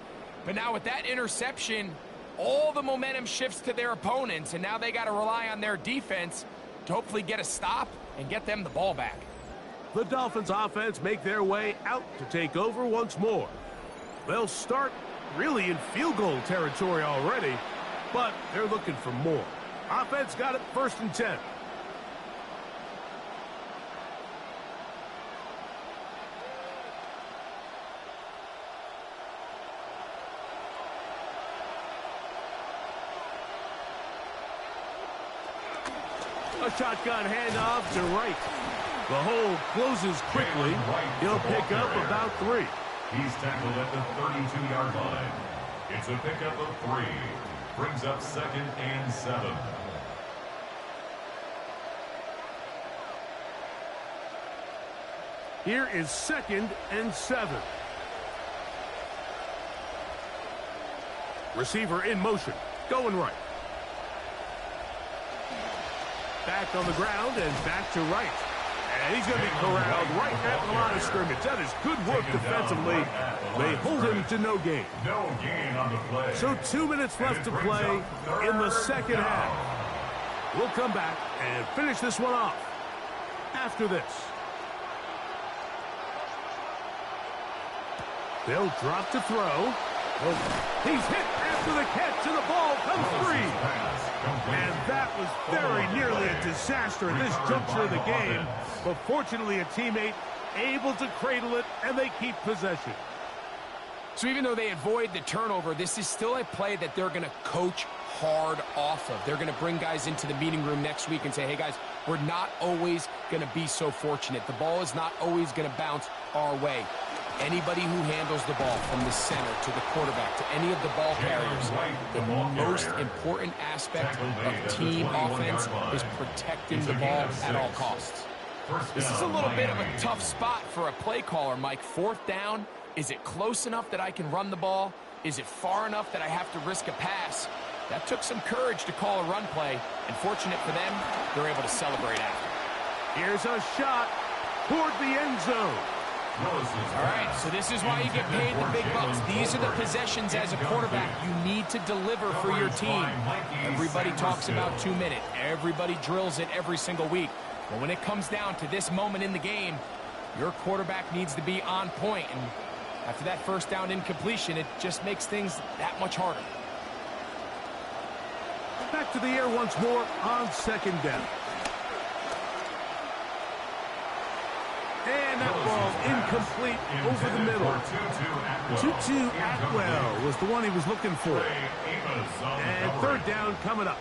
[SPEAKER 2] But now with that interception, all the momentum shifts to their opponents, and now they got to rely on their defense to hopefully get a stop and get them the ball back.
[SPEAKER 1] The Dolphins offense make their way out to take over once more. They'll start really in field goal territory already, but they're looking for more. Offense got it 1st and 10. A shotgun handoff to Wright. The hole closes quickly. He'll pick up about 3.
[SPEAKER 3] He's tackled at the 32-yard line. It's a pickup of 3. Brings up 2nd and 7.
[SPEAKER 1] Here is 2nd and 7. Receiver in motion. Going right. Back on the ground and back to Wright. And he's going to be corralled right at the line of scrimmage. That is good work defensively. They hold him to no gain.
[SPEAKER 3] No gain on the play.
[SPEAKER 1] So 2 minutes left to play in the 2nd half. We'll come back and finish this one off after this. They'll drop to throw. He's hit after the catch, and the ball comes free. And that was very nearly a disaster at this juncture of the game. But fortunately, a teammate able to cradle it, and they keep possession.
[SPEAKER 2] So even though they avoid the turnover, this is still a play that they're going to coach hard off of. They're going to bring guys into the meeting room next week and say, hey, guys, we're not always going to be so fortunate. The ball is not always going to bounce our way. Anybody who handles the ball from the center to the quarterback to any of the ball carriers, the most important aspect of team offense is protecting the ball at all costs. This is a little bit of a tough spot for a play caller, Mike. 4th down, is it close enough that I can run the ball? Is it far enough that I have to risk a pass? That took some courage to call a run play, and fortunate for them, they're able to celebrate after.
[SPEAKER 1] Here's a shot toward the end zone.
[SPEAKER 2] All right, so this is why you get paid the big bucks. These are the possessions as a quarterback you need to deliver for your team. Everybody talks about 2 minutes. Everybody drills it every single week. But when it comes down to this moment in the game, your quarterback needs to be on point. And after that first down incompletion, it just makes things that much harder.
[SPEAKER 1] Back to the air once more on second down. And that ball incomplete over the middle. Tutu Atwell was the one he was looking for. And third down coming up.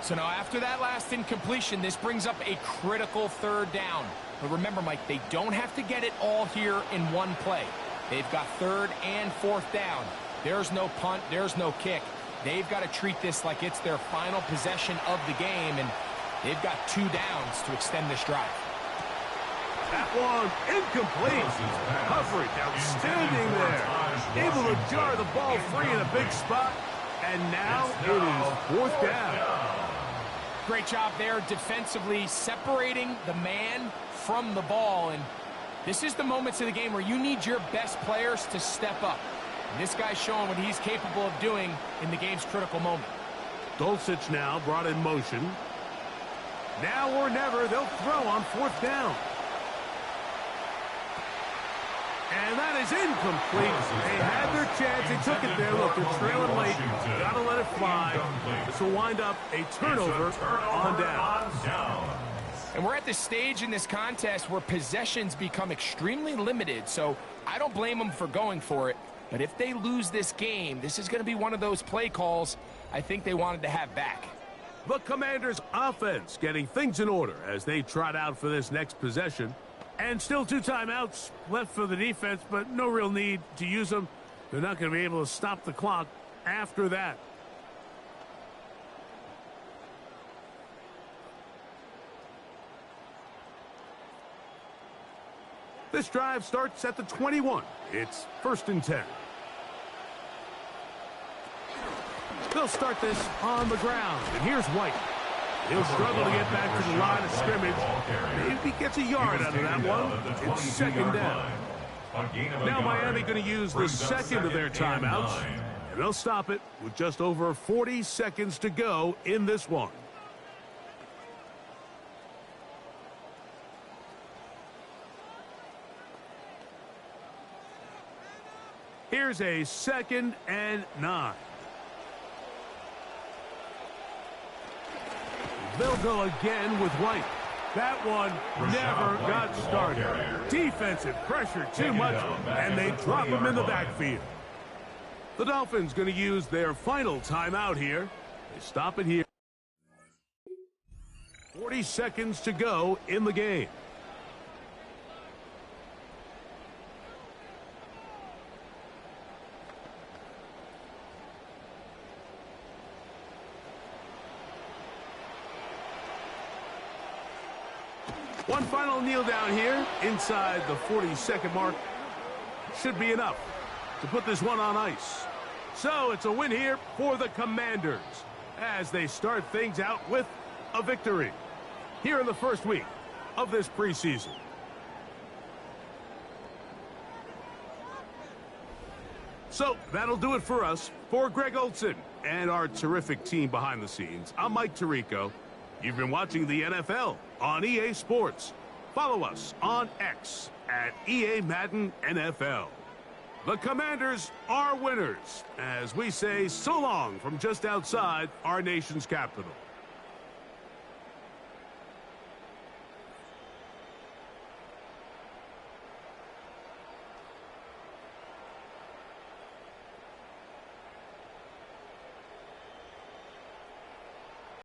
[SPEAKER 2] So now after that last incompletion, this brings up a critical third down. But remember, Mike, they don't have to get it all here in one play. They've got third and fourth down. There's no punt. There's no kick. They've got to treat this like it's their final possession of the game, and they've got 2 downs to extend this drive.
[SPEAKER 1] That one incomplete. Coverage outstanding there. Able to jar the ball free in a big spot. And now it is fourth down.
[SPEAKER 2] Great job there defensively, separating the man from the ball. And this is the moments of the game where you need your best players to step up. And this guy's showing what he's capable of doing in the game's critical moment.
[SPEAKER 1] Dulcich now brought in motion. Now or never, they'll throw on fourth down. And that is incomplete. They had their chance. They took it there. Look, they're trailing late. Got to let it fly. This will wind up a turnover on down.
[SPEAKER 2] And we're at the stage in this contest where possessions become extremely limited, so I don't blame them for going for it. But if they lose this game, this is going to be one of those play calls I think they wanted to have back.
[SPEAKER 1] The Commanders' offense getting things in order as they trot out for this next possession. And still 2 timeouts left for the defense, but no real need to use them. They're not going to be able to stop the clock after that. This drive starts at the 21. It's 1st and 10. They'll start this on the ground, and here's White. He'll struggle to get back to the line of scrimmage. Maybe he gets a yard out of that one. It's 2nd down. Now Miami going to use the second of their timeouts. And they'll stop it with just over 40 seconds to go in this one. Here's a 2nd and 9. They'll go again with White. That one never got started. Defensive pressure too much, and they drop him in the backfield. The Dolphins going to use their final timeout here. They stop it here. 40 seconds to go in the game. One final kneel down here inside the 40-second mark. Should be enough to put this one on ice. So it's a win here for the Commanders as they start things out with a victory here in the first week of this preseason. So that'll do it for us. For Greg Olson and our terrific team behind the scenes, I'm Mike Tirico. You've been watching the NFL on EA Sports. Follow us on X at EA Madden NFL. The Commanders are winners as we say so long from just outside our nation's capital.